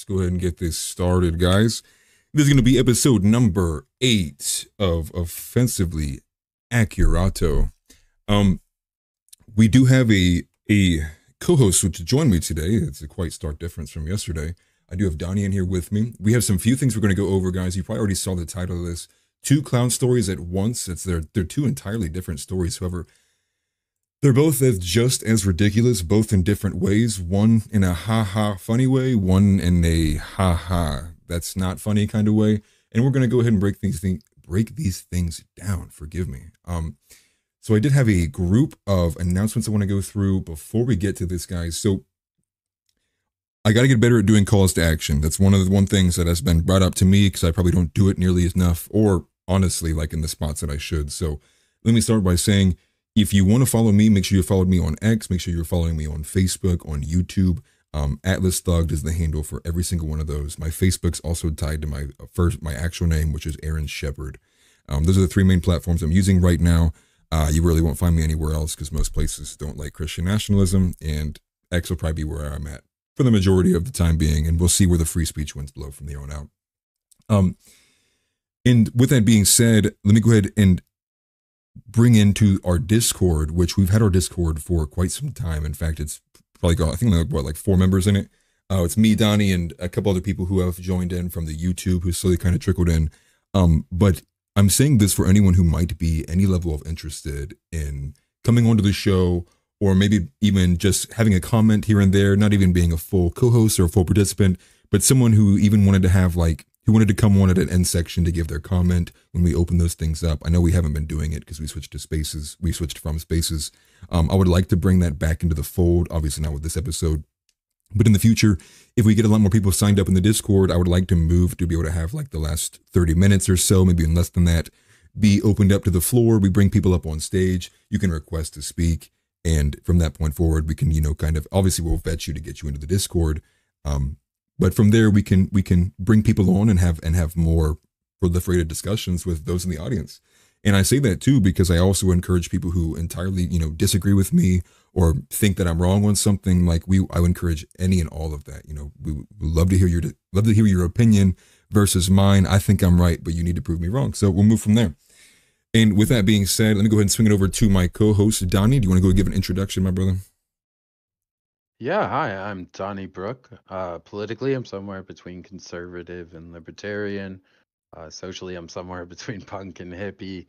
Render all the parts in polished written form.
let's go ahead and get this started, guys. This is going to be episode number 8 of Offensively Accurato. We do have a co-host which joined me today. It's a quite stark difference from yesterday. I do have Donny in here with me. We have some few things we're going to go over, guys. You probably already saw the title of this. 2 clown stories at once. They're 2 entirely different stories. However, they're both just as ridiculous, both in different ways. One in a ha-ha funny way, one in a ha-ha that's not funny kind of way. And we're going to go ahead and break these things down. Forgive me. So I did have a group of announcements I want to go through before we get to this, guys. So I got to get better at doing calls to action. That's one of the things that has been brought up to me because I probably don't do it nearly enough, or honestly, like in the spots that I should. So let me start by saying, if you want to follow me, make sure you followed me on X. Make sure you're following me on Facebook, on YouTube. Atlas Thugged is the handle for every single one of those. My Facebook's also tied to my actual name, which is Aaron Shepard. Those are the 3 main platforms I'm using right now. You really won't find me anywhere else because most places don't like Christian nationalism, and X will probably be where I'm at for the majority of the time being, and we'll see where the free speech winds blow from there on out. And with that being said, let me go ahead and bring into our Discord, which we've had our Discord for quite some time. In fact, it's probably got, I think, like 4 members in it. It's me, Donny, and a couple other people who have joined in from the YouTube who slowly kind of trickled in. But I'm saying this for anyone who might be any level of interested in coming onto the show, or maybe even just having a comment here and there, not even being a full co-host or a full participant, but someone who even wanted to have who wanted to come on at an end section to give their comment when we open those things up. I know we haven't been doing it because we switched to Spaces. We switched from Spaces. I would like to bring that back into the fold, obviously not with this episode, but in the future, if we get a lot more people signed up in the Discord, I would like to move to be able to have like the last 30 minutes or so, maybe in less than that, be opened up to the floor. We bring people up on stage. You can request to speak. And from that point forward, we can, kind of, obviously we'll vet you to get you into the Discord. But from there, we can bring people on and have more proliferated discussions with those in the audience. And I say that too because I also encourage people who entirely, disagree with me or think that I'm wrong on something. I would encourage any and all of that. We would love to hear your opinion versus mine. I think I'm right, but you need to prove me wrong. So we'll move from there. And with that being said, let me go ahead and swing it over to my co-host, Donny. Do you want to go give an introduction, my brother? Yeah, hi, I'm Donny Brook. Politically, I'm somewhere between conservative and libertarian. Socially, I'm somewhere between punk and hippie,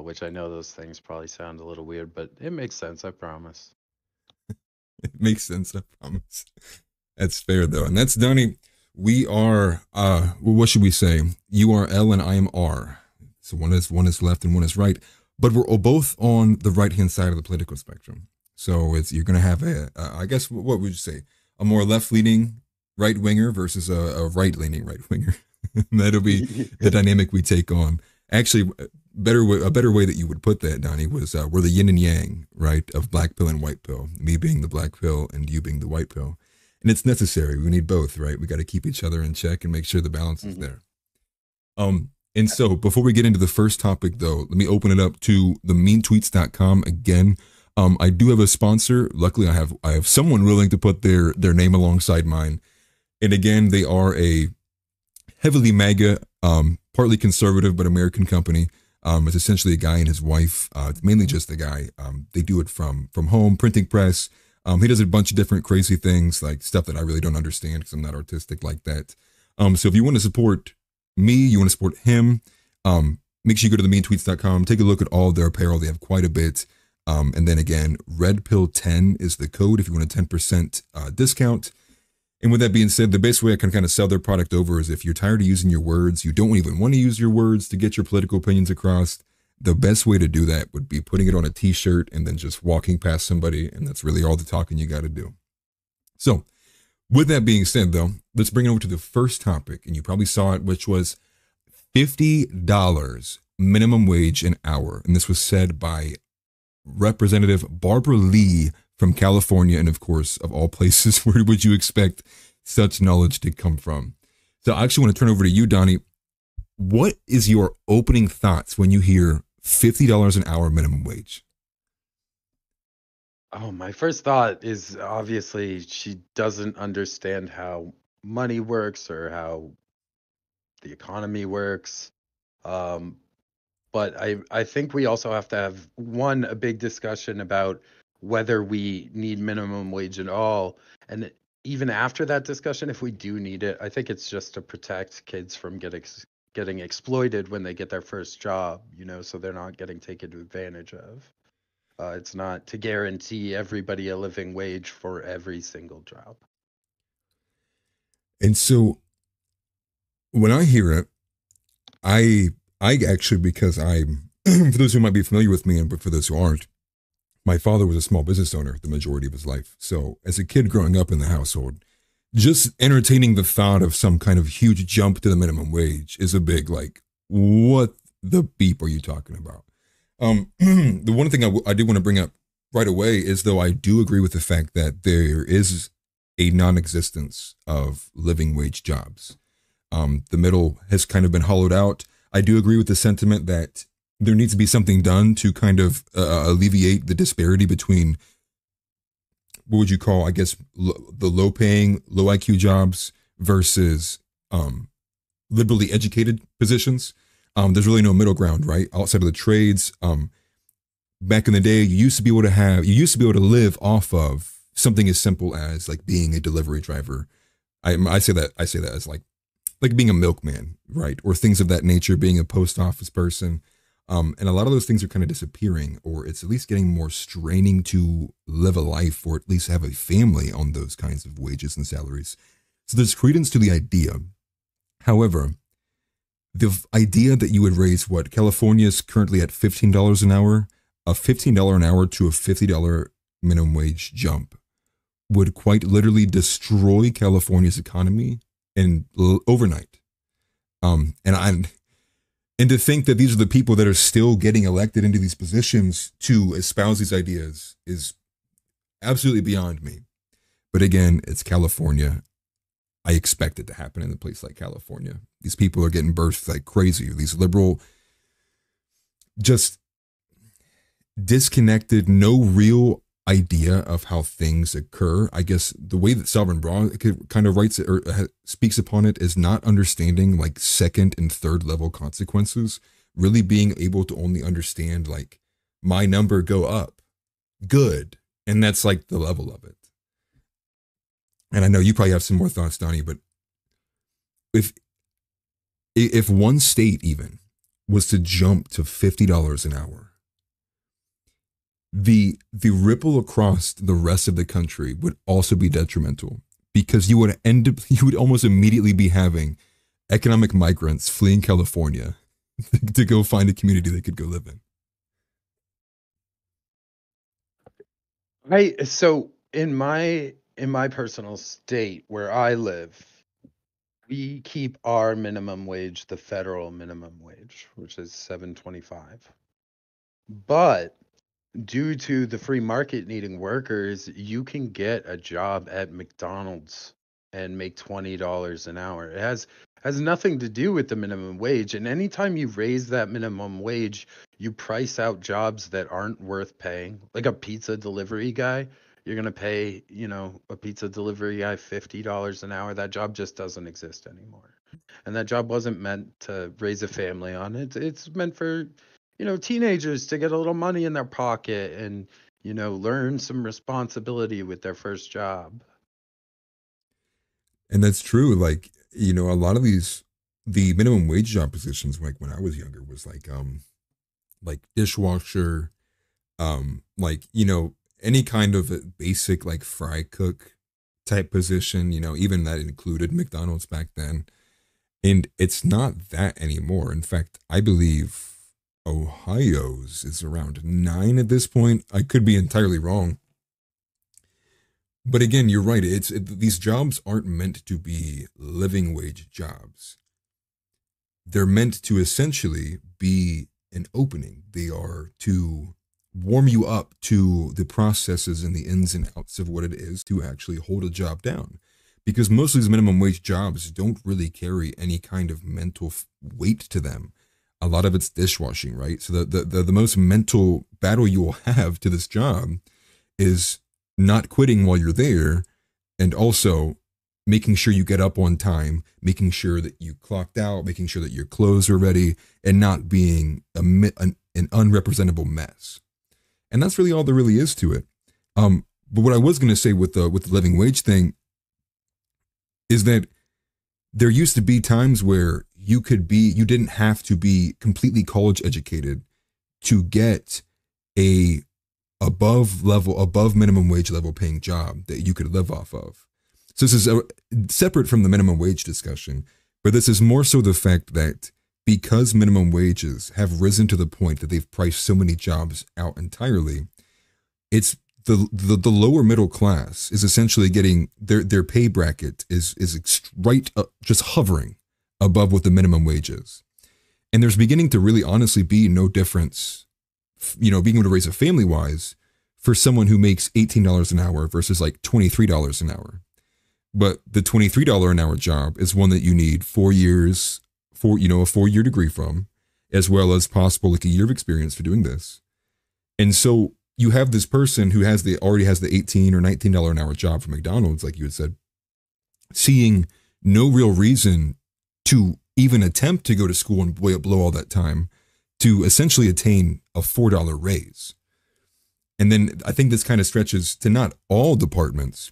which I know those things probably sound a little weird, but it makes sense, I promise. It makes sense, I promise. That's fair, though. And that's Donny. We are, what should we say? You are L and I am R. So one is left and one is right. But we're both on the right-hand side of the political spectrum. So you're going to have I guess, what would you say? A more left-leaning right-winger versus a right-leaning right-winger. That'll be the dynamic we take on. Actually, a better way that you would put that, Donny, was we're the yin and yang, right, of black pill and white pill. Me being the black pill and you being the white pill. And it's necessary. We need both, right? We got to keep each other in check and make sure the balance is there. And so before we get into the first topic, though, let me open it up to the meantweets.com again. I do have a sponsor. Luckily, I have someone willing to put their name alongside mine. And again, they are a heavily MAGA, partly conservative, but American company. It's essentially a guy and his wife. It's mainly just the guy. They do it from home, printing press. He does a bunch of different crazy things, like stuff that I really don't understand because I'm not artistic like that. So if you want to support me, you want to support him, make sure you go to themeantweets.com, take a look at all of their apparel. They have quite a bit. And then again, RedPill10 is the code if you want a 10% discount. And with that being said, the best way I can kind of sell their product over is if you're tired of using your words, you don't even want to use your words to get your political opinions across, the best way to do that would be putting it on a t-shirt and then just walking past somebody. And that's really all the talking you got to do. So with that being said, though, let's bring it over to the first topic. And you probably saw it, which was $50 minimum wage an hour. And this was said by Representative Barbara Lee from California. And of course, of all places, where would you expect such knowledge to come from? So I actually want to turn over to you, Donny. What is your opening thoughts when you hear $50 an hour minimum wage? Oh, my first thought is obviously she doesn't understand how money works or how the economy works. Um, but I think we also have to have a big discussion about whether we need minimum wage at all. And even after that discussion, if we do need it, I think it's just to protect kids from getting exploited when they get their first job, so they're not getting taken advantage of. It's not to guarantee everybody a living wage for every single job. And so when I hear it, I I actually, because I'm for those who might be familiar with me, and but for those who aren't, my father was a small business owner the majority of his life. So as a kid growing up in the household, just entertaining the thought of some kind of huge jump to the minimum wage is a big like, what the beep are you talking about? The one thing I did want to bring up right away is, though I do agree with the fact that there is a non-existence of living wage jobs. The middle has kind of been hollowed out. I do agree with the sentiment that there needs to be something done to kind of alleviate the disparity between what would you call, I guess, the low paying, low IQ jobs versus liberally educated positions. There's really no middle ground, right? Outside of the trades. Back in the day, you used to be able to live off of something as simple as like being a delivery driver. I say that as like being a milkman, right? Or things of that nature, being a post office person. And a lot of those things are kind of disappearing, or it's at least getting more straining to live a life or at least have a family on those kinds of wages and salaries. So there's credence to the idea. However, the idea that you would raise what California is currently at $15 an hour, a $15 an hour to a $50 minimum wage jump would quite literally destroy California's economy in overnight. And to think that these are the people that are still getting elected into these positions to espouse these ideas is absolutely beyond me. But again, it's California. I expect it to happen in a place like California. These people are getting birthed like crazy. These liberal, just disconnected, no real idea of how things occur. I guess the way that Sovereign Braun kind of writes it or speaks upon it is not understanding like second and third level consequences, really being able to only understand like my number go up, good. And that's like the level of it. And I know you probably have some more thoughts, Donnie, but if one state even was to jump to $50 an hour, the ripple across the rest of the country would also be detrimental, because you would almost immediately be having economic migrants fleeing California to go find a community they could go live in. So in my personal state where I live, we keep our minimum wage the federal minimum wage, which is 7.25. But due to the free market needing workers, you can get a job at McDonald's and make $20 an hour. It has nothing to do with the minimum wage. And anytime you raise that minimum wage, you price out jobs that aren't worth paying. Like a pizza delivery guy, you're gonna pay, a pizza delivery guy $50 an hour. That job just doesn't exist anymore. And that job wasn't meant to raise a family on it. It's meant for teenagers to get a little money in their pocket and, learn some responsibility with their first job. And that's true. Like, a lot of the minimum wage job positions, like when I was younger, was like dishwasher, like, any kind of basic like fry cook type position, even that included McDonald's back then. And it's not that anymore. In fact, I believe Ohio's is around 9 at this point. I could be entirely wrong. But again, you're right. These jobs aren't meant to be living wage jobs. They're meant to essentially be an opening. They are to warm you up to the processes and the ins and outs of what it is to actually hold a job down. Because most of these minimum wage jobs don't really carry any kind of mental weight to them. A lot of it's dishwashing, right? So the most mental battle you will have to this job is not quitting while you're there, and also making sure you get up on time, making sure that you clocked out, making sure that your clothes are ready, and not being an unrepresentable mess. And that's really all there really is to it. But what I was going to say with the living wage thing is that there used to be times where you didn't have to be completely college educated to get a above minimum wage level paying job that you could live off of. So this is separate from the minimum wage discussion, but this is more so the fact that because minimum wages have risen to the point that they've priced so many jobs out entirely, it's the lower middle class is essentially getting their pay bracket is right just hovering above what the minimum wage is. And there's beginning to really honestly be no difference, being able to raise a family wise for someone who makes $18 an hour versus like $23 an hour. But the $23 an hour job is one that you need 4 years for, a 4-year degree from, as well as possible like a year of experience for doing this. And so you have this person who already has the $18 or $19 an hour job from McDonald's, like you had said, seeing no real reason to even attempt to go to school and blow all that time to essentially attain a $4 raise. And then I think this kind of stretches to not all departments,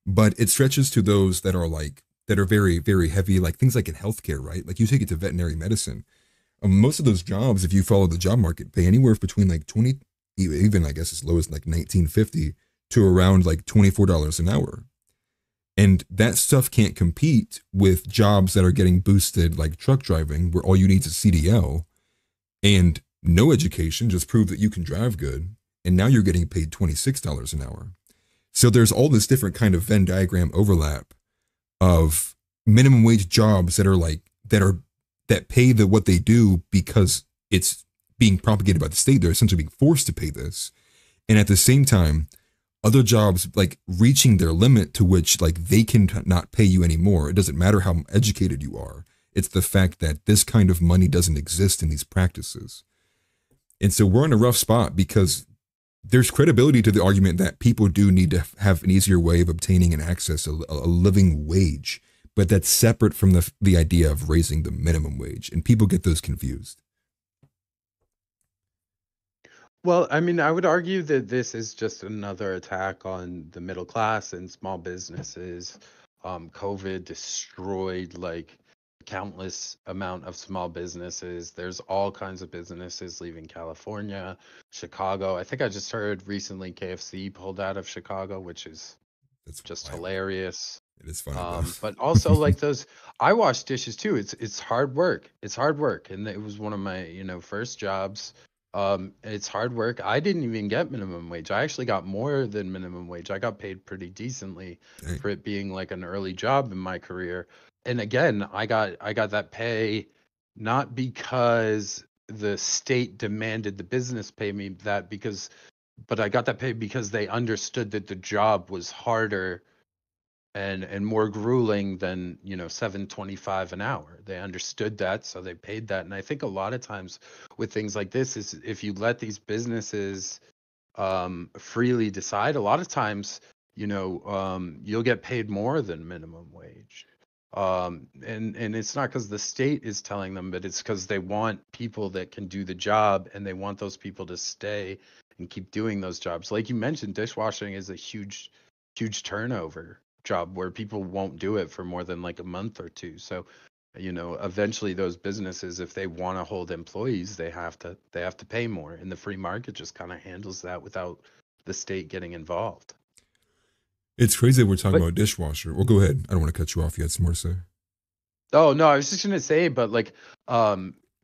but it stretches to those that are very, very heavy, like things like in healthcare, right? Like you take it to veterinary medicine. Most of those jobs, if you follow the job market, pay anywhere between like 20, even I guess as low as like $19.50 to around like $24 an hour. And that stuff can't compete with jobs that are getting boosted like truck driving, where all you need is a CDL and no education, just prove that you can drive good. And now you're getting paid $26 an hour. So there's all this different kind of Venn diagram overlap of minimum wage jobs that pay what they do because it's being propagated by the state. They're essentially being forced to pay this. And at the same time, other jobs like reaching their limit to which like they can not pay you anymore. It doesn't matter how educated you are. It's the fact that this kind of money doesn't exist in these practices. And so we're in a rough spot because there's credibility to the argument that people do need to have an easier way of obtaining and access a living wage, but that's separate from the idea of raising the minimum wage. And people get those confused. Well, I mean, I would argue that this is just another attack on the middle class and small businesses. COVID destroyed like countless amount of small businesses. There's all kinds of businesses leaving California, Chicago. I think I just heard recently KFC pulled out of Chicago, which is That's just wild. hilarious. It is funny though. But also like those, I wash dishes too. It's hard work. It's hard work, and it was one of my first jobs. It's hard work. I didn't even get minimum wage. I actually got more than minimum wage. I got paid pretty decently Dang. for it being like an early job in my career. And again, I got that pay not because the state demanded the business pay me that but I got that pay because they understood that the job was harder and more grueling than 7.25 an hour. They understood that, so they paid that. And I think a lot of times with things like this is if you let these businesses freely decide, a lot of times you'll get paid more than minimum wage. And it's not because the state is telling them, but it's because they want people that can do the job, and they want those people to stay and keep doing those jobs. Like you mentioned, dishwashing is a huge turnover job where people won't do it for more than like a month or two. So, eventually those businesses, if they want to hold employees, they have to pay more. And the free market just kind of handles that without the state getting involved. It's crazy that we're talking But about dishwasher. Well, go ahead. I don't want to cut you off. You had some more to say. oh no, I was just gonna say, but like,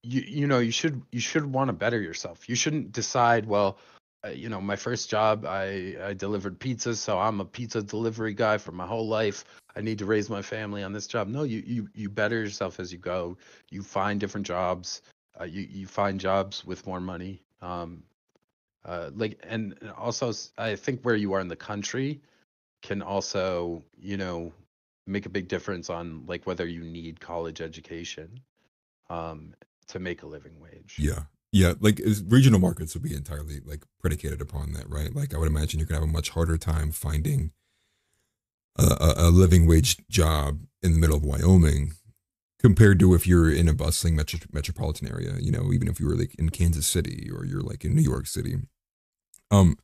you should want to better yourself. You shouldn't decide, well, my first job, I delivered pizzas, so I'm a pizza delivery guy for my whole life. I need to raise my family on this job. No, you better yourself as you go. You find different jobs. You find jobs with more money. Like, and also I think where you are in the country can also, make a big difference on like whether you need college education um, to make a living wage. Yeah. Yeah. Like regional markets would be entirely like predicated upon that, right? Like I would imagine you're going to have a much harder time finding a living wage job in the middle of Wyoming compared to if you're in a bustling metropolitan area, you know, even if you were like in Kansas City or you're like in New York City. Um,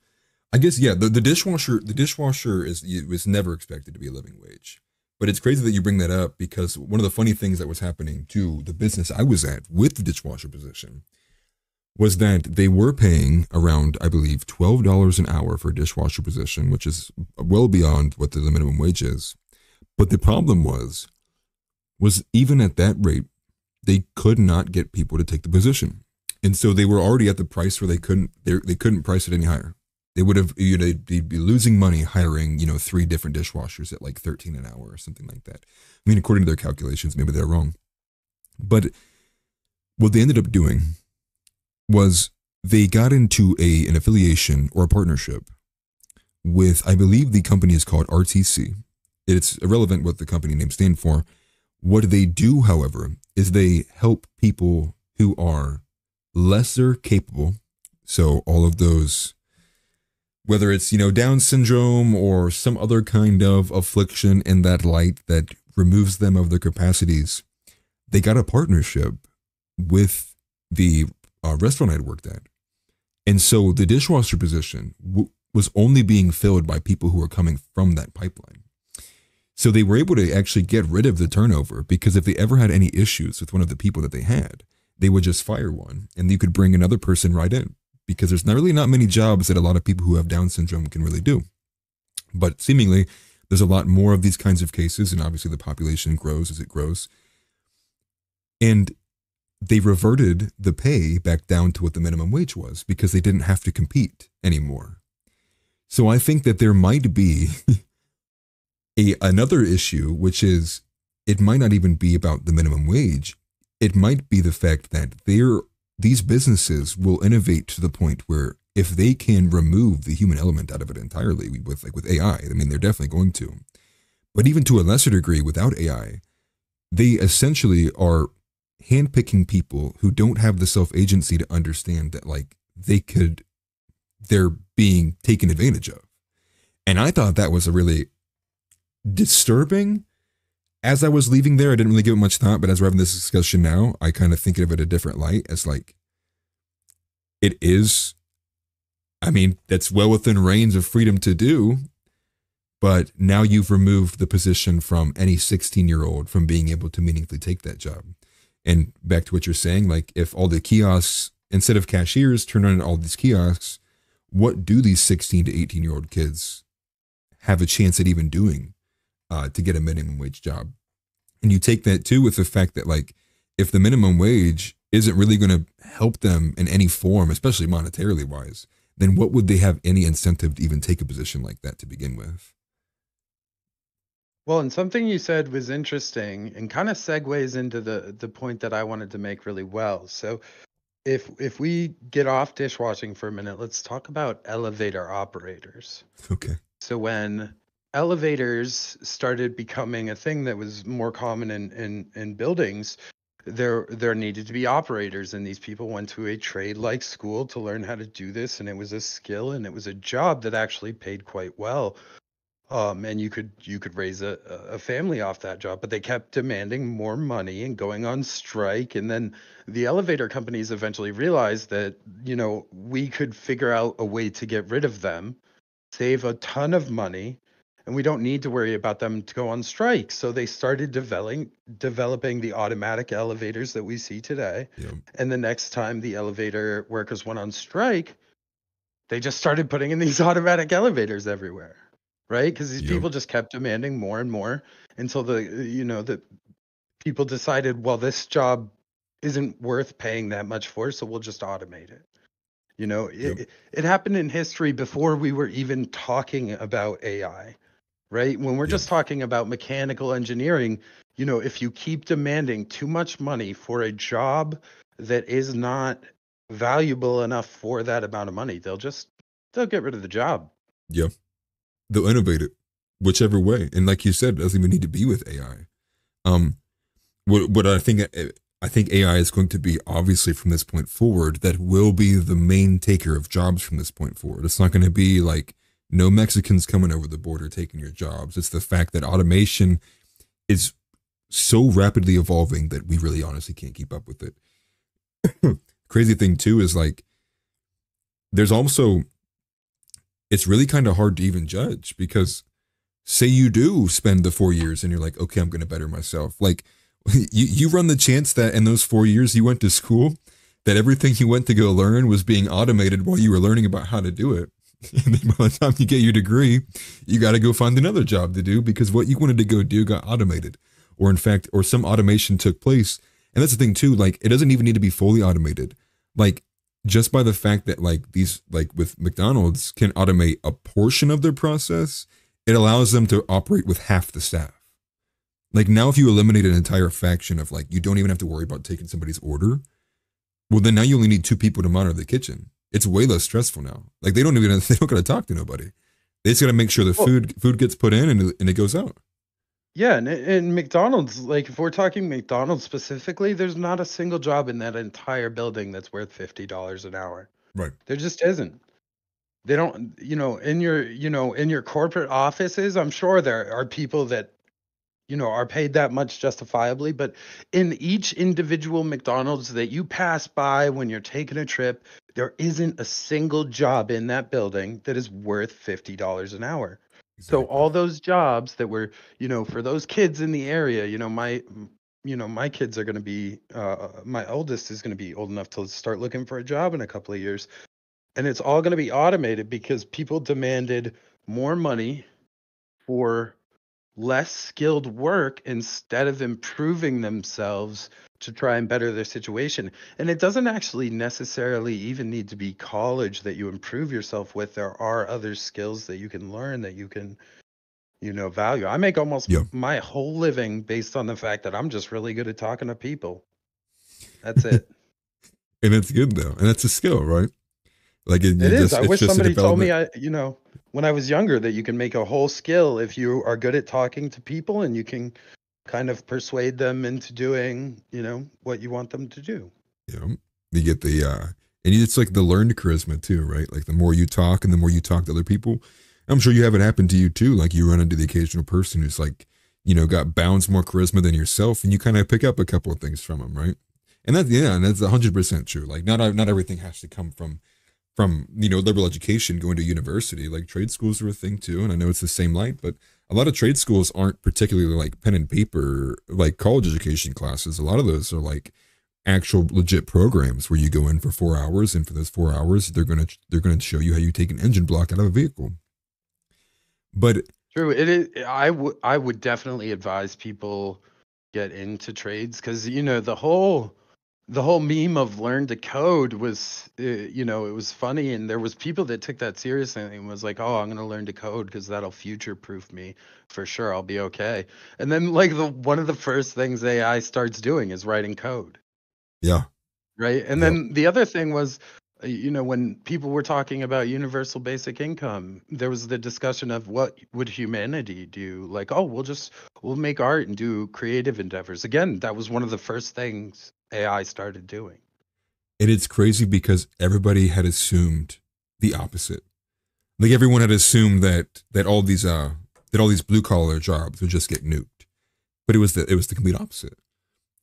I guess yeah, the dishwasher is never expected to be a living wage. But it's crazy that you bring that up because one of the funny things that was happening to the business I was at with the dishwasher position was that they were paying around, I believe, $12 an hour for a dishwasher position, which is well beyond what the minimum wage is. But the problem was even at that rate, they could not get people to take the position, and so they were already at the price where they couldn't price it any higher. They would have, you know, they'd be losing money hiring, you know, 3 different dishwashers at like 13 an hour or something like that. I mean, according to their calculations, maybe they're wrong. But what they ended up doing was they got into an affiliation or a partnership with, I believe the company is called RTC. It's irrelevant what the company name stands for. What they do, however, is they help people who are lesser capable. So all of those, whether it's, you know, Down syndrome or some other kind of affliction in that light that removes them of their capacities, they got a partnership with the restaurant I'd worked at. And so the dishwasher position was only being filled by people who were coming from that pipeline. So they were able to actually get rid of the turnover because if they ever had any issues with one of the people that they had, they would just fire one and you could bring another person right in because there's not many jobs that a lot of people who have Down syndrome can really do. But seemingly there's a lot more of these kinds of cases, and obviously the population grows as it grows. And they reverted the pay back down to what the minimum wage was because they didn't have to compete anymore. So I think that there might be another issue, which is it might not even be about the minimum wage. It might be the fact that these businesses will innovate to the point where if they can remove the human element out of it entirely with AI, I mean, they're definitely going to. But even to a lesser degree without AI, they essentially are handpicking people who don't have the self-agency to understand that like they're being taken advantage of. And I thought that was a really disturbing. As I was leaving there, I didn't really give it much thought, but as we're having this discussion now, I kind of think of it a different light as like, it is, I mean, that's well within range of freedom to do, but now you've removed the position from any 16-year-old from being able to meaningfully take that job. And back to what you're saying, like if all the kiosks, instead of cashiers, turn on all these kiosks, what do these 16 to 18-year-old kids have a chance at even doing to get a minimum wage job? And you take that too with the fact that like, if the minimum wage isn't really going to help them in any form, especially monetarily wise, then what would they have any incentive to even take a position like that to begin with? Well, and something you said was interesting and kind of segues into the point that I wanted to make really well. So if we get off dishwashing for a minute, let's talk about elevator operators. Okay. So when elevators started becoming a thing that was more common in buildings, there needed to be operators, and these people went to a trade like school to learn how to do this, and it was a skill and it was a job that actually paid quite well. And you could raise a family off that job, but they kept demanding more money and going on strike. And then the elevator companies eventually realized that, you know, we could figure out a way to get rid of them, save a ton of money, and we don't need to worry about them to go on strike. So they started developing the automatic elevators that we see today. Yep. And the next time the elevator workers went on strike, they just started putting in these automatic elevators everywhere, right? Because these Yep. people just kept demanding more and more until the people decided, well, this job isn't worth paying that much for, so we'll just automate it. You know, Yep. it happened in history before we were even talking about AI, right? When we're Yep. just talking about mechanical engineering, you know, if you keep demanding too much money for a job that is not valuable enough for that amount of money, they'll get rid of the job. Yep. They'll innovate it whichever way. And like you said, it doesn't even need to be with AI. Um, what I think AI is going to be obviously from this point forward that will be the main taker of jobs from this point forward. It's not going to be like no Mexicans coming over the border taking your jobs. It's the fact that automation is so rapidly evolving that we really honestly can't keep up with it. Crazy thing too is like there's also, it's really kind of hard to even judge because say you do spend the 4 years and you're like, okay, I'm going to better myself. Like you run the chance that in those 4 years you went to school, that everything you went to go learn was being automated while you were learning about how to do it. And then by the time you get your degree, you got to go find another job to do because what you wanted to go do got automated. Or in fact, or some automation took place. And that's the thing too, like it doesn't even need to be fully automated. Like just by the fact that like these, like with McDonald's can automate a portion of their process, it allows them to operate with half the staff. Like now if you eliminate an entire faction of like, you don't even have to worry about taking somebody's order. Well, then now you only need 2 people to monitor the kitchen. It's way less stressful now. Like they don't got to talk to nobody. They just got to make sure the food gets put in and it goes out. Yeah, and McDonald's, like if we're talking McDonald's specifically, there's not a single job in that entire building that's worth $50 an hour. Right. There just isn't. They don't, in your corporate offices, I'm sure there are people that, are paid that much justifiably, but in each individual McDonald's that you pass by when you're taking a trip, there isn't a single job in that building that is worth $50 an hour. So Exactly. all those jobs that were, for those kids in the area, my kids are going to be, my oldest is going to be old enough to start looking for a job in a couple of years. And it's all going to be automated because people demanded more money for less skilled work instead of improving themselves to try and better their situation. And it doesn't actually necessarily even need to be college that you improve yourself with. There are other skills that you can learn that you can, value. I make almost Yeah. my whole living based on the fact that I'm just really good at talking to people. That's it. And it's good though. And that's a skill, right? Like It is. I it's wish just a somebody told me, development. when I was younger, that you can make a whole skill if you are good at talking to people and you can kind of persuade them into doing, what you want them to do. Yeah. You get the and it's like the learned charisma too, right? Like the more you talk and the more you talk to other people. I'm sure you have it happen to you too. Like you run into the occasional person who's like, got bounds more charisma than yourself, and you kind of pick up a couple of things from them, right? And and that's 100% true. Like not everything has to come from liberal education going to university. Like trade schools are a thing too, and I know it's the same light, but a lot of trade schools aren't particularly like pen and paper like college education classes. A lot of those are like actual legit programs where you go in for 4 hours, and for those 4 hours they're gonna show you how you take an engine block out of a vehicle. But True. It is. I would definitely advise people get into trades because the whole meme of learn to code was, it was funny, and there was people that took that seriously and was like, oh, I'm going to learn to code because that'll future proof me for sure. I'll be okay. And then like one of the first things AI starts doing is writing code. yeah, Right. And yep. then the other thing was, when people were talking about universal basic income, there was the discussion of what would humanity do? Like, oh, we'll make art and do creative endeavors. Again, that was one of the first things AI started doing. And it's crazy because everybody had assumed the opposite. Like everyone had assumed that all these blue collar jobs would just get nuked, but it was the complete opposite.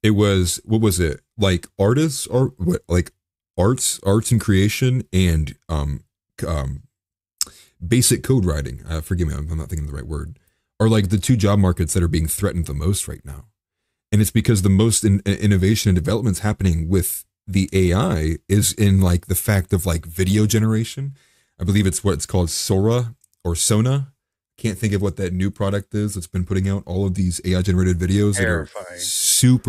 It was, what was it, like artists or what, like arts and creation and um basic code writing. Forgive me, I'm not thinking of the right word. Are like the 2 job markets that are being threatened the most right now, and it's because the most innovation and developments happening with the AI is in like the fact of like video generation. I believe it's what it's called, Sora or Sona. Can't think of what that new product is that's been putting out all of these AI generated videos that are Terrifying.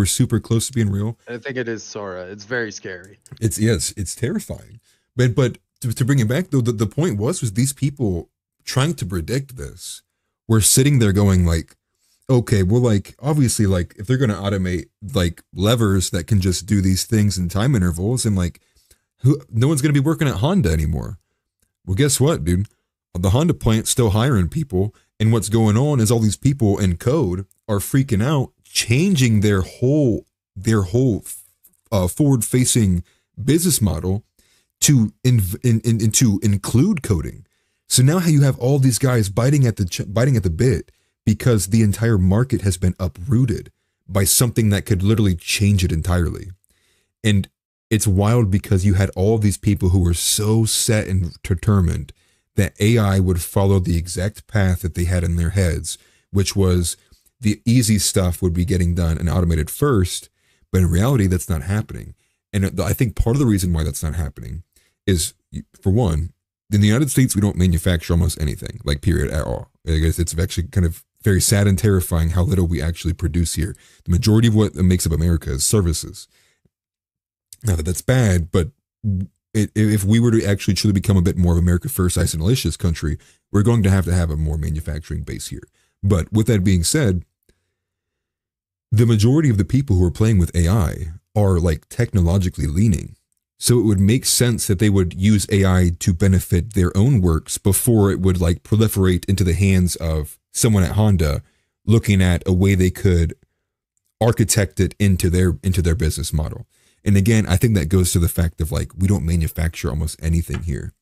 super close to being real. I think it is Sora. It's very scary. It's, yes, it's terrifying. But to bring it back though, the point was these people trying to predict this were sitting there going like, okay, well, like obviously, like if they're going to automate like levers that can just do these things in time intervals, and like no one's going to be working at Honda anymore. Well, guess what, dude? The Honda plant's still hiring people, and what's going on is all these people in code are freaking out, changing their whole forward-facing business model to include coding. So now how you have all these guys biting at the bit because the entire market has been uprooted by something that could literally change it entirely. And it's wild because you had all of these people who were so set and determined that AI would follow the exact path that they had in their heads, which was the easy stuff would be getting done and automated first. But in reality, that's not happening. And I think part of the reason why that's not happening is, for one, in the United States, we don't manufacture almost anything, like period, at all. I guess it's actually kind of very sad and terrifying how little we actually produce here. The majority of what makes up America is services. Not that that's bad, but if we were to actually truly become a bit more of America first, isolationist country, we're going to have a more manufacturing base here. But with that being said, the majority of the people who are playing with AI are like technologically leaning. So it would make sense that they would use AI to benefit their own works before it would like proliferate into the hands of someone at Honda looking at a way they could architect it into their business model. And again, I think that goes to the fact of like, we don't manufacture almost anything here.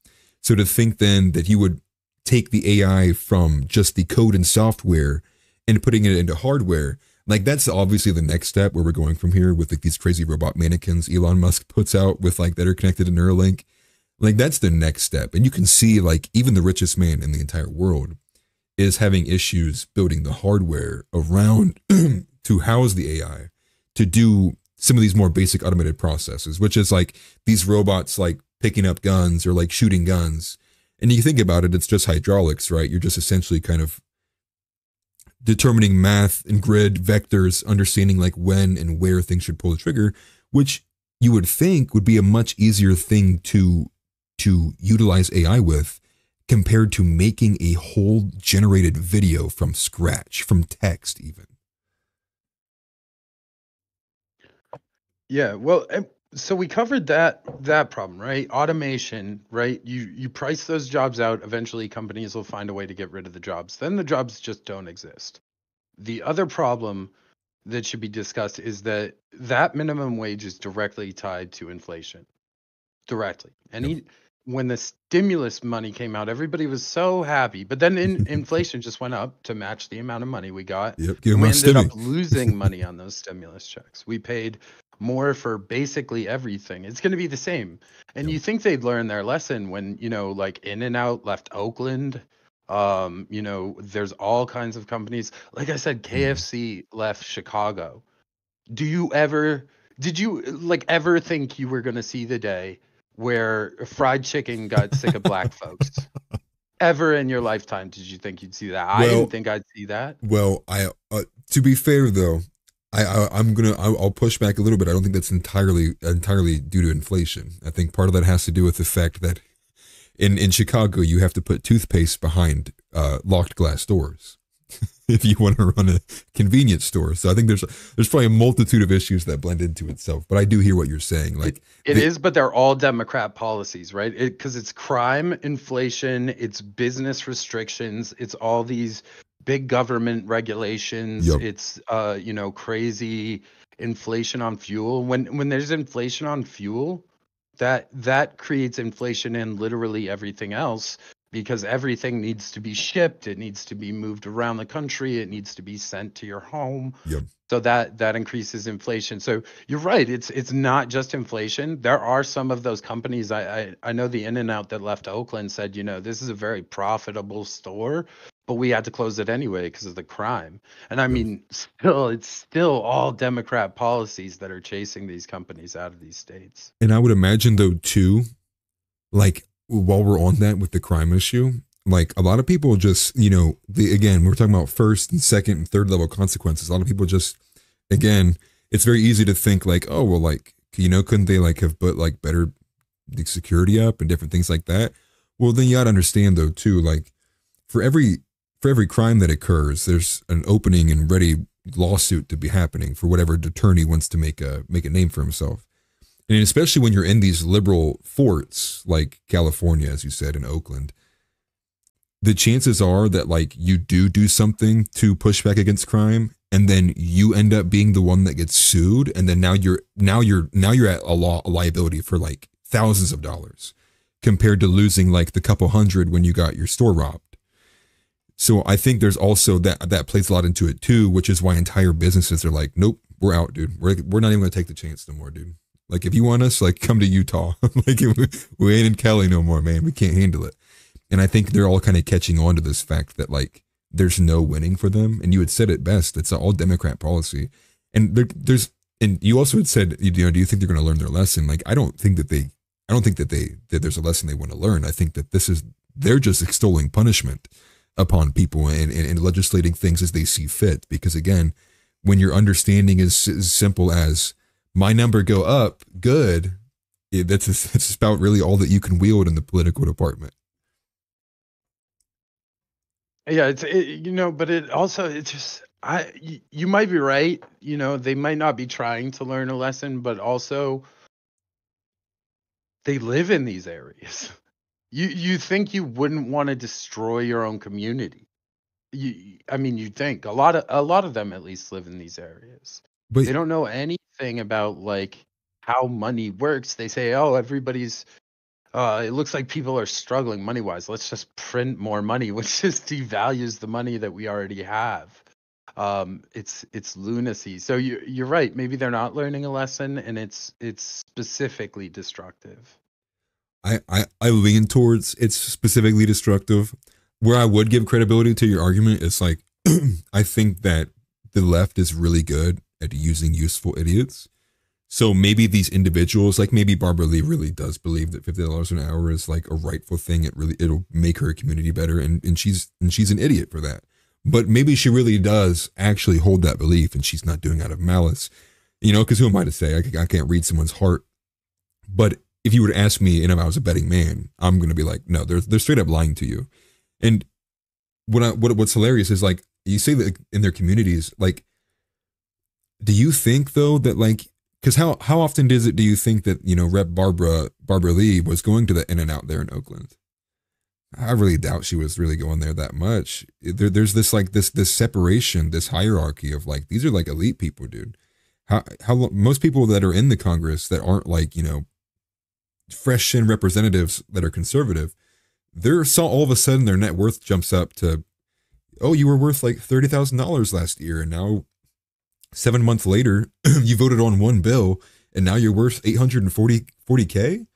So to think then that you would take the AI from just the code and software and putting it into hardware, like that's obviously the next step where we're going from here with like these crazy robot mannequins Elon Musk puts out with like that are connected to Neuralink. Like that's the next step. And you can see like even the richest man in the entire world is having issues building the hardware around to house the AI to do some of these more basic automated processes, which is like these robots like picking up guns or like shooting guns. And you think about it, it's just hydraulics, right? You're just essentially kind of determining math and grid vectors, understanding like when and where things should pull the trigger, which you would think would be a much easier thing to utilize AI with compared to making a whole generated video from scratch, from text even. Yeah, well, so we covered that problem, right? Automation, right? You price those jobs out, eventually companies will find a way to get rid of the jobs. Then the jobs just don't exist. The other problem that should be discussed is that minimum wage is directly tied to inflation. Directly. Yep. When the stimulus money came out, everybody was so happy. But then inflation just went up to match the amount of money we got. Yep. And we ended up losing money on those stimulus checks. We paid more for basically everything. It's going to be the same. And you think they'd learn their lesson when, like In-N-Out left Oakland. There's all kinds of companies. Like I said, KFC left Chicago. Did you ever think you were going to see the day where fried chicken got sick of black folks? Ever in your lifetime did you think you'd see that? I didn't think I'd see that. Well, to be fair though, I'll push back a little bit. I don't think that's entirely due to inflation. I think part of that has to do with the fact that in Chicago you have to put toothpaste behind locked glass doors if you want to run a convenience store. So I think there's probably a multitude of issues that blend into itself. But I do hear what you're saying. Like it is, but they're all Democrat policies, right? Because it's crime, inflation, it's business restrictions, it's all these big government regulations. Yep. It's crazy inflation on fuel. When there's inflation on fuel, that creates inflation in literally everything else. Because everything needs to be shipped, it needs to be moved around the country, it needs to be sent to your home. Yep. So that increases inflation. So you're right, it's not just inflation. There are some of those companies. I know the In-N-Out that left Oakland said, this is a very profitable store, but we had to close it anyway because of the crime. And I mean, it's still all Democrat policies that are chasing these companies out of these states. And I would imagine though too, like, while we're on that with the crime issue, like a lot of people just, again, we're talking about first and second and third level consequences. A lot of people just, again, it's very easy to think like, oh, well, like, couldn't they like have put like better the security up and different things like that? Well, then you got to understand though, too, like for every crime that occurs, there's an opening and ready lawsuit to be happening for whatever attorney wants to make a name for himself. And especially when you're in these liberal forts like California, as you said, in Oakland, the chances are that like you do something to push back against crime, and then you end up being the one that gets sued, and then now you're at a liability for like thousands of dollars compared to losing like the couple hundred when you got your store robbed. So I think there's also that plays a lot into it too, which is why entire businesses are like, nope, we're out, dude. We're not even gonna take the chance no more, dude. Like if you want us, like come to Utah. Like we ain't in Cali no more, man. We can't handle it. And I think they're all kind of catching on to this fact that like there's no winning for them. And you had said it best. It's all Democrat policy. And there's and you also had said, you know, do you think they're going to learn their lesson? Like I don't think that there's a lesson they want to learn. I think that they're just extolling punishment upon people and legislating things as they see fit. Because again, when your understanding is as simple as my number go up, good, that's about really all that you can wield in the political department. Yeah, but it also it's just you might be right. They might not be trying to learn a lesson, but also they live in these areas. You think you wouldn't want to destroy your own community? I mean, you'd think a lot of them at least live in these areas. But They don't know anything about like how money works. They say, "Oh, everybody's it looks like people are struggling money wise. Let's just print more money," which just devalues the money that we already have. It's lunacy. So you're right. Maybe they're not learning a lesson, and it's specifically destructive. I lean towards it's specifically destructive. Where I would give credibility to your argument is like I think that the left is really good at using useful idiots. So maybe these individuals, like maybe Barbara Lee really does believe that $50 an hour is like a rightful thing. It'll make her community better, and she's an idiot for that. But maybe she really does actually hold that belief, and she's not doing it out of malice. You know, because who am I to say? I can't read someone's heart. But if you were to ask me, and if I was a betting man, I'm gonna be like, no, they're straight up lying to you. And what's hilarious is like you say that in their communities, like, do you think though that like because how often do you think that Rep Barbara Lee was going to the In and Out there in Oakland? I really doubt she was really going there that much. There's this like this separation, this hierarchy of like these are like elite people, dude. How most people that are in the Congress that aren't like fresh in representatives that are conservative, they're so all of a sudden their net worth jumps up to, oh, you were worth like $30,000 last year, and now 7 months later you voted on one bill, and now you're worth 840K.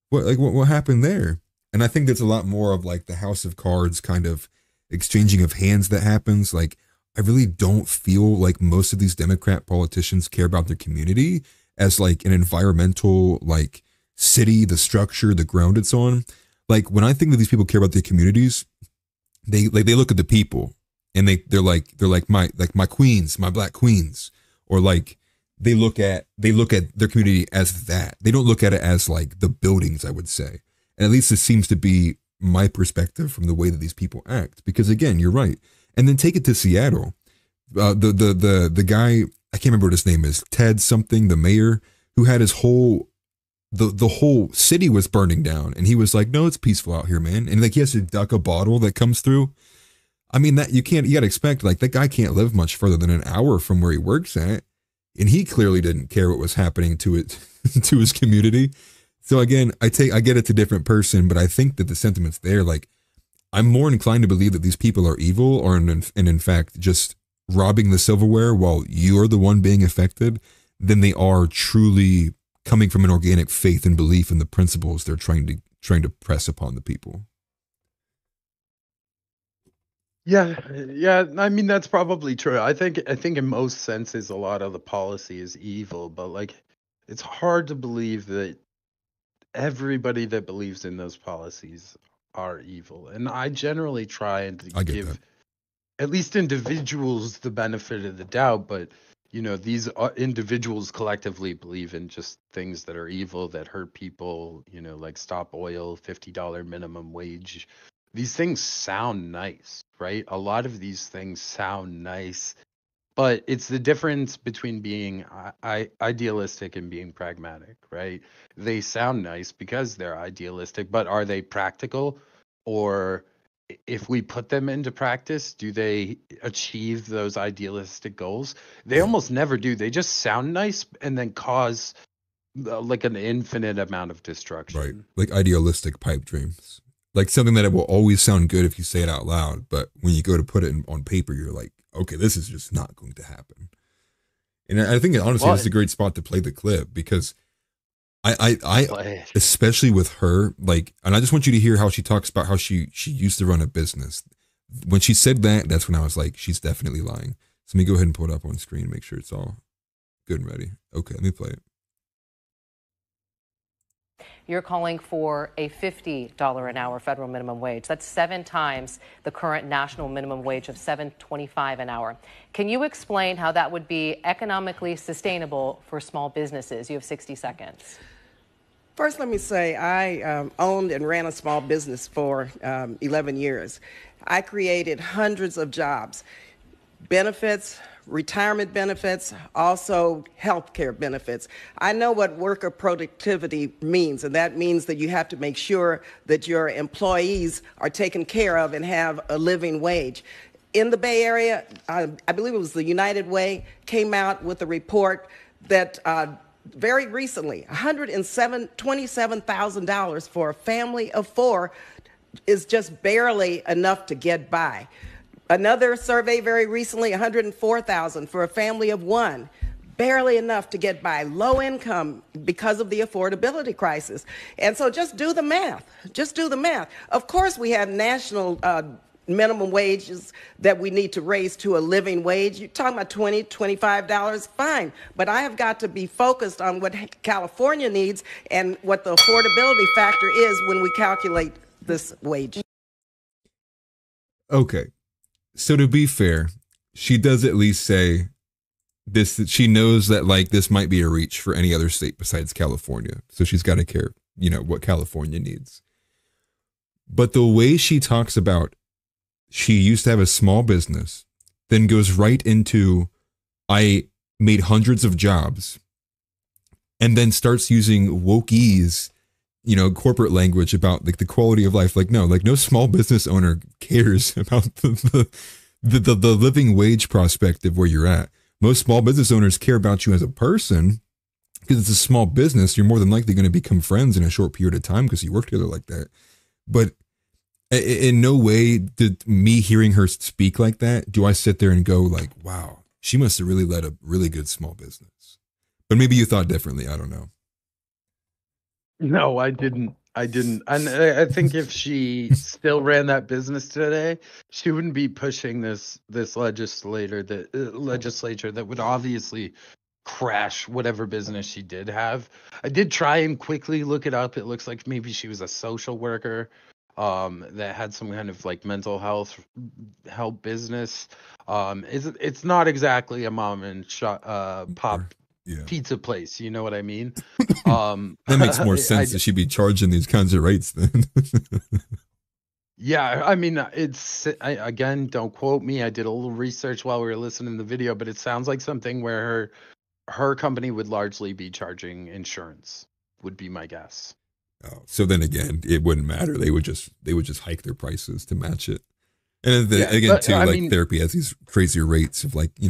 What happened there? And I think there's a lot more of like the House of Cards kind of exchanging of hands that happens. Like I really don't feel like most of these Democrat politicians care about their community as like an environmental like city, the structure, the ground it's on. Like when I think that these people care about their communities, they look at the people and they're like my queens, my black queens, or like they look at their community as that. They don't look at it as like the buildings, I would say. And at least this seems to be my perspective from the way that these people act. Because again, you're right. And then take it to Seattle. The guy, I can't remember what his name is, Ted something, the mayor, who had his whole the whole city was burning down, and he was like, no, it's peaceful out here, man. And like he has to duck a bottle that comes through. I mean, that you gotta expect, like that guy can't live much further than an hour from where he works at. And he clearly didn't care what was happening to it to his community. So again, I get it's a different person, but I think that the sentiment's there. Like I'm more inclined to believe that these people are evil or in fact just robbing the silverware while you're the one being affected than they are truly coming from an organic faith and belief in the principles they're trying to press upon the people. Yeah, yeah. I mean, that's probably true. I think in most senses, a lot of the policy is evil, but like, it's hard to believe that everybody that believes in those policies are evil. And I generally try and to I get that. give at least individuals the benefit of the doubt, but these individuals collectively believe in just things that are evil, that hurt people, like stop oil, $50 minimum wage. These things sound nice, right? A lot of these things sound nice, but it's the difference between being idealistic and being pragmatic, right? They sound nice because they're idealistic, but are they practical? Or if we put them into practice, do they achieve those idealistic goals? They almost never do. They just sound nice and then cause like an infinite amount of Right. destruction. Like idealistic pipe dreams. Like something that it will always sound good if you say it out loud, but when you go to put it on paper, you're like, okay, this is just not going to happen. And I think honestly, Well, this is a great spot to play the clip because I play it. especially with her, like, and I just want you to hear how she talks about how she used to run a business. When she said that, that's when I was like, she's definitely lying. So let me go ahead and pull it up on screen, make sure it's all good and ready. Okay, let me play it. You're calling for a $50 an hour federal minimum wage. That's 7 times the current national minimum wage of $7.25 an hour. Can you explain how that would be economically sustainable for small businesses? You have 60 seconds. First, let me say I owned and ran a small business for 11 years. I created hundreds of jobs, benefits, retirement benefits, also health care benefits. I know what worker productivity means, and that means that you have to make sure that your employees are taken care of and have a living wage. In the Bay Area, I believe it was the United Way, came out with a report that very recently, $127,000 for a family of 4 is just barely enough to get by. Another survey very recently, 104,000 for a family of 1, barely enough to get by. Low income because of the affordability crisis. And so just do the math. Just do the math. Of course, we have national minimum wages that we need to raise to a living wage. You're talking about $20, $25, fine. But I have got to be focused on what California needs and what the affordability factor is when we calculate this wage. Okay. So to be fair, she does at least say this, that she knows that like this might be a reach for any other state besides California. So she's got to care, what California needs. But the way she talks about she used to have a small business, then goes right into I made hundreds of jobs, and then starts using wokeese, corporate language about like the quality of life. Like no small business owner cares about the living wage prospect of where you're at. Most small business owners care about you as a person because it's a small business. You're more than likely going to become friends in a short period of time because you work together like that. But in no way did me hearing her speak like that do I sit there and go like, wow, she must have really led a really good small business. But maybe you thought differently. I don't know. No, I didn't. I didn't. And I think if she still ran that business today, she wouldn't be pushing this legislature that would obviously crash whatever business she did have. I did try and quickly look it up. It looks like maybe she was a social worker that had some kind of like mental health help business. It's not exactly a mom and pop Yeah. pizza place, you know what I mean? That makes more I sense that she'd be charging these kinds of rates then. Yeah, I mean, again, don't quote me. I did a little research while we were listening to the video, but it sounds like something where her company would largely be charging insurance, would be my guess. Oh, so then again, it wouldn't matter. They would just hike their prices to match it. And then Yeah, again, but too, I like mean, therapy has these crazy rates of like, you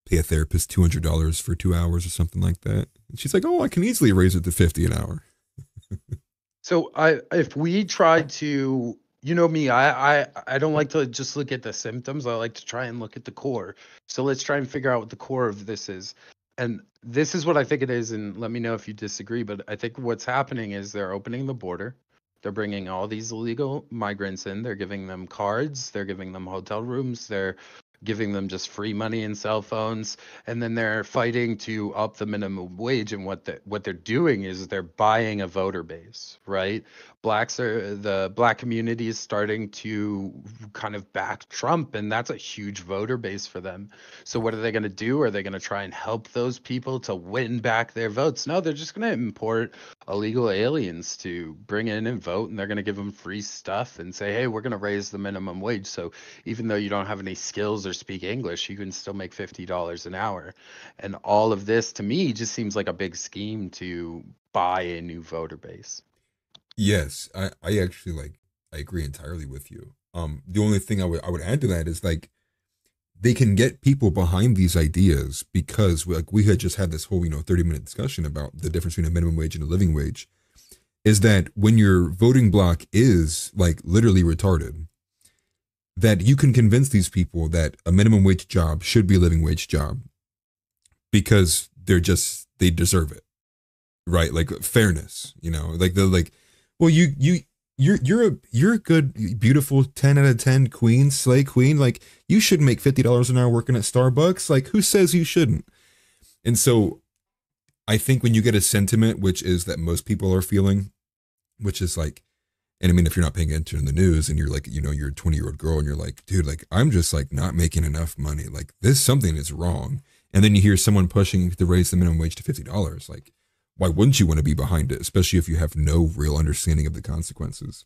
pay a therapist $200 for 2 hours or something like that. And she's like, oh, I can easily raise it to 50 an hour. so if we try to, you know me, I don't like to just look at the symptoms. I like to try and look at the core. So let's try and figure out what the core of this is. And this is what I think it is, and let me know if you disagree, but I think what's happening is they're opening the border. They're bringing all these illegal migrants in. They're giving them cards. They're giving them hotel rooms. They're giving them just free money and cell phones, and then they're fighting to up the minimum wage. And what they're doing is they're buying a voter base, right? The black community is starting to kind of back Trump, and that's a huge voter base for them. So what are they going to do? Are they going to try and help those people to win back their votes? No, they're just going to import illegal aliens to bring in and vote, and they're going to give them free stuff and say, hey, we're going to raise the minimum wage. So even though you don't have any skills or speak English, you can still make $50 an hour. And all of this to me just seems like a big scheme to buy a new voter base. Yes, I actually I agree entirely with you. The only thing I would add to that is like they can get people behind these ideas because like we had just had this whole 30-minute discussion about the difference between a minimum wage and a living wage, is that when your voting bloc is like literally retarded, that you can convince these people that a minimum wage job should be a living wage job because they deserve it, right? Like fairness, well, you're a good, beautiful 10 out of 10 queen, slay queen. Like you should make $50 an hour working at Starbucks. Like who says you shouldn't? And so I think when you get a sentiment, which is that most people are feeling, which is like, and I mean, if you're not paying attention to the news and you're like, you're a 20-year-old girl and you're like, dude, like I'm just like not making enough money. Like something is wrong. And then you hear someone pushing to raise the minimum wage to $50. Like, why wouldn't you want to be behind it, especially if you have no real understanding of the consequences?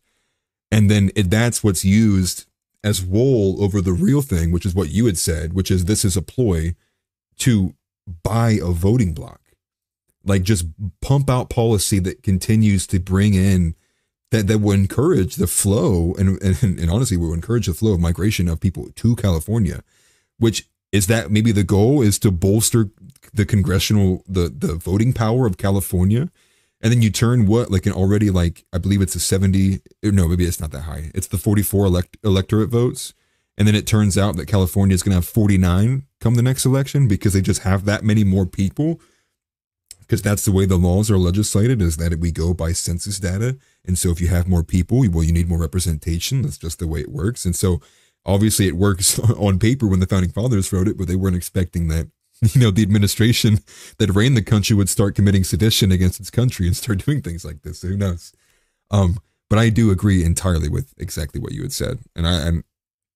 And then that's what's used as wool over the real thing, which is what you had said, which is this is a ploy to buy a voting bloc. Like just pump out policy that continues to bring in that will encourage the flow and honestly will encourage the flow of migration of people to California, which is that maybe the goal is to bolster the congressional, the voting power of California. And then you turn what, like an already like, I believe it's a 70, no, maybe it's not that high. It's the 44 electorate votes. And then it turns out that California is going to have 49 come the next election because they just have that many more people. Because that's the way the laws are legislated, is that we go by census data. And so if you have more people, well, you need more representation. That's just the way it works. And so obviously it works on paper when the founding fathers wrote it, but they weren't expecting that, the administration that ran the country would start committing sedition against its country and start doing things like this. So who knows? But I do agree entirely with exactly what you had said. And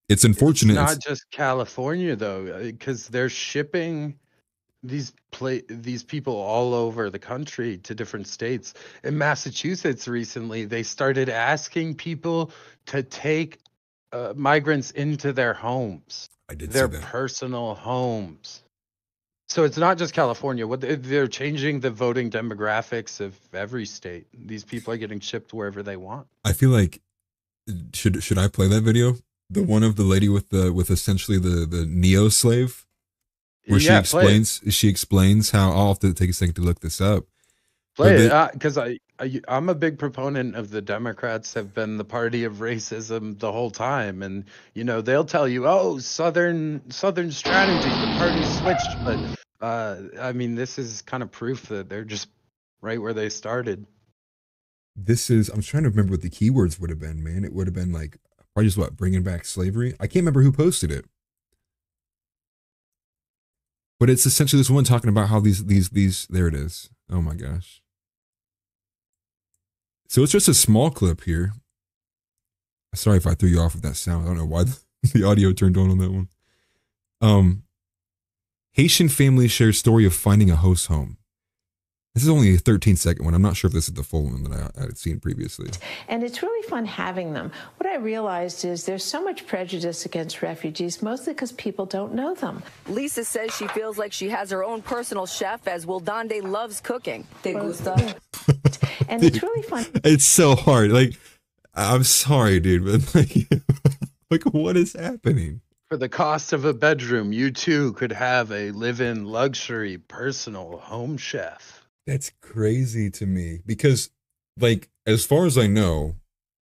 it's unfortunate. It's not just California though, because they're shipping these people all over the country to different states. In Massachusetts recently, they started asking people to take migrants into their homes, their personal homes. So it's not just California. They're changing the voting demographics of every state. These people are getting shipped wherever they want. I feel like should I play that video? The one of the lady with essentially the neo slave, where she explains how I'll have to take a second to look this up. Play it, because I'm a big proponent of the Democrats have been the party of racism the whole time, and they'll tell you, oh, Southern strategy, the party switched, but I mean, this is kind of proof that they're just right where they started. I'm trying to remember what the keywords would have been, man. It would have been like probably just bringing back slavery. I can't remember who posted it. But it's essentially this woman talking about how these, there it is. Oh my gosh. So it's just a small clip here. Sorry if I threw you off with that sound. I don't know why the audio turned on that one. Haitian family shares story of finding a host home. This is only a 13-second one. I'm not sure if this is the full one that I had seen previously. And it's really fun having them. What I realized is there's so much prejudice against refugees, mostly because people don't know them. Lisa says she feels like she has her own personal chef, as Wildande loves cooking. Te gusta? And it's really fun. It's so hard. Like, I'm sorry, dude, but like what is happening? For the cost of a bedroom, you too could have a live-in luxury personal home chef. That's crazy to me because, like, as far as I know,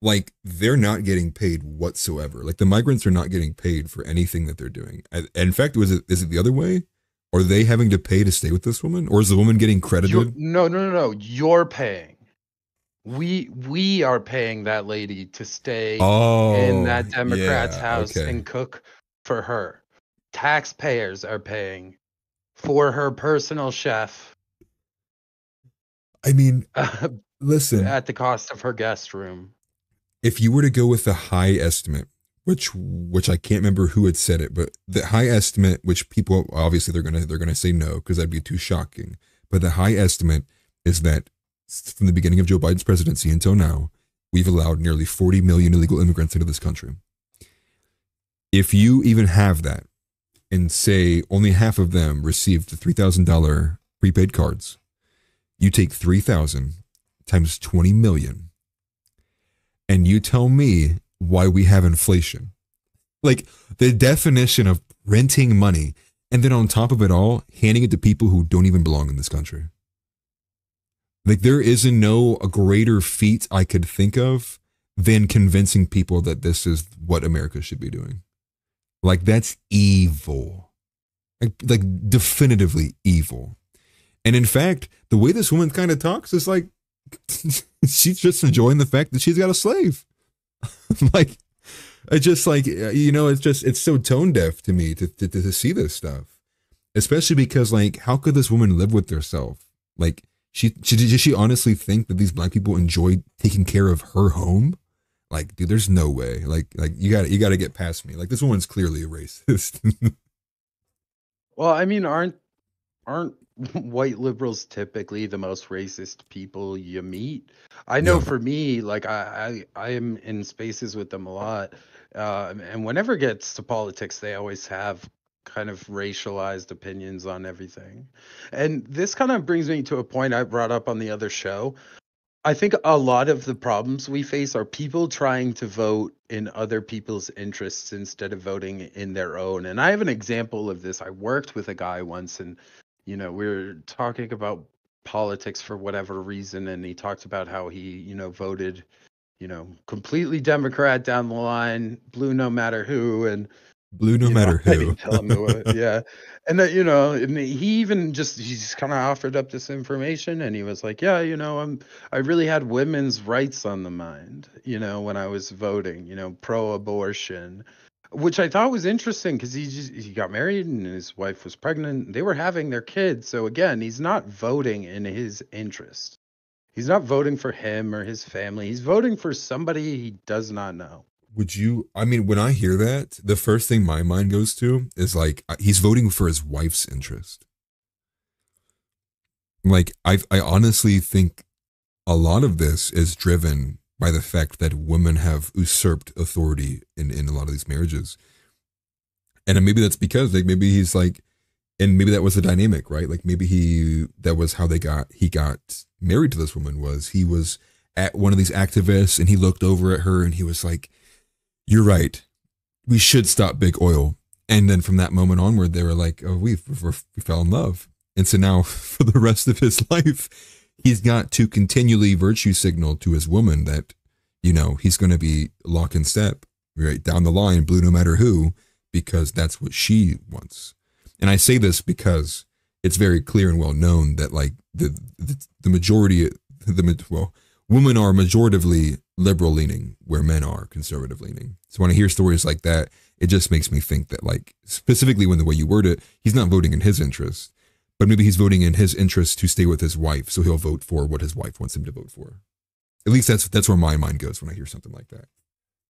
like, they're not getting paid whatsoever. Like, the migrants are not getting paid for anything that they're doing. In fact, is it the other way? Are they having to pay to stay with this woman? Or is the woman getting credited? No. You're paying. We are paying that lady to stay in that Democrat's house and cook for her. Taxpayers are paying for her personal chef. I mean, listen. At the cost of her guest room. If you were to go with the high estimate, which I can't remember who had said it, but the high estimate, which people obviously they're gonna say no because that'd be too shocking. But the high estimate is that from the beginning of Joe Biden's presidency until now, we've allowed nearly 40 million illegal immigrants into this country. If you even have that, and say only half of them received the $3,000 prepaid cards. You take 3,000 times 20 million and you tell me why we have inflation. Like the definition of renting money, and then on top of it all, handing it to people who don't even belong in this country. Like there isn't a greater feat I could think of than convincing people that this is what America should be doing. Like that's evil. Like definitively evil. And in fact, the way this woman kind of talks is like she's just enjoying the fact that she's got a slave. Like it's just like, it's so tone deaf to me to see this stuff, especially because like, how could this woman live with herself? Like does she honestly think that these black people enjoy taking care of her home? Like, dude, there's no way. Like you got to get past me. Like this woman's clearly a racist. Well, I mean, aren't white liberals typically the most racist people you meet? I know Yeah. for me, like I am in spaces with them a lot, and whenever it gets to politics, they always have kind of racialized opinions on everything. And this kind of brings me to a point I brought up on the other show. I think a lot of the problems we face are people trying to vote in other people's interests instead of voting in their own. And I have an example of this. I worked with a guy once, and we were talking about politics for whatever reason, and he talked about how he, voted, completely Democrat down the line, blue no matter who, and Blue no matter I who. didn't tell him yeah. And that, and he's kind of offered up this information, and he was like, yeah, I really had women's rights on the mind, when I was voting, pro-abortion, which I thought was interesting because he got married and his wife was pregnant. They were having their kids. So again, he's not voting in his interest. He's not voting for him or his family. He's voting for somebody he does not know. When I hear that, the first thing my mind goes to is like, he's voting for his wife's interest. Like, I honestly think a lot of this is driven by the fact that women have usurped authority in a lot of these marriages. And maybe that's because like, maybe he's like, and maybe that was the dynamic, right? Like maybe that was how he got married to this woman. Was he was at one of these activists and he looked over at her and he was like, you're right, we should stop big oil. And then from that moment onward, they were like, oh, we fell in love. And so now for the rest of his life, he's got to continually virtue signal to his woman that, he's going to be lock and step right down the line, blue no matter who, because that's what she wants. And I say this because it's very clear and well known that like the majority, women are majoritively liberal leaning where men are conservative leaning. So when I hear stories like that, it just makes me think that like, specifically when the way you word it, he's not voting in his interest, but maybe he's voting in his interest to stay with his wife. So he'll vote for what his wife wants him to vote for. At least that's where my mind goes when I hear something like that.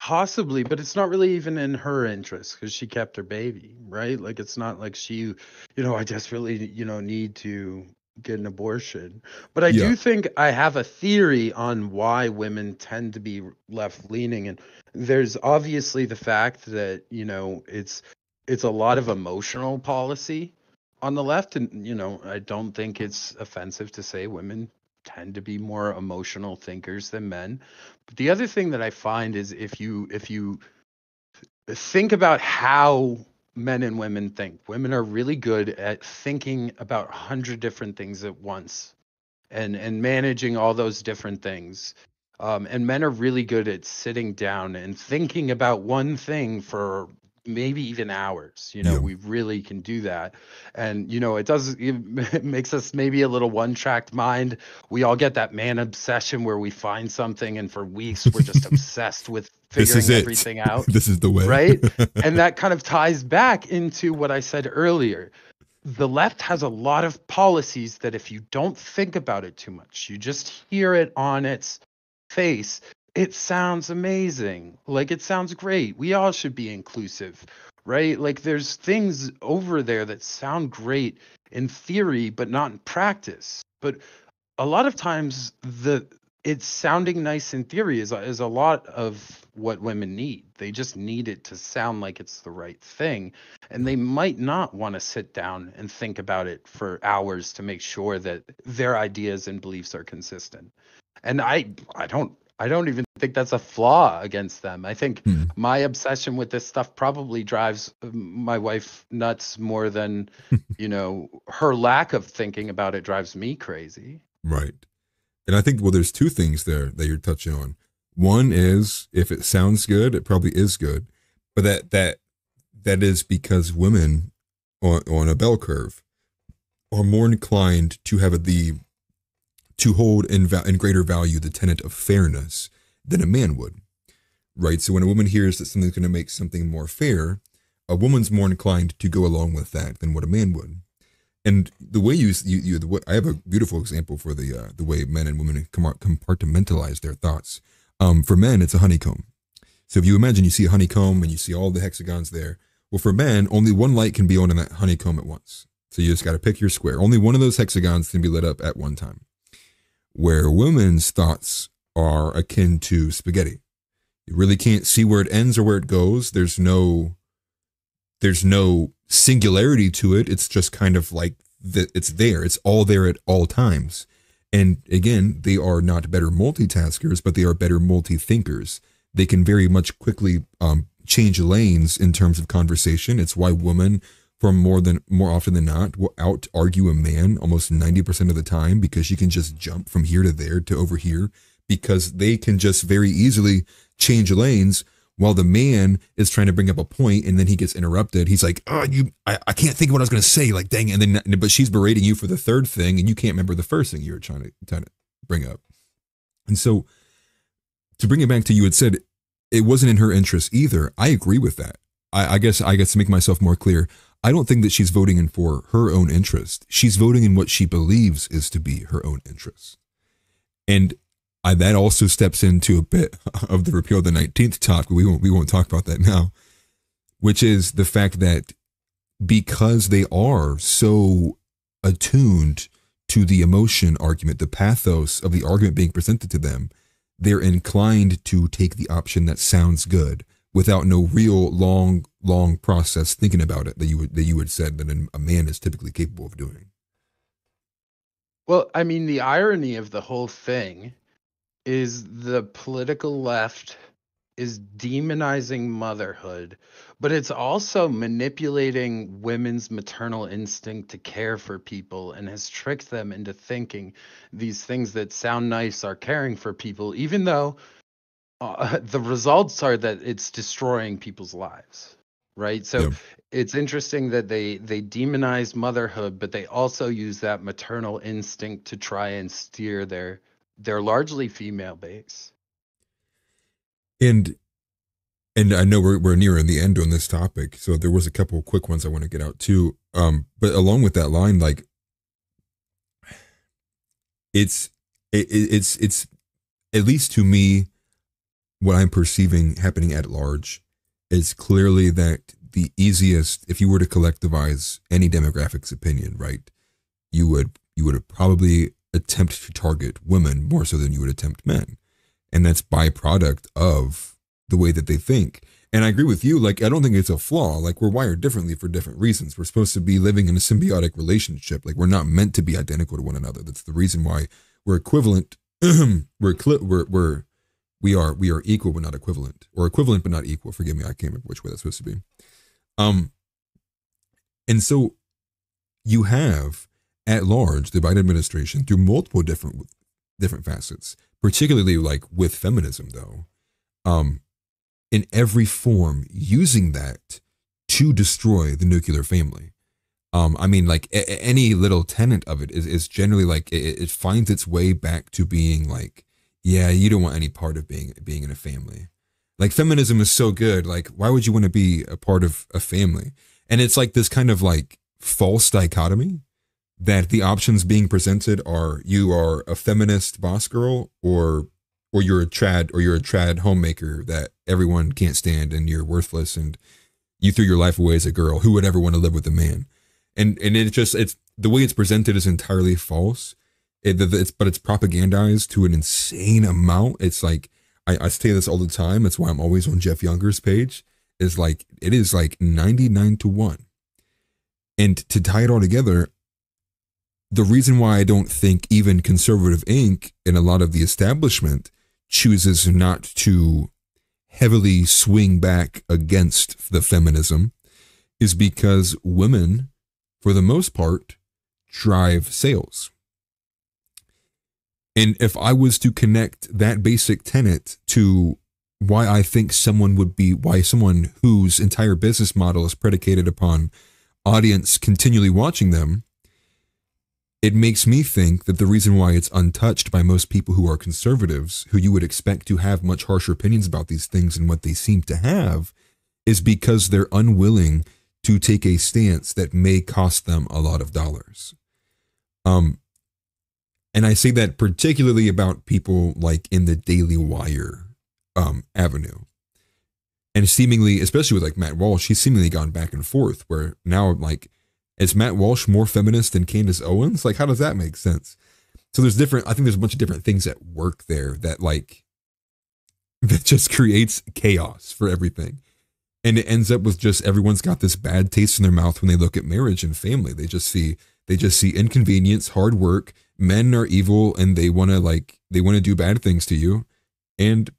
Possibly, but it's not really even in her interest because she kept her baby, right? Like it's not like she, I desperately, need to get an abortion. But I do think I have a theory on why women tend to be left leaning. And there's obviously the fact that, it's a lot of emotional policy on the left. And, I don't think it's offensive to say women tend to be more emotional thinkers than men. But the other thing that I find is if you think about how men and women think, women are really good at thinking about 100 different things at once and managing all those different things. And men are really good at sitting down and thinking about one thing for maybe even hours. We really can do that. And it makes us maybe a little one-tracked mind. We all get that man obsession where we find something and for weeks we're just obsessed with figuring everything out. This is the way, right? And that kind of ties back into what I said earlier. The left has a lot of policies that if you don't think about it too much, you just hear it on its face, it sounds amazing. Like it sounds great. We all should be inclusive, right? Like there's things over there that sound great in theory, but not in practice. But a lot of times it's sounding nice in theory is a lot of what women need. They just need it to sound like it's the right thing. And they might not want to sit down and think about it for hours to make sure that their ideas and beliefs are consistent. And I I don't even think that's a flaw against them. I think my obsession with this stuff probably drives my wife nuts more than, her lack of thinking about it drives me crazy. Right. And I think, well, there's two things there that you're touching on. One is, if it sounds good, it probably is good. But that is because women on a bell curve are more inclined to have to hold in greater value the tenet of fairness than a man would, right? So when a woman hears that something's going to make something more fair, a woman's more inclined to go along with that than what a man would. And the way I have a beautiful example for the way men and women compartmentalize their thoughts. For men, it's a honeycomb. So if you imagine you see a honeycomb and you see all the hexagons there, well, for men, only one light can be on in that honeycomb at once. So you just got to pick your square. Only one of those hexagons can be lit up at one time. Where women's thoughts are akin to spaghetti. You really can't see where it ends or where it goes. There's no singularity to it. It's just kind of like it's there. It's all there at all times. And again, they are not better multitaskers, but they are better multi-thinkers. They can very much quickly change lanes in terms of conversation. It's why women, more often than not, will out-argue a man almost 90% of the time, because she can just jump from here to there to over here, because they can just very easily change lanes while the man is trying to bring up a point and then he gets interrupted. He's like, I can't think of what I was going to say, like, dang it. And then, but she's berating you for the third thing and you can't remember the first thing you were trying to bring up. And so to bring it back to, you had said it wasn't in her interest either. I agree with that. I guess to make myself more clear, I don't think that she's voting in for her own interest. She's voting in what she believes is to be her own interest. And that also steps into a bit of the repeal of the 19th talk, but we won't talk about that now, which is the fact that because they are so attuned to the emotion argument, the pathos of the argument being presented to them, they're inclined to take the option that sounds good without no real long process thinking about it that you had said that a man is typically capable of doing. Well, I mean, the irony of the whole thing is the political left is demonizing motherhood, but it's also manipulating women's maternal instinct to care for people and has tricked them into thinking these things that sound nice are caring for people, even though the results are that it's destroying people's lives, right? So it's interesting that they demonize motherhood, but they also use that maternal instinct to try and steer their largely female base. And I know we're nearing the end on this topic, so there was a couple of quick ones I want to get out too. But along with that line, like it's at least to me, what I'm perceiving happening at large is clearly that the easiest, if you were to collectivize any demographic's opinion, right, you would probably attempt to target women more so than you would attempt men. And that's byproduct of the way that they think. And I agree with you, like, I don't think it's a flaw. Like, we're wired differently for different reasons. We're supposed to be living in a symbiotic relationship. Like, we're not meant to be identical to one another. That's the reason why we're equivalent. We are equal but not equivalent, or equivalent but not equal. Forgive me, I can't remember which way that's supposed to be. And so you have at large the Biden administration through multiple different facets, particularly like with feminism though, in every form using that to destroy the nuclear family. I mean, like any little tenet of it is generally like it finds its way back to being like, yeah, you don't want any part of being in a family. Like, feminism is so good. Like, why would you want to be a part of a family? And it's like this kind of like false dichotomy that the options being presented are, you are a feminist boss girl, or you're a trad homemaker that everyone can't stand and you're worthless and you threw your life away as a girl. Who would ever want to live with a man? And it's the way it's presented is entirely false. But it's propagandized to an insane amount. It's like, I say this all the time. It's why I'm always on Jeff Younger's page. Is like, it is like 99-1. And to tie it all together, the reason why I don't think even Conservative Inc. and a lot of the establishment chooses not to heavily swing back against the feminism is because women, for the most part, drive sales. And if I was to connect that basic tenet to why I think someone whose entire business model is predicated upon audience continually watching them, it makes me think that the reason why it's untouched by most people who are conservatives, who you would expect to have much harsher opinions about these things and what they seem to have, is because they're unwilling to take a stance that may cost them a lot of dollars. And I say that particularly about people like in the Daily Wire avenue. And seemingly, especially with like Matt Walsh, he's seemingly gone back and forth where now like, is Matt Walsh more feminist than Candace Owens? Like, how does that make sense? So I think there's a bunch of different things at work there that just creates chaos for everything. And it ends up with just everyone's got this bad taste in their mouth when they look at marriage and family. They just see inconvenience, hard work. Men are evil and they want to do bad things to you. And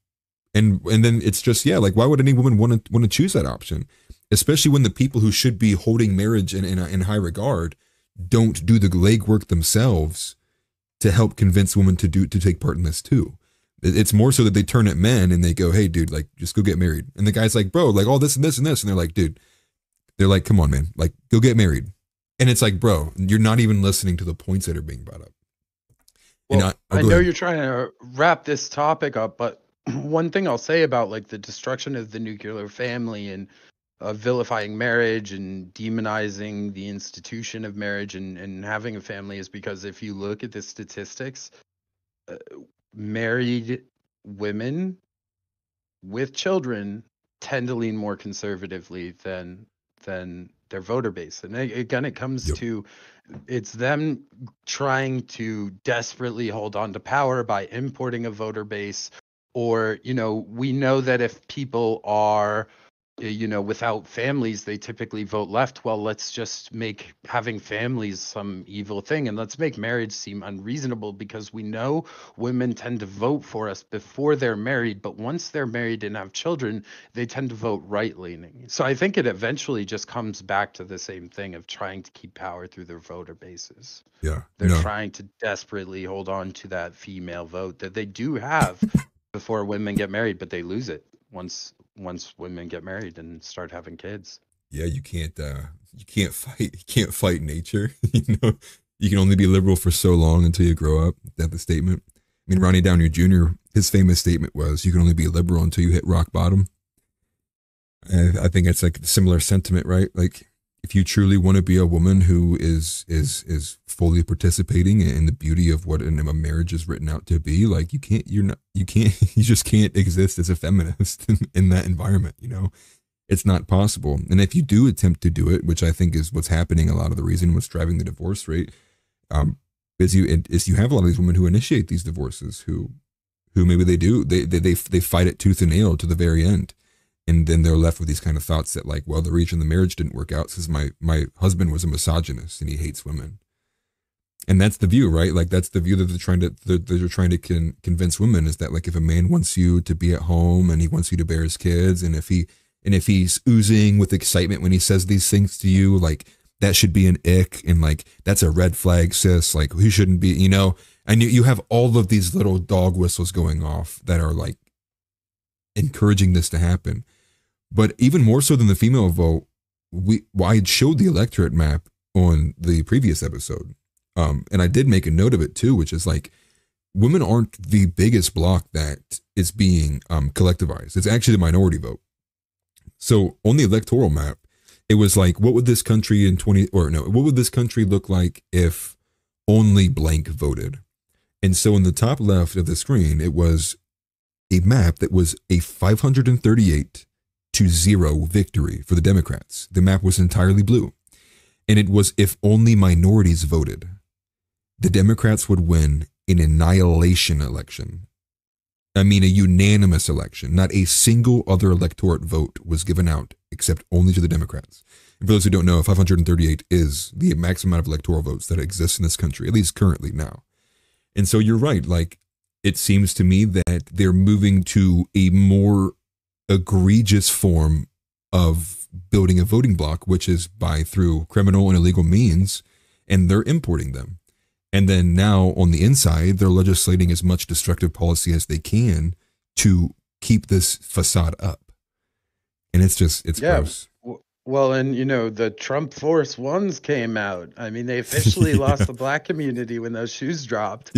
then it's just, yeah, like why would any woman want to choose that option? Especially when the people who should be holding marriage in high regard don't do the legwork themselves to help convince women to take part in this too. It's more so that they turn at men and they go, hey dude, like just go get married. And the guy's like, bro, like all this and this and this. And they're like, dude, come on, man, like go get married. And it's like, bro, you're not even listening to the points that are being brought up. Well, I know you're trying to wrap this topic up, but one thing I'll say about like the destruction of the nuclear family and vilifying marriage and demonizing the institution of marriage and having a family is because if you look at the statistics, married women with children tend to lean more conservatively than their voter base. And again, it comes to it's them trying to desperately hold on to power by importing a voter base, or we know that if people are without families, they typically vote left. Well, let's just make having families some evil thing, and let's make marriage seem unreasonable because we know women tend to vote for us before they're married, but once they're married and have children, they tend to vote right-leaning. So I think it eventually just comes back to the same thing of trying to keep power through their voter bases. Yeah, they're trying to desperately hold on to that female vote that they do have before women get married, but they lose it once women get married and start having kids. Yeah, you can't fight nature. You can only be liberal for so long until you grow up. That's the statement. I mean, Ronnie Downey Jr., his famous statement was, you can only be liberal until you hit rock bottom. And I think it's like a similar sentiment, right? Like if you truly want to be a woman who is fully participating in the beauty of what a marriage is written out to be, like you just can't exist as a feminist in that environment. It's not possible. And if you do attempt to do it, which I think is what's happening, a lot of the reason what's driving the divorce rate, is you have a lot of these women who initiate these divorces who maybe they fight it tooth and nail to the very end. And then they're left with these kind of thoughts that like, well, the reason the marriage didn't work out is my husband was a misogynist and he hates women. And that's the view, right? Like that's the view that they're trying to convince women, is that like if a man wants you to be at home and he wants you to bear his kids, and if he's oozing with excitement when he says these things to you, like that should be an ick, and like that's a red flag, sis. Like he shouldn't be, and you have all of these little dog whistles going off that are like encouraging this to happen. But even more so than the female vote, I showed the electorate map on the previous episode. And I did make a note of it too, which is like women aren't the biggest block that is being collectivized. It's actually the minority vote. So on the electoral map, it was like, what would this country what would this country look like if only blank voted? And so in the top left of the screen, it was a map that was a 538-0 victory for the Democrats. The map was entirely blue. And it was if only minorities voted, the Democrats would win an annihilation election. I mean, a unanimous election. Not a single other electorate vote was given out except only to the Democrats. And for those who don't know, 538 is the maximum amount of electoral votes that exist in this country, at least currently now. And so you're right. Like it seems to me that they're moving to a more egregious form of building a voting bloc, which is through criminal and illegal means, and they're importing them. And then now on the inside, they're legislating as much destructive policy as they can to keep this facade up. And it's gross. Well, and the Trump Force Ones came out. I mean, they officially lost the black community when those shoes dropped.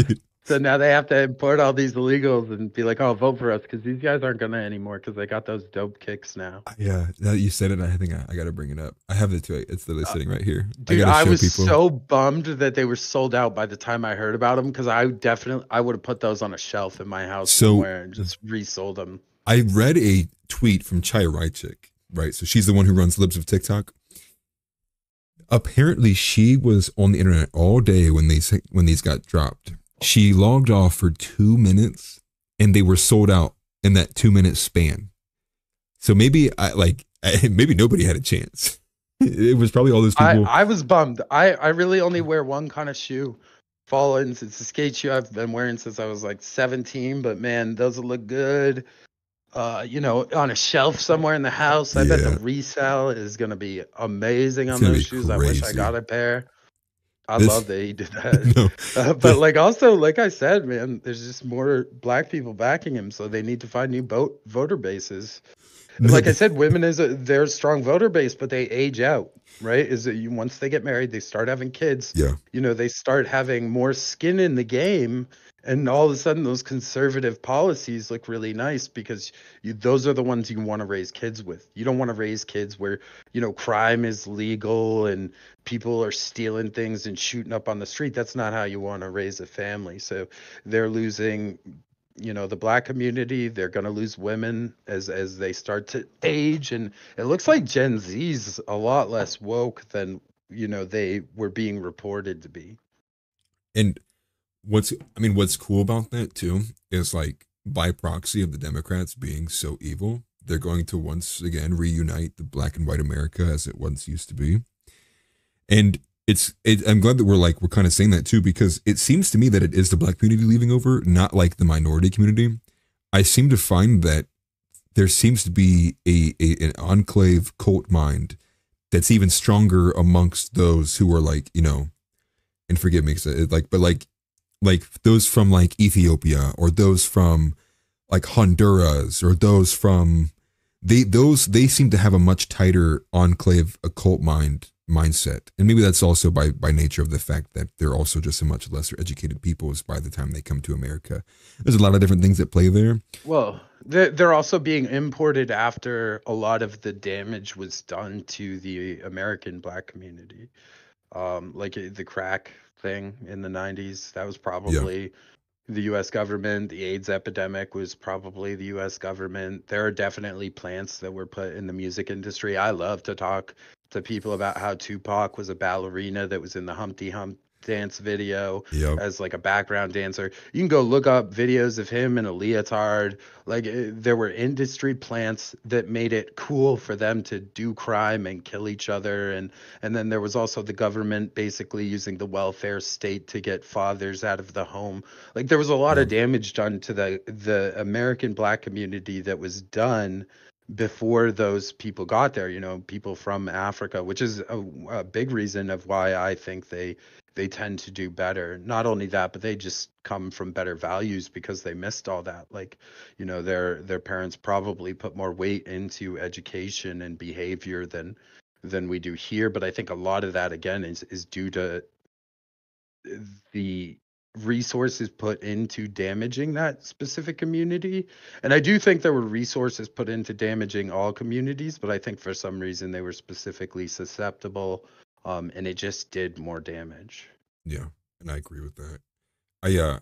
So now they have to import all these illegals and be like, oh, vote for us, because these guys aren't going to anymore because they got those dope kicks now. Yeah, now that you said it, I think I got to bring it up. I have it too. It's literally sitting right here. Dude, I was so bummed that they were sold out by the time I heard about them, because I would have put those on a shelf in my house somewhere and just resold them. I read a tweet from Chai Rychik, right? So she's the one who runs Libs of TikTok. Apparently, she was on the internet all day when these got dropped. She logged off for 2 minutes and they were sold out in that 2-minute span. So maybe maybe nobody had a chance. It was probably all those people. I was bummed. I really only wear one kind of shoe. Fallens. It's a skate shoe I've been wearing since I was like 17, but man, those will look good. On a shelf somewhere in the house. I bet the resale is going to be amazing on those shoes. I wish I got a pair. I love that he did that. But like I said, man, there's just more black people backing him, so they need to find new voter bases. And like I said, women they're a strong voter base, but they age out, right? Once they get married, they start having kids. Yeah. They start having more skin in the game, and all of a sudden those conservative policies look really nice because those are the ones you want to raise kids with. You don't want to raise kids where, crime is legal and people are stealing things and shooting up on the street. That's not how you want to raise a family. So they're losing, the black community. They're going to lose women as they start to age. And it looks like Gen Z's a lot less woke than, they were being reported to be. And what's cool about that too is, like, by proxy of the Democrats being so evil, they're going to once again reunite the black and white America as it once used to be. And I'm glad that we're kind of saying that too, because it seems to me that it is the black community leaving over, not like the minority community. I seem to find that there seems to be an enclave cult mind that's even stronger amongst those who are and forgive me, like those from like Ethiopia, or those from like Honduras, or those from they seem to have a much tighter enclave occult mindset. And maybe that's also by nature of the fact that they're also just a much lesser educated people by the time they come to America. There's a lot of different things that play there. Well, they're also being imported after a lot of the damage was done to the American black community. Like the crack thing in the 90s, that was probably the U.S. government. The AIDS epidemic was probably the U.S. government. There are definitely plants that were put in the music industry. I love to talk to people about how Tupac was a ballerina that was in the Humpty Hump dance video as like a background dancer. You can go look up videos of him in a leotard. There were industry plants that made it cool for them to do crime and kill each other, and then there was also the government basically using the welfare state to get fathers out of the home. There was a lot of damage done to the American black community that was done before those people got there, people from Africa, which is a big reason of why I think they tend to do better. Not only that, but they just come from better values because they missed all that. Their parents probably put more weight into education and behavior than we do here. But I think a lot of that, again, is due to the resources put into damaging that specific community. And I do think there were resources put into damaging all communities, but I think for some reason they were specifically susceptible, and it just did more damage. Yeah, and I agree with that. I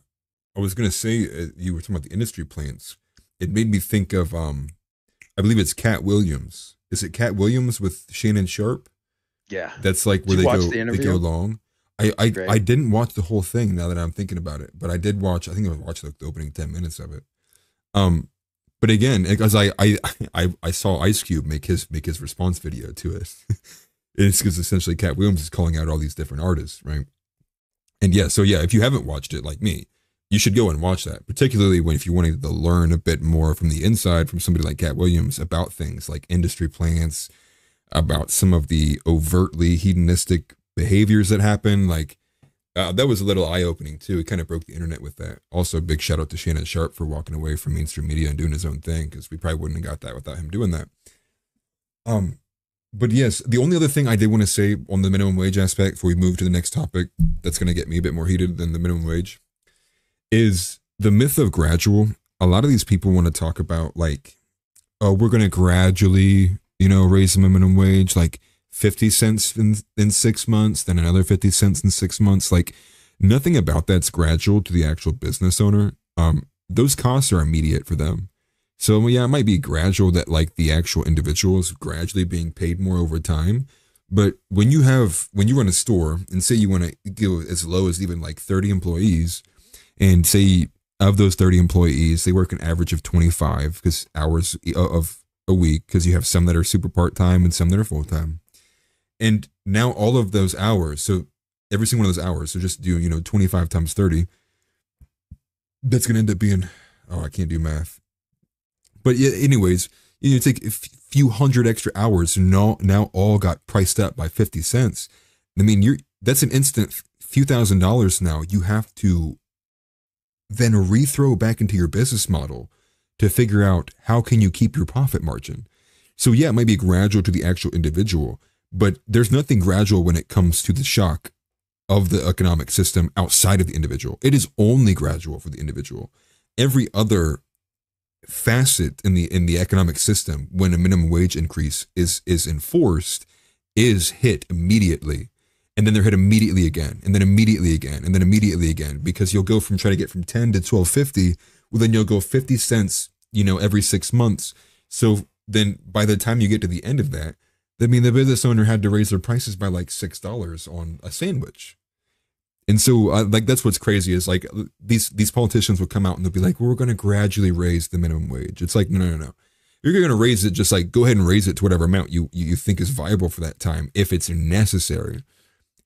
was gonna say, you were talking about the industry plants. It made me think of I believe it's Cat Williams. Is it Cat Williams with Shannon Sharp? Yeah, that's like where they go long. I didn't watch the whole thing now that I'm thinking about it, but I did watch. I think I watched the opening 10 minutes of it. But again, because I saw Ice Cube make his response video to it. It's because essentially Cat Williams is calling out all these different artists, right? And if you haven't watched it like me, you should go and watch that, particularly when if you wanted to learn a bit more from the inside from somebody like Cat Williams about things like industry plants, about some of the overtly hedonistic behaviors that happen. Like that was a little eye-opening too. It kind of broke the internet with that. Also, big shout out to Shannon Sharp for walking away from mainstream media and doing his own thing, because we probably wouldn't have got that without him doing that. But yes, the only other thing I did want to say on the minimum wage aspect before we move to the next topic that's going to get me a bit more heated than the minimum wage is the myth of gradual. A lot of these people want to talk about like, oh, we're going to gradually, raise the minimum wage, like 50 cents in 6 months, then another 50 cents in 6 months. Like nothing about that's gradual to the actual business owner. Those costs are immediate for them. So yeah, it might be gradual that like the actual individual is gradually being paid more over time. But when you run a store and say you want to go as low as even like 30 employees, and say of those 30 employees, they work an average of 25 hours of a week, because you have some that are super part-time and some that are full-time. And now all of those hours, so every single one of those hours, so just do, 25 times 30, that's going to end up being, I can't do math. But yeah, anyways, you take a few hundred extra hours, and now all got priced up by 50 cents. I mean, that's an instant few $1,000s now you have to then rethrow back into your business model to figure out how can you keep your profit margin. So yeah, it might be gradual to the actual individual, but there's nothing gradual when it comes to the shock of the economic system outside of the individual. It is only gradual for the individual. Every other facet in the economic system, when a minimum wage increase is enforced, is hit immediately. And then they're hit immediately again, and then immediately again, and then immediately again, because you'll go from trying to get from 10 to 12.50. Well, then you'll go 50 cents, every 6 months. So then by the time you get to the end of that, I mean, the business owner had to raise their prices by like $6 on a sandwich. And so like, that's what's crazy is like these politicians will come out and they'll be like, well, we're going to gradually raise the minimum wage. It's like, no. You're going to raise it, just like go ahead and raise it to whatever amount you think is viable for that time, if it's necessary.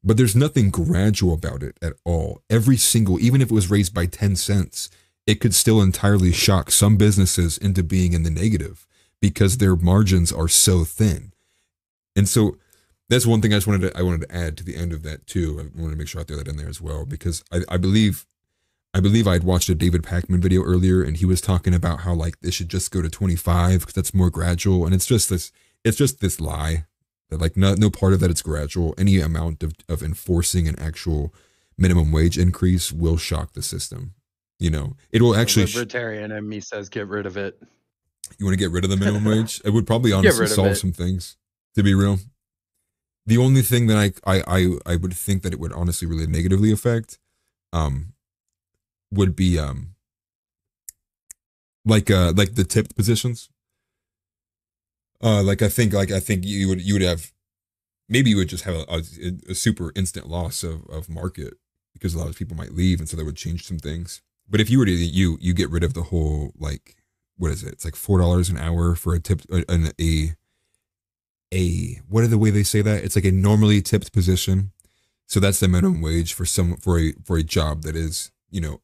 But there's nothing gradual about it at all. Every single, even if it was raised by 10 cents, it could still entirely shock some businesses into being in the negative because their margins are so thin. And so that's one thing I wanted to add to the end of that too. I wanted to make sure I throw that in there as well, because I believe I'd watched a David Pakman video earlier, and he was talking about how like this should just go to 25 because that's more gradual. And it's just this lie. That like no part of that it's gradual. Any amount of enforcing an actual minimum wage increase will shock the system. It will actually. The libertarian in me says get rid of it. You want to get rid of the minimum wage? It would probably honestly solve some things, to be real. The only thing that I would think that it would honestly really negatively affect, would be like the tipped positions. I think you would have, maybe you would just have a super instant loss of market, because a lot of people might leave, and so that would change some things. But if you were to you get rid of the whole, like, what is it? It's like $4 an hour for a tip, what are the way they say that? It's like a normally tipped position. So that's the minimum wage for a job that is,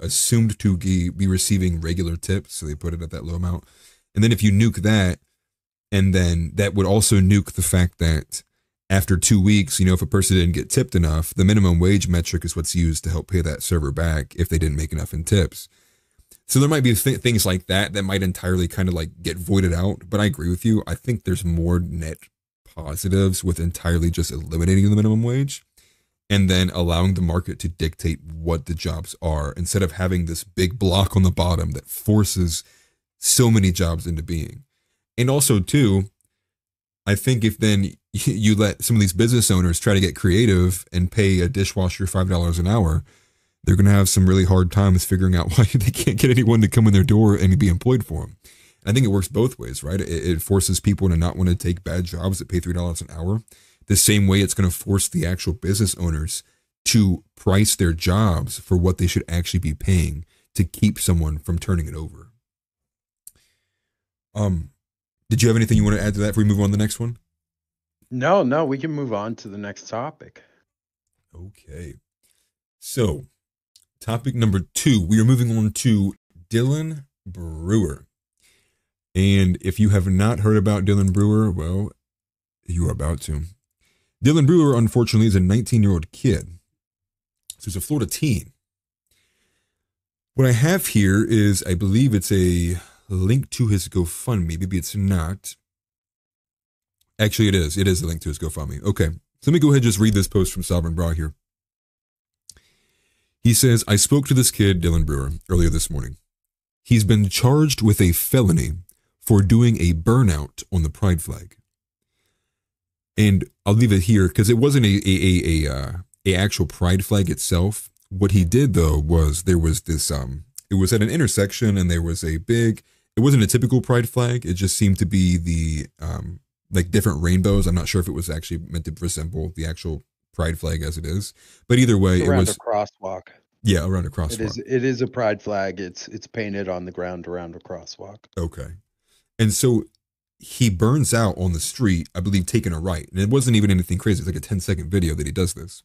assumed to be receiving regular tips. So they put it at that low amount. And then if you nuke that, and then that would also nuke the fact that after 2 weeks, if a person didn't get tipped enough, the minimum wage metric is what's used to help pay that server back if they didn't make enough in tips. So there might be things like that might entirely kind of like get voided out. But I agree with you. I think there's more net positives with entirely just eliminating the minimum wage and then allowing the market to dictate what the jobs are, instead of having this big block on the bottom that forces so many jobs into being. And also, too, I think if then you let some of these business owners try to get creative and pay a dishwasher $5 an hour, they're going to have some really hard times figuring out why they can't get anyone to come in their door and be employed for them. And I think it works both ways, right? It forces people to not want to take bad jobs that pay $3 an hour. The same way it's going to force the actual business owners to price their jobs for what they should actually be paying to keep someone from turning it over. Did you have anything you want to add to that before we move on to the next one? No, we can move on to the next topic. Okay. So, Topic number 2. We are moving on to Dylan Brewer. And if you have not heard about Dylan Brewer, well, you are about to. Dylan Brewer, unfortunately, is a 19-year-old kid. So he's a Florida teen. What I have here is, I believe it's a link to his GoFundMe. Maybe it's not. Actually, it is. It is a link to his GoFundMe. Okay. So let me go ahead and just read this post from Sovereign Bra here. He says, I spoke to this kid, Dylan Brewer, earlier this morning. He's been charged with a felony for doing a burnout on the pride flag. And I'll leave it here because it wasn't a actual pride flag itself. What he did, though, was there was this, it was at an intersection and there was a big, it wasn't a typical pride flag. It just seemed to be the, like different rainbows. I'm not sure if it was actually meant to resemble the actual pride flag as it is, but either way, it was a crosswalk. Yeah, around a crosswalk. It is a pride flag. It's painted on the ground around a crosswalk. Okay. And so he burns out on the street, I believe, taking a right. And it wasn't even anything crazy. It's like a 10-second video that he does this.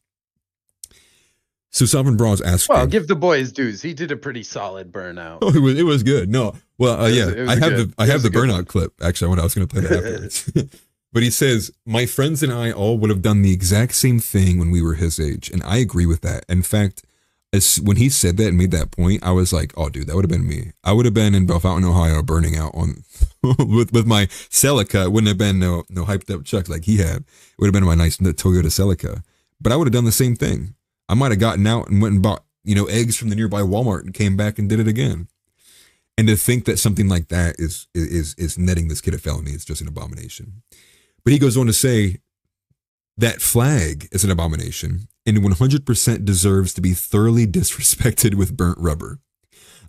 So Sovereign Bras asked, well, give the boy his dues. He did a pretty solid burnout. Oh, it was good. No, well, yeah, I have the burnout clip. Actually, I was going to play that afterwards. But he says, my friends and I all would have done the exact same thing when we were his age. And I agree with that. In fact, when he said that and made that point, I was like, oh, dude, that would have been me. I would have been in Bellefontaine, Ohio, burning out on with my Celica. It wouldn't have been no hyped up chucks like he had. It would have been my nice Toyota Celica. But I would have done the same thing. I might have gotten out and went and bought, eggs from the nearby Walmart and came back and did it again. And to think that something like that is netting this kid a felony is just an abomination. But he goes on to say that flag is an abomination and 100% deserves to be thoroughly disrespected with burnt rubber.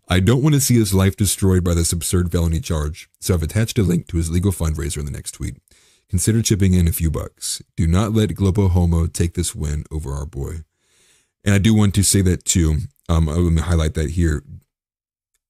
I don't want to see his life destroyed by this absurd felony charge, so I've attached a link to his legal fundraiser in the next tweet. Consider chipping in a few bucks. Do not let Globo Homo take this win over our boy. And I do want to say that too. Let me highlight that here.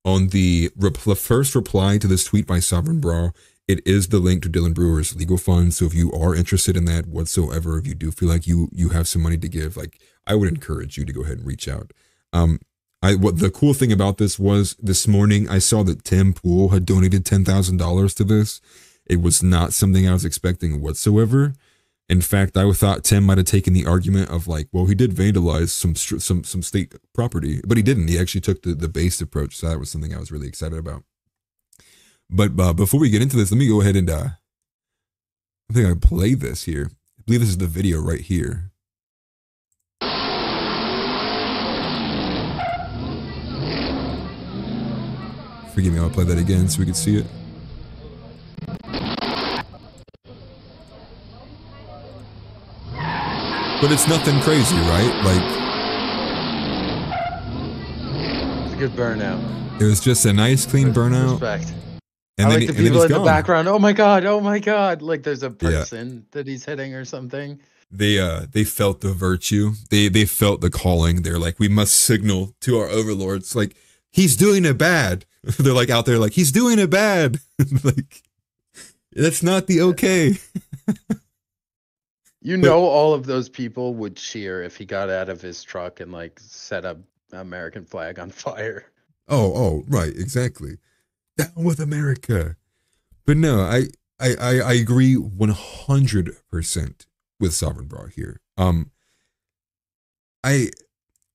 On the first reply to this tweet by Sovereign Bra, it is the link to Dylan Brewer's legal fund. So if you are interested in that whatsoever, if you do feel like you have some money to give, like I would encourage you to go ahead and reach out. What the cool thing about this was this morning I saw that Tim Pool had donated $10,000 to this. It was not something I was expecting whatsoever. In fact, I thought Tim might have taken the argument of like, well, he did vandalize some state property, but he didn't. He actually took the based approach. So that was something I was really excited about. But before we get into this, let me go ahead and I think I played this here. I believe this is the video right here. Forgive me, I'll play that again so we can see it. But it's nothing crazy, right? Like, it's a good burnout. It was just a nice, clean burnout. Respect. And I then, like the and then people he's in the gone. background. Oh my god! Like there's a person that he's hitting or something. They felt the virtue. They felt the calling. They're like, we must signal to our overlords. Like he's doing it bad. They're like out there like he's doing it bad. Like that's not the okay. All of those people would cheer if he got out of his truck and like set up American flag on fire. Oh, right, exactly. Down with America. But no, I agree 100% with Sovereign Bra here.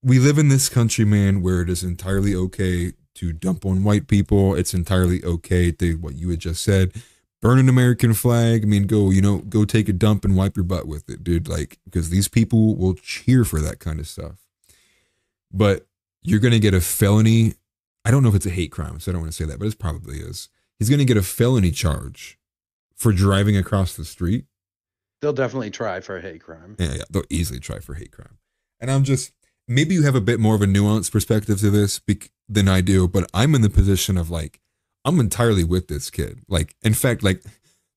We live in this country, man, where it is entirely okay to dump on white people. It's entirely okay to what you had just said. Burn an American flag. I mean, go take a dump and wipe your butt with it, dude. Like, because these people will cheer for that kind of stuff. But you're going to get a felony. I don't know if it's a hate crime, so I don't want to say that, but it probably is. He's going to get a felony charge for driving across the street. They'll definitely try for a hate crime. Yeah, they'll easily try for hate crime. And I'm just, maybe you have a bit more of a nuanced perspective to this than I do, but I'm in the position of like, I'm entirely with this kid. Like, in fact, like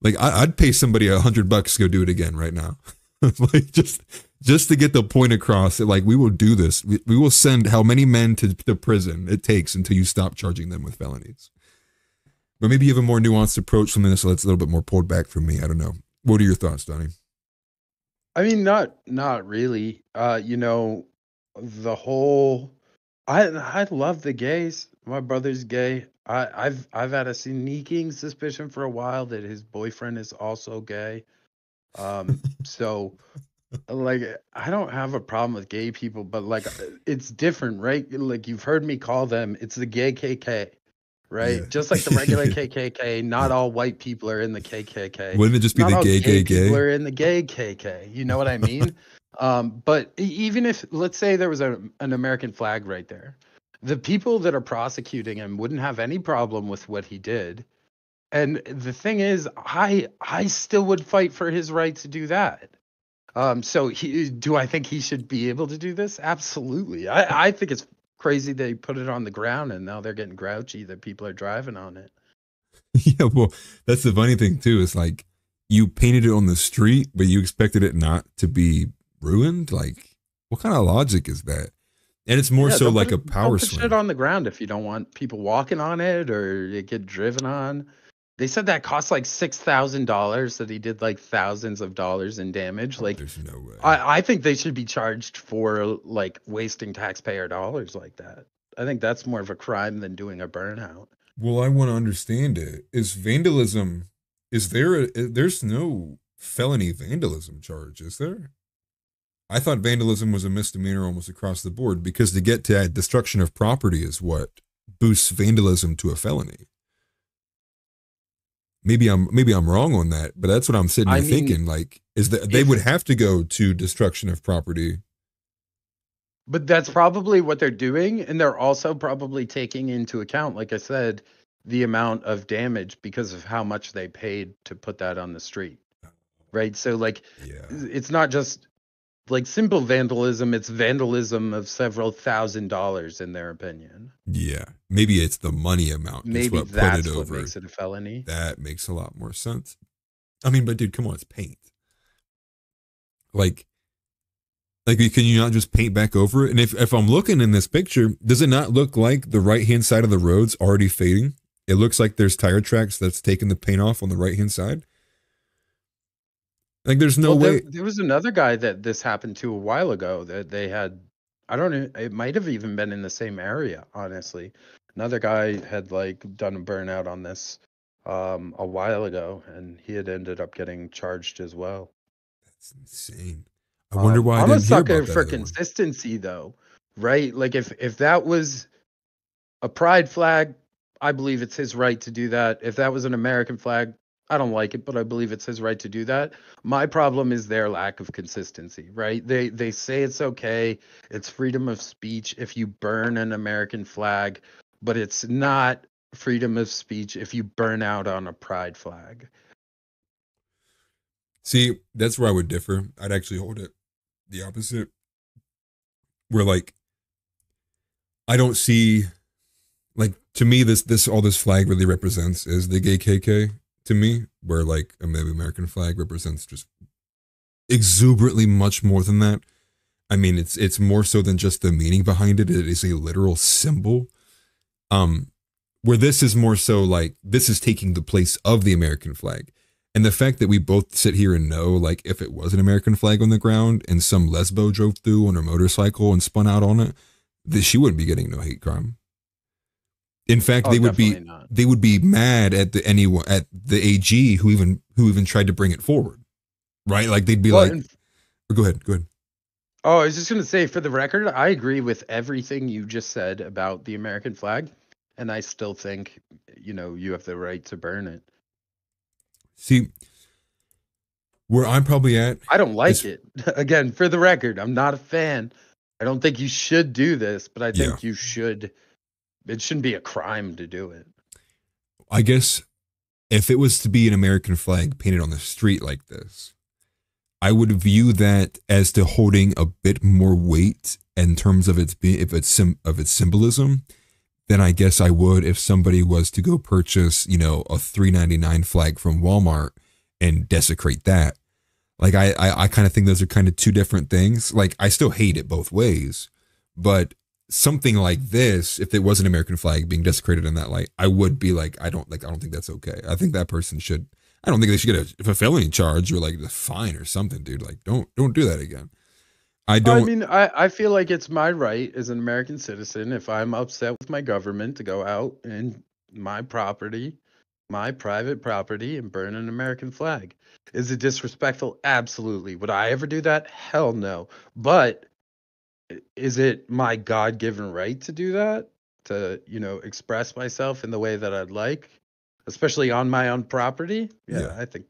I'd pay somebody $100 to go do it again right now. Like just to get the point across that like, we will do this. We will send how many men to prison it takes until you stop charging them with felonies. But maybe you have a more nuanced approach, something that's a little bit more pulled back from me. I don't know. What are your thoughts, Donny? I mean, not really. The whole I love the gays. My brother's gay. I've had a sneaking suspicion for a while that his boyfriend is also gay. So like I don't have a problem with gay people, but like it's different, right? Like you've heard me call them, it's the gay KK, Yeah. right? Just like the regular KKK, not all white people are in the KKK. Wouldn't it just be Not the all gay, gay gay, people gay? are in the gay KK. You know what I mean? But even if, let's say there was an American flag right there, the people that are prosecuting him wouldn't have any problem with what he did. And the thing is, I still would fight for his right to do that. So do I think he should be able to do this? Absolutely. I think it's crazy they put it on the ground and now they're getting grouchy that people are driving on it. Yeah, well, that's the funny thing too. Is like you painted it on the street, but you expected it not to be ruined. Like, what kind of logic is that? And it's more Yeah, so don't like put a power don't put shit swing. on the ground if you don't want people walking on it or it get driven on. They said that cost like $6,000, that he did like thousands of dollars in damage. Like, There's no way. I think they should be charged for like wasting taxpayer dollars like that. I think that's more of a crime than doing a burnout. Well, I want to understand it. Is vandalism? Is there? There's no felony vandalism charge, is there? I thought vandalism was a misdemeanor almost across the board because to get to destruction of property is what boosts vandalism to a felony. Maybe I'm wrong on that, but that's what I'm sitting I here mean, thinking. Like, is that they if would have to go to destruction of property? But that's probably what they're doing, and they're also probably taking into account, like I said, the amount of damage because of how much they paid to put that on the street, right? So like, Yeah. it's not just like simple vandalism; it's vandalism of several $1,000s, in their opinion. Yeah. Maybe it's the money amount is Maybe what put it that's what over. makes it a felony. That makes a lot more sense. I mean, but dude, come on, it's paint. Like, can you not just paint back over it? And if I'm looking in this picture, does it not look like the right-hand side of the road's already fading? It looks like there's tire tracks that's taking the paint off on the right-hand side. Like, there's no Well, way. there was another guy that this happened to a while ago that they had. I don't know. It might have even been in the same area, honestly. Another guy had like done a burnout on this a while ago, and he had ended up getting charged as well. That's insane. I wonder why I I'm a didn't hear sucker about that for other one. consistency, though, right? Like if that was a pride flag, I believe it's his right to do that. If that was an American flag, I don't like it, but I believe it's his right to do that. My problem is their lack of consistency, right? They say it's okay, it's freedom of speech if you burn an American flag, but it's not freedom of speech if you burn out on a pride flag. See, that's where I would differ. I'd actually hold it the opposite. Where like I don't see, like, to me this all this flag really represents is the gay KK to me, where like a maybe American flag represents just exuberantly much more than that. I mean, it's more so than just the meaning behind it. It is a literal symbol. Where this is more so like this is taking the place of the American flag. And the fact that we both sit here and know, like, if it was an American flag on the ground and some lesbo drove through on her motorcycle and spun out on it, that she wouldn't be getting no hate crime. In fact, they would be mad at the AG who even tried to bring it forward, right? Like they'd be go ahead. Oh, I was just gonna say, for the record, I agree with everything you just said about the American flag, and I still think you have the right to burn it. See, where I'm probably at, I don't like it. Again, for the record, I'm not a fan. I don't think you should do this, but I think you should. It shouldn't be a crime to do it. I guess if it was to be an American flag painted on the street like this, I would view that as to holding a bit more weight in terms of its symbolism than I guess I would if somebody was to go purchase, a $3.99 flag from Walmart and desecrate that. Like I kind of think those are kind of two different things. Like I still hate it both ways, but something like this, if it was an American flag being desecrated in that light, I would be like, I don't think that's okay. I think that person should. I don't think they should get a felony charge or like a fine or something, dude. Like don't do that again. I I don't. mean, I feel like it's my right as an American citizen, if I'm upset with my government, to go out and my property, my private property, and burn an American flag. Is it disrespectful? Absolutely. Would I ever do that? Hell no. But is it my God-given right to do that? To, express myself in the way that I'd like, especially on my own property? Yeah, Yeah.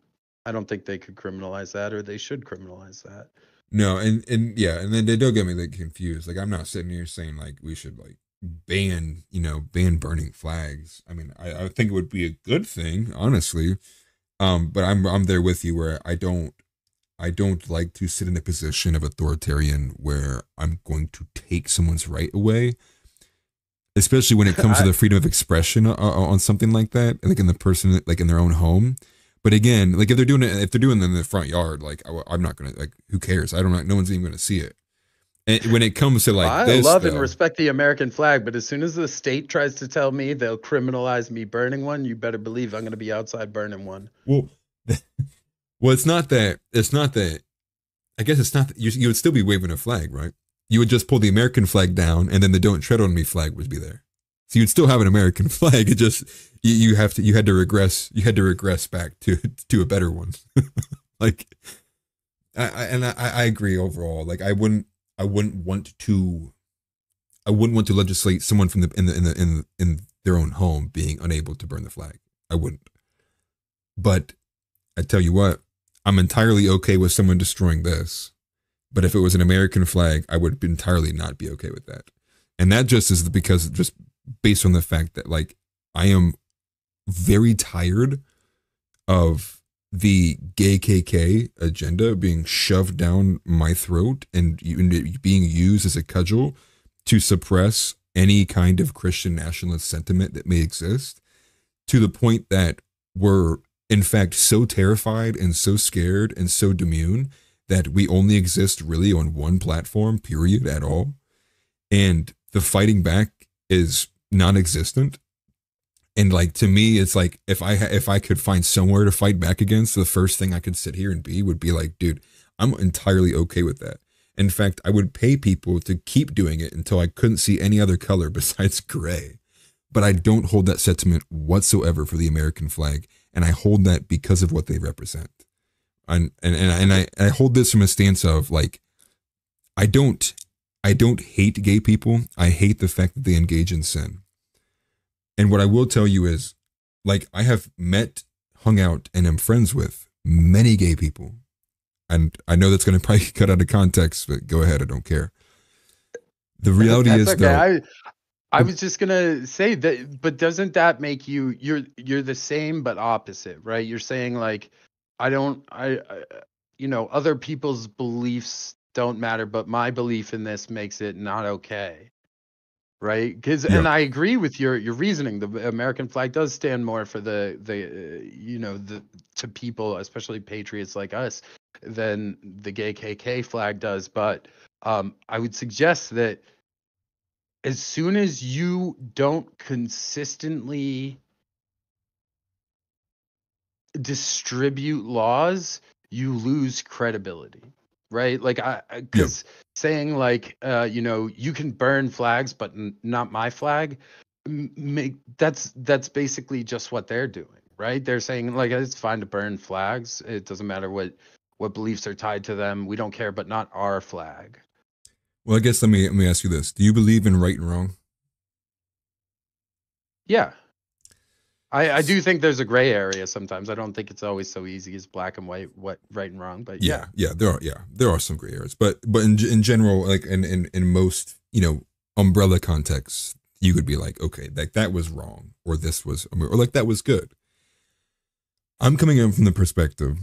I don't think they could criminalize that, or they should criminalize that. No, and yeah, and then they don't get me like confused. Like I'm not sitting here saying like we should like ban burning flags. I mean, I think it would be a good thing, honestly. But I'm there with you where I don't like to sit in a position of authoritarian where I'm going to take someone's right away, especially when it comes to the freedom of expression on something like that, like in the person, like in their own home. But again, like if they're doing it in the front yard, like I'm not gonna like. Who cares? I don't know. No one's even gonna see it. And when it comes to like I this, love and though, respect the American flag, but as soon as the state tries to tell me they'll criminalize me burning one, you better believe I'm going to be outside burning one. well, well, it's not that. It's not that. I guess it's not that you would still be waving a flag, right? You would just pull the American flag down, and then the "Don't Tread on Me" flag would be there. So you'd still have an American flag. It just you had to regress back to a better one. Like I agree overall. Like I wouldn't want to legislate someone from in their own home being unable to burn the flag. I wouldn't. But I tell you what, I'm entirely okay with someone destroying this. But if it was an American flag, I would entirely not be okay with that. And that just is because just based on the fact that like I am very tired of the gay KK agenda being shoved down my throat and being used as a cudgel to suppress any kind of Christian nationalist sentiment that may exist, to the point that we're in fact so terrified and so scared and so demure that we only exist really on one platform, period, at all. And the fighting back is non-existent. And like, to me, it's like, if I could find somewhere to fight back against, the first thing I could sit here and would be like, dude, I'm entirely okay with that. In fact, I would pay people to keep doing it until I couldn't see any other color besides gray. But I don't hold that sentiment whatsoever for the American flag. And I hold that because of what they represent. And I hold this from a stance of like, I don't hate gay people. I hate the fact that they engage in sin. And what I will tell you is, like, I have met, hung out, and am friends with many gay people. And I know that's going to probably cut out of context, but go ahead. I don't care. The reality is, okay. though, I was just gonna say that, but doesn't that make you're the same but opposite, right? You're saying like, I other people's beliefs don't matter, but my belief in this makes it not okay. Right? Because yeah, and I agree with your reasoning. The American flag does stand more for the to people, especially patriots like us, than the gay KK flag does. But I would suggest that as soon as you don't consistently distribute laws, you lose credibility, right? Like because saying like you can burn flags but not my flag, that's basically just what they're doing, right? They're saying like it's fine to burn flags, it doesn't matter what beliefs are tied to them, we don't care, but not our flag. well, I guess let me ask you this: do you believe in right and wrong? Yeah. I do think there's a gray area sometimes. I don't think it's always so easy as black and white, what right and wrong. But yeah, there are some gray areas, but in general, like in most umbrella contexts, you could be like, okay, like that was wrong, or this was, or like that was good. I'm coming in from the perspective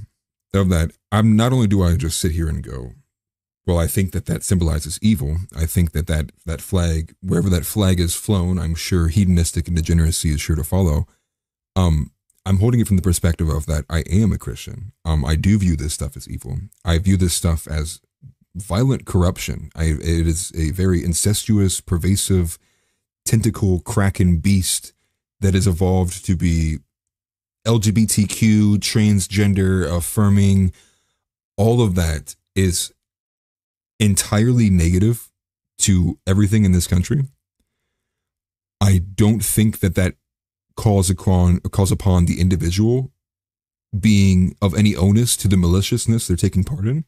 of that. I'm not only do I just sit here and go, well, I think that symbolizes evil. I think that flag, wherever that flag is flown, I'm sure hedonistic and degeneracy is sure to follow. I'm holding it from the perspective of that I am a Christian. I do view this stuff as evil. I view this stuff as violent corruption. It is a very incestuous, pervasive, tentacle kraken beast that has evolved to be LGBTQ, transgender, affirming. All of that is entirely negative to everything in this country, I don't think that calls upon the individual being of any onus to the maliciousness they're taking part in.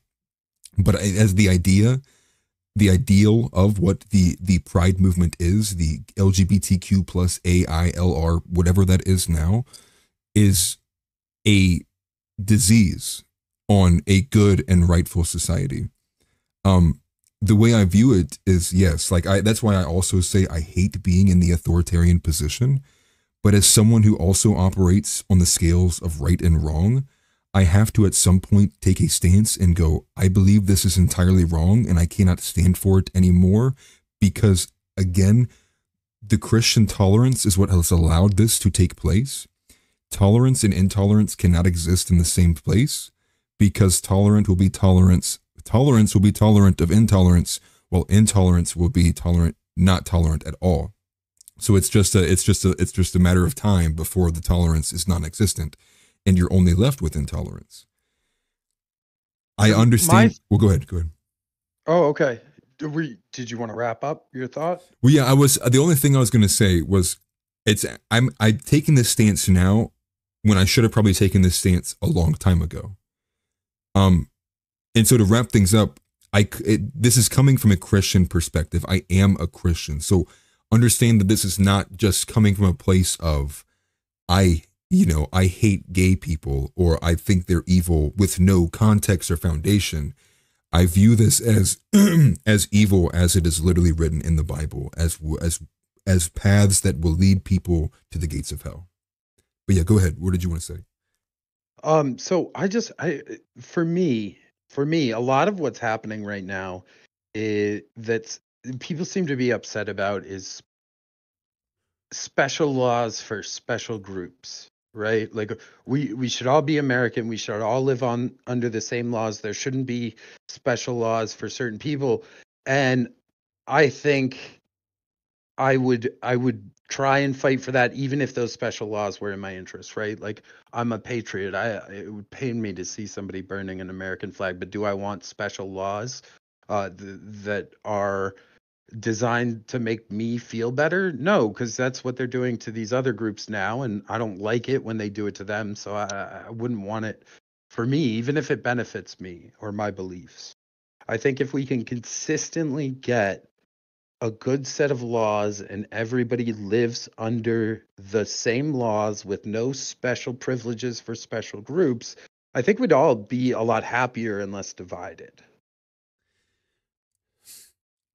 But as the ideal of what the pride movement is, the LGBTQ plus AILR, whatever that is now, is a disease on a good and rightful society. The way I view it is, yes, like that's why I also say I hate being in the authoritarian position. But as someone who also operates on the scales of right and wrong, I have to at some point take a stance and go, I believe this is entirely wrong and I cannot stand for it anymore, because again, the Christian tolerance is what has allowed this to take place. Tolerance and intolerance cannot exist in the same place, because tolerance will be tolerant of intolerance, while intolerance will be not tolerant at all. So it's just a matter of time before the tolerance is non-existent, and you're only left with intolerance. I understand. Well, go ahead. Oh, okay. Did you want to wrap up your thought? Well, yeah, the only thing I was going to say was I'm taking this stance now when I should have probably taken this stance a long time ago. And so to wrap things up, this is coming from a Christian perspective. I am a Christian. So understand that this is not just coming from a place of, I hate gay people, or I think they're evil with no context or foundation. I view this as as evil as it is literally written in the Bible, as paths that will lead people to the gates of hell. But yeah, go ahead. What did you want to say? So for me, a lot of what's happening right now is that people seem to be upset about is special laws for special groups, right? Like we should all be American. We should all live under the same laws. There shouldn't be special laws for certain people. And I think I would try and fight for that, even if those special laws were in my interest, right? Like, I'm a patriot. It would pain me to see somebody burning an American flag, but do I want special laws that are designed to make me feel better? No, because that's what they're doing to these other groups now, and I don't like it when they do it to them. So I wouldn't want it for me, even if it benefits me or my beliefs. I think if we can consistently get a good set of laws and everybody lives under the same laws with no special privileges for special groups, I think we'd all be a lot happier and less divided.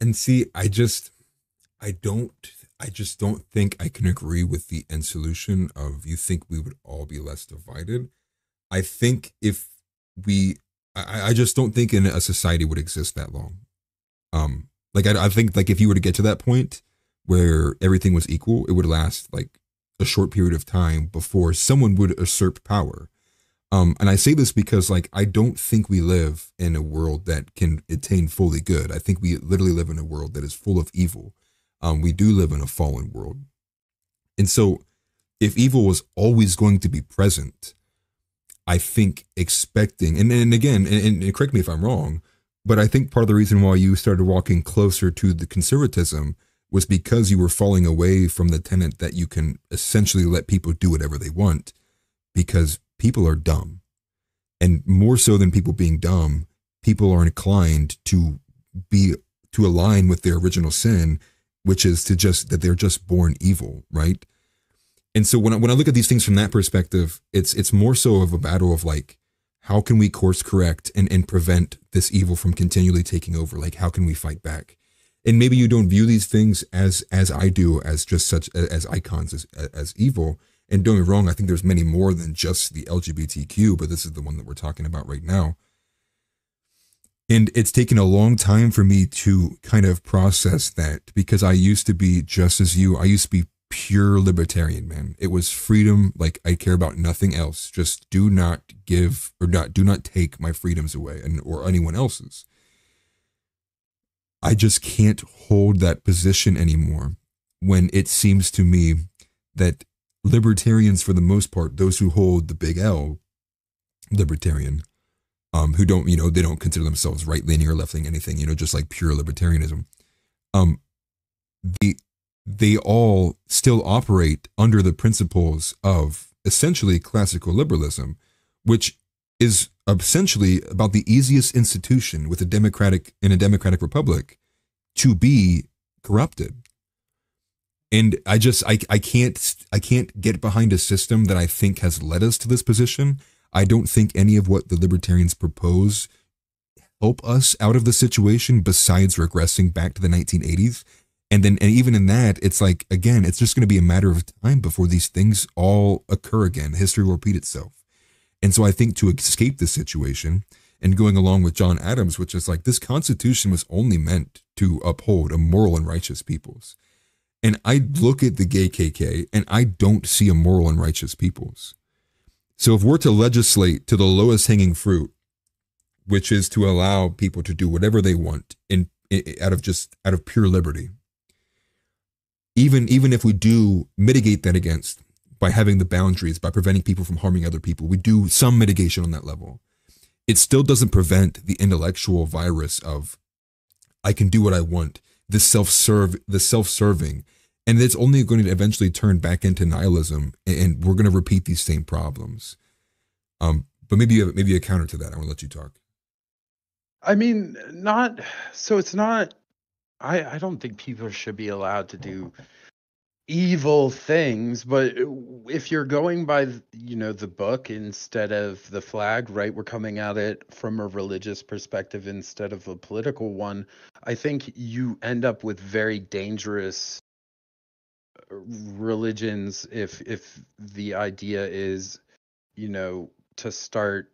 And see, I just don't think I can agree with the end solution of, you think we would all be less divided. I think I just don't think in a society would exist that long. I think like if you were to get to that point where everything was equal, it would last like a short period of time before someone would usurp power. And I say this because like, I don't think we live in a world that can attain fully good. I think we literally live in a world that is full of evil. We do live in a fallen world. And so if evil was always going to be present, I think expecting, and again, and correct me if I'm wrong, but I think part of the reason why you started walking closer to the conservatism was because you were falling away from the tenet that you can essentially let people do whatever they want, because people are dumb. And more so than people being dumb, people are inclined to align with their original sin, which is that they're just born evil, right? And so when I look at these things from that perspective, it's more so of a battle of like, how can we course correct and prevent this evil from continually taking over? Like, how can we fight back? And maybe you don't view these things as I do, as just such as icons as evil. And don't get me wrong, I think there's many more than just the LGBTQ, but this is the one that we're talking about right now. And it's taken a long time for me to kind of process that, because I used to be just as you. I used to be pure libertarian, man. It was freedom. Like, I care about nothing else. Just do not do not take my freedoms away, or anyone else's. I just can't hold that position anymore, when it seems to me that libertarians, for the most part, those who hold the big L, libertarian, who don't, they don't consider themselves right leaning or left leaning anything, just like pure libertarianism. Um, they all still operate under the principles of essentially classical liberalism, which is essentially about the easiest institution in a democratic republic to be corrupted. And I can't get behind a system that I think has led us to this position. I don't think any of what the libertarians propose help us out of the situation besides regressing back to the 1980s. And even in that, it's like, again, it's just going to be a matter of time before these things all occur again. History will repeat itself. And so I think to escape this situation, and going along with John Adams, which is like, this Constitution was only meant to uphold a moral and righteous peoples. And I look at the gay KK and I don't see a moral and righteous peoples. So if we're to legislate to the lowest hanging fruit, which is to allow people to do whatever they want out of pure liberty, even if we do mitigate that against by having the boundaries, by preventing people from harming other people, we do some mitigation on that level. It still doesn't prevent the intellectual virus of, I can do what I want, the self-serving, and it's only going to eventually turn back into nihilism, and we're going to repeat these same problems. But maybe a counter to that. I want to let you talk. I mean, I don't think people should be allowed to do evil things, but if you're going by, the book instead of the flag, right? We're coming at it from a religious perspective instead of a political one. I think you end up with very dangerous religions if the idea is, to start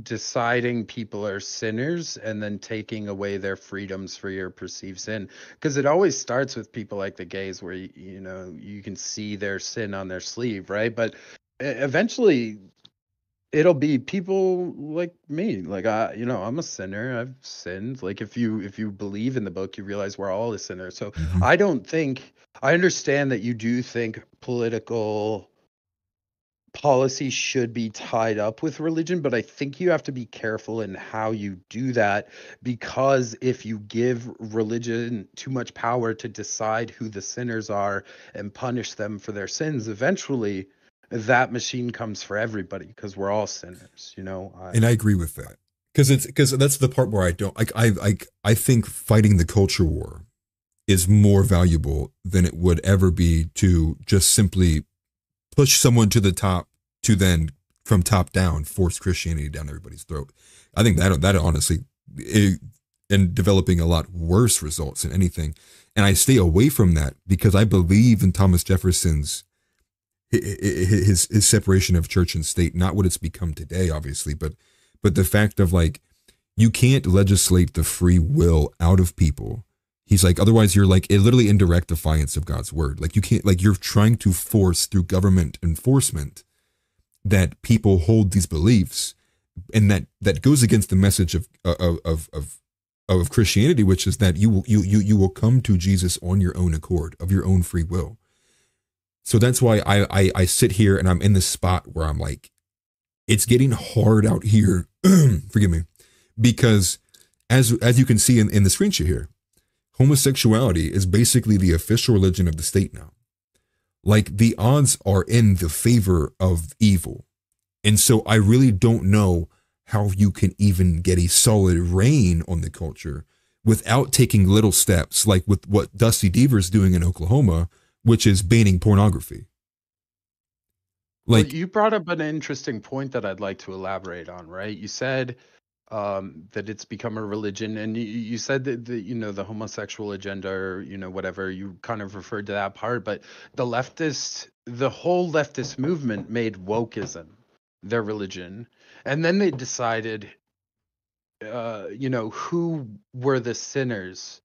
deciding people are sinners and then taking away their freedoms for your perceived sin, because it always starts with people like the gays where you can see their sin on their sleeve, right? But eventually it'll be people like me, like I'm a sinner, I've sinned. Like if you believe in the book, you realize we're all a sinner. So I understand that you do think political policy should be tied up with religion, but I think you have to be careful in how you do that, because if you give religion too much power to decide who the sinners are and punish them for their sins, eventually that machine comes for everybody, because we're all sinners, And I agree with that, because that's the part where I don't like. I think fighting the culture war is more valuable than it would ever be to just simply push someone to the top to then, from top down, force Christianity down everybody's throat. I think that honestly, in developing a lot worse results than anything. And I stay away from that because I believe in Thomas Jefferson's his separation of church and state, not what it's become today, obviously, but the fact of like, you can't legislate the free will out of people. He's like, otherwise you're like literally in direct defiance of God's word. Like you can't, like you're trying to force through government enforcement that people hold these beliefs, and that goes against the message of Christianity, which is that you will come to Jesus on your own accord, of your own free will. So that's why I sit here and I'm in this spot where I'm like, it's getting hard out here. Forgive me, because as you can see in the screenshot here, homosexuality is basically the official religion of the state now. Like the odds are in the favor of evil. And so I really don't know how you can even get a solid reign on the culture without taking little steps, like with what Dusty Deaver's doing in Oklahoma, which is banning pornography. Like, well, you brought up an interesting point that I'd like to elaborate on, right? You said that it's become a religion, and you said that the homosexual agenda, or whatever, you kind of referred to that part, but the whole leftist movement made wokeism their religion, and then they decided who were the sinners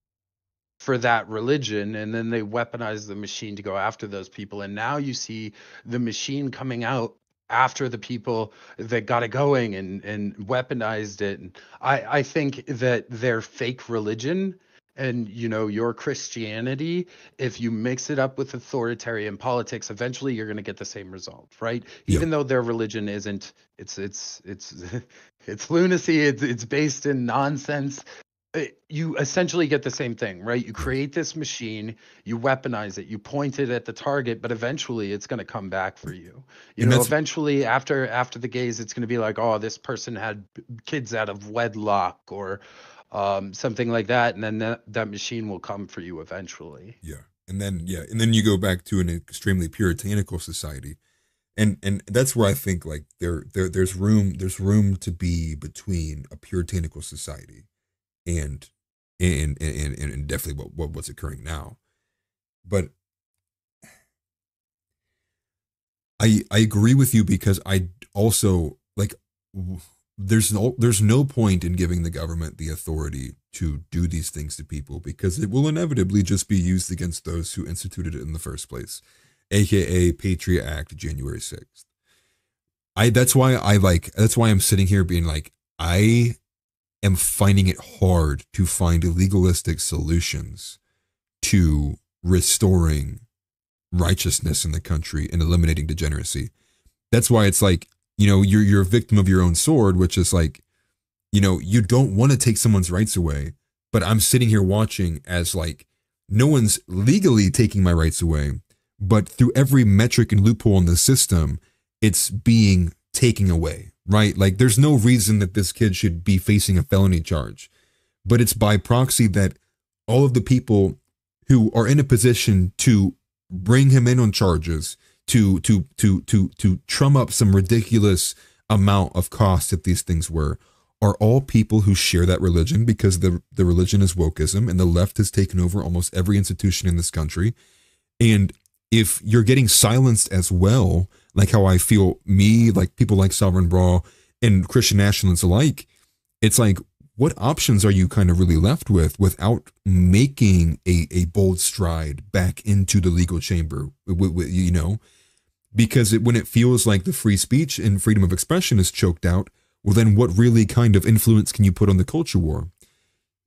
for that religion, and then they weaponized the machine to go after those people, and now you see the machine coming out after the people that got it going and weaponized it. And I think that their fake religion and your Christianity, if you mix it up with authoritarian politics, eventually you're going to get the same result, right? Yeah. Even though their religion isn't, it's it's lunacy, it's based in nonsense. You essentially get the same thing, right? You create this machine, you weaponize it, you point it at the target, but eventually it's going to come back for you. And that's Eventually after the gays, it's going to be like, oh, this person had kids out of wedlock, or something like that, and then that machine will come for you eventually. and then you go back to an extremely puritanical society, and that's where I think like there's room to be between a puritanical society and definitely what's occurring now. But I agree with you, because I also like there's no point in giving the government the authority to do these things to people, because it will inevitably just be used against those who instituted it in the first place, aka Patriot Act, January 6th. That's why I'm sitting here being like, I am finding it hard to find legalistic solutions to restoring righteousness in the country and eliminating degeneracy. That's why it's like, you're a victim of your own sword, which is like, you don't want to take someone's rights away, but I'm sitting here watching as like, no one's legally taking my rights away, but through every metric and loophole in the system, it's being taken away, right? Like, there's no reason that this kid should be facing a felony charge, but it's by proxy that all of the people who are in a position to bring him in on charges, to trum up some ridiculous amount of cost that these things were, are all people who share that religion, because the religion is wokeism, and the left has taken over almost every institution in this country. And if you're getting silenced as well, like how I feel like people like Sovereign Brawl and Christian nationalists alike, it's like, what options are you kind of really left with without making a bold stride back into the legal chamber, because when it feels like the free speech and freedom of expression is choked out, well, then what really kind of influence can you put on the culture war?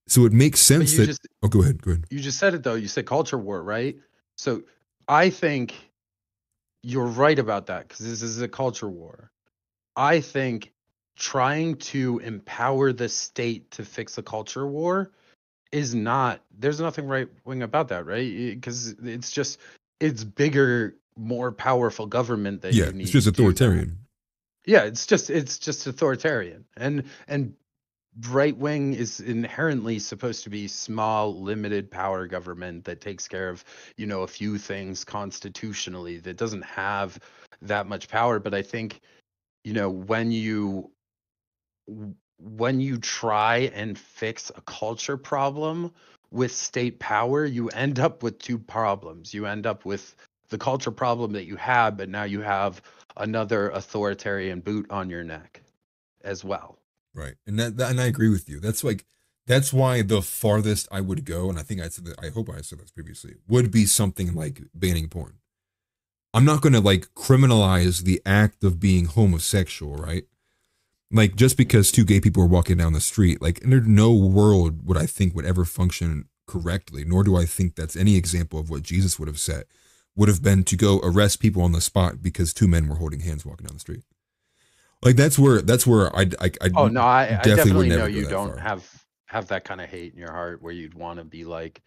So it makes sense that... go ahead. You just said it, though. You said culture war, right? So I think you're right about that, because this is a culture war. I think trying to empower the state to fix a culture war is not, there's nothing right wing about that, right? Because it's bigger, more powerful government that you need. It's just authoritarian. It's just authoritarian. And right wing is inherently supposed to be small, limited power government that takes care of, a few things constitutionally, that doesn't have that much power. But I think, when you try and fix a culture problem with state power, you end up with two problems. You end up with the culture problem that you have, but now you have another authoritarian boot on your neck as well. Right. And and I agree with you. That's why the farthest I would go, and I think I hope I said this previously, would be something like banning porn. I'm not going to like criminalize the act of being homosexual, right? Like, just because two gay people are walking down the street, like, in no world would I think would ever function correctly, nor do I think that's any example of what Jesus would have said, would have been to go arrest people on the spot because two men were holding hands walking down the street. Like, that's where I definitely would know never you go that don't far. have that kind of hate in your heart where you'd want to be like,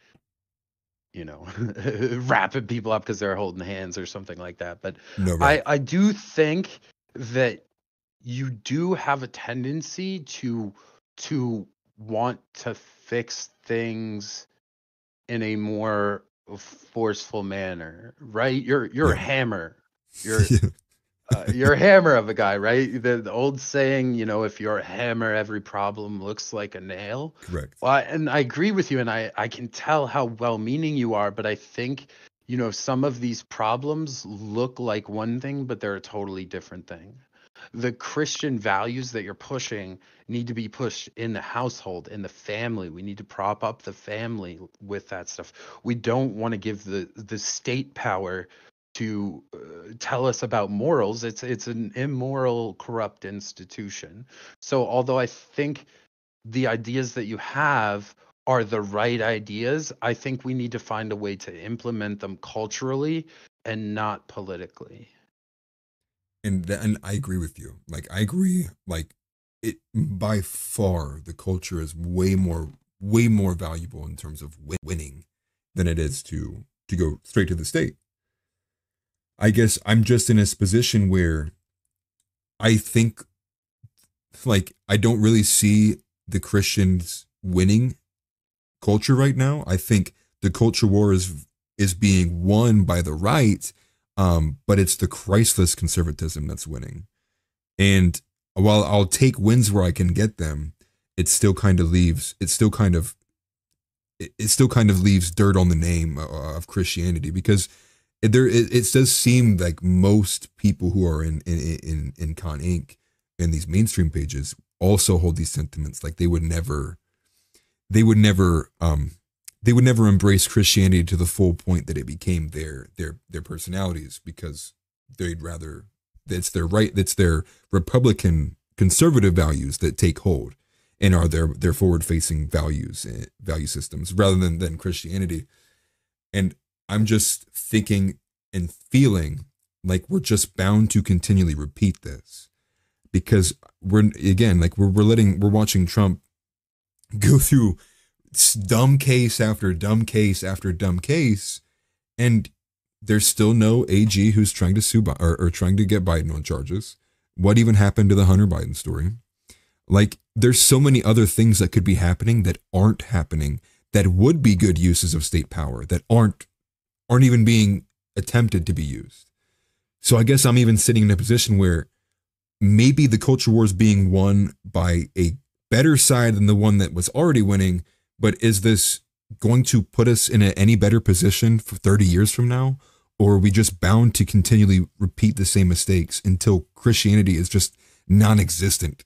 wrapping people up because they're holding hands or something like that. But No, right. I do think that you do have a tendency to want to fix things in a more forceful manner, right? You're a hammer. You're a hammer of a guy, right? The old saying, if you're a hammer, every problem looks like a nail. Correct. Well, and I agree with you, and I can tell how well-meaning you are, but I think, some of these problems look like one thing, but they're a totally different thing. The Christian values that you're pushing need to be pushed in the household, in the family. We need to prop up the family with that stuff. We don't want to give the state power to tell us about morals. It's an immoral, corrupt institution. So although I think the ideas that you have are the right ideas. I think we need to find a way to implement them culturally and not politically. And I agree with you. Like I agree. Like it by far the culture is way more valuable in terms of winning than it is to go straight to the state. I guess I'm just in this position where I think like I don't really see the Christians winning culture right now. I think the culture war is being won by the right, but it's the Christless conservatism that's winning. And while I'll take wins where I can get them, it still kind of leaves dirt on the name of Christianity, because it does seem like most people who are in Con Inc. and these mainstream pages also hold these sentiments. Like they would never embrace Christianity to the full point that it became their personalities, because they'd rather it's their Republican conservative values that take hold and are their forward facing value systems rather than Christianity. And I'm just thinking and feeling like we're just bound to continually repeat this, because we're watching Trump go through dumb case after dumb case after dumb case, and there's still no AG who's trying to sue or trying to get Biden on charges. What even happened to the Hunter Biden story? Like, there's so many other things that could be happening that aren't happening, that would be good uses of state power, that aren't even being attempted to be used. So I guess I'm even sitting in a position where maybe the culture war is being won by a better side than the one that was already winning. But is this going to put us in any better position for 30 years from now? Or are we just bound to continually repeat the same mistakes until Christianity is just non-existent,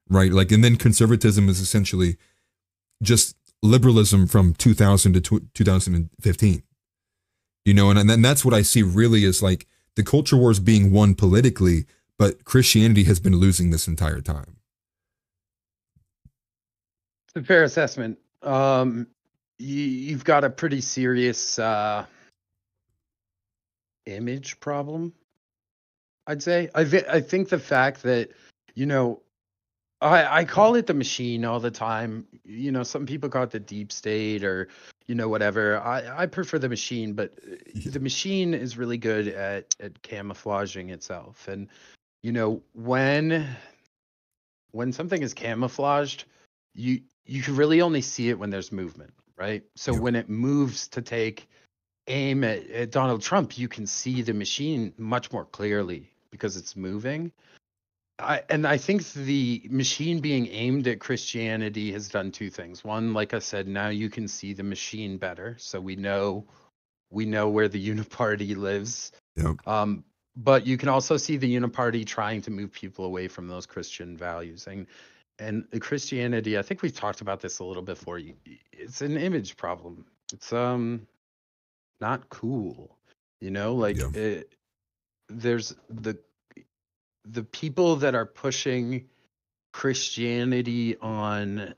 right? Like, and then conservatism is essentially just liberalism from 2000 to 2015, and then that's what I see really is like the culture war is being won politically, but Christianity has been losing this entire time. It's a fair assessment. You've got a pretty serious image problem, I'd say. I think the fact that, I call it the machine all the time. Some people call it the deep state or, whatever. I prefer the machine, but the machine is really good at camouflaging itself. And, when something is camouflaged, you can really only see it when there's movement, right? So when it moves to take aim at Donald Trump, you can see the machine much more clearly because it's moving. I think the machine being aimed at Christianity has done two things. One, like I said, now you can see the machine better, so we know where the uniparty lives. Yep. But you can also see the uniparty trying to move people away from those Christian values. And Christianity, I think we've talked about this a little before. It's an image problem. It's not cool, there's the people that are pushing Christianity on,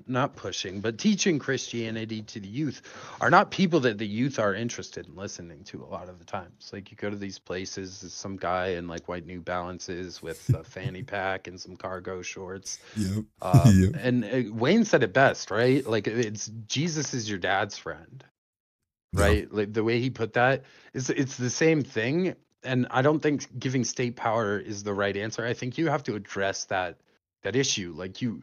not pushing, but teaching Christianity to the youth are not people that the youth are interested in listening to a lot of the times. Like, you go to these places, there's some guy in like white New Balances with a fanny pack and some cargo shorts. Yep. And Wayne said it best, right? Like, it's Jesus is your dad's friend, right? Yep. Like, the way he put that is, it's the same thing. And I don't think giving state power is the right answer. I think you have to address that issue. Like, you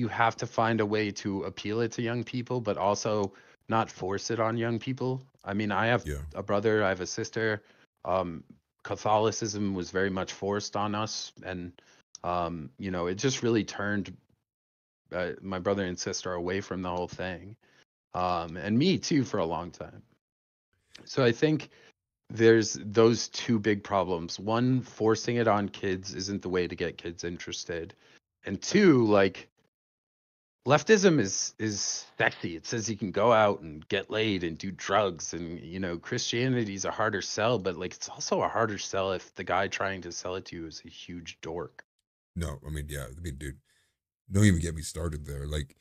have to find a way to appeal it to young people, but also not force it on young people. I mean, I have a brother, I have a sister. Catholicism was very much forced on us, and it just really turned my brother and sister away from the whole thing, and me too, for a long time. So I think there's those two big problems. One, forcing it on kids isn't the way to get kids interested. And two, like, leftism is sexy. It says you can go out and get laid and do drugs, and Christianity's a harder sell, but like, it's also a harder sell if the guy trying to sell it to you is a huge dork. No, I mean, dude, don't even get me started there. Like,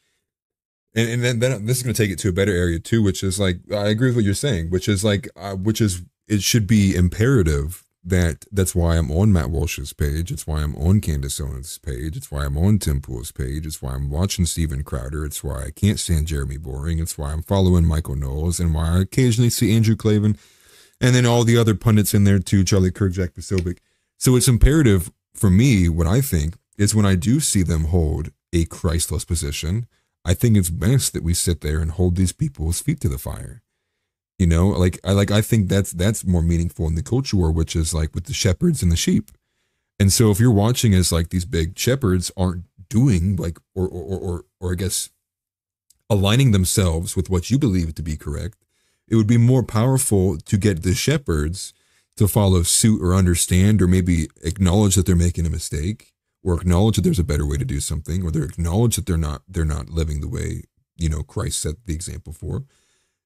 and then this is going to take it to a better area too, which is like, I agree with what you're saying, which is like, it should be imperative that's why I'm on Matt Walsh's page. It's why I'm on Candace Owens' page. It's why I'm on Tim Pool's page. It's why I'm watching Steven Crowder. It's why I can't stand Jeremy Boring. It's why I'm following Michael Knowles, and why I occasionally see Andrew Klavan, and then all the other pundits in there too, Charlie Kirk, Jack Posobiec. So it's imperative for me, what I think, is when I do see them hold a Christless position, I think it's best that we sit there and hold these people's feet to the fire. You know, I think that's more meaningful in the culture war, which is like with the shepherds and the sheep. And so if you're watching as like these big shepherds aren't doing like, or I guess aligning themselves with what you believe to be correct, it would be more powerful to get the shepherds to follow suit or understand, or maybe acknowledge that they're making a mistake, or acknowledge that there's a better way to do something, or they acknowledge that they're not living the way, you know, Christ set the example for.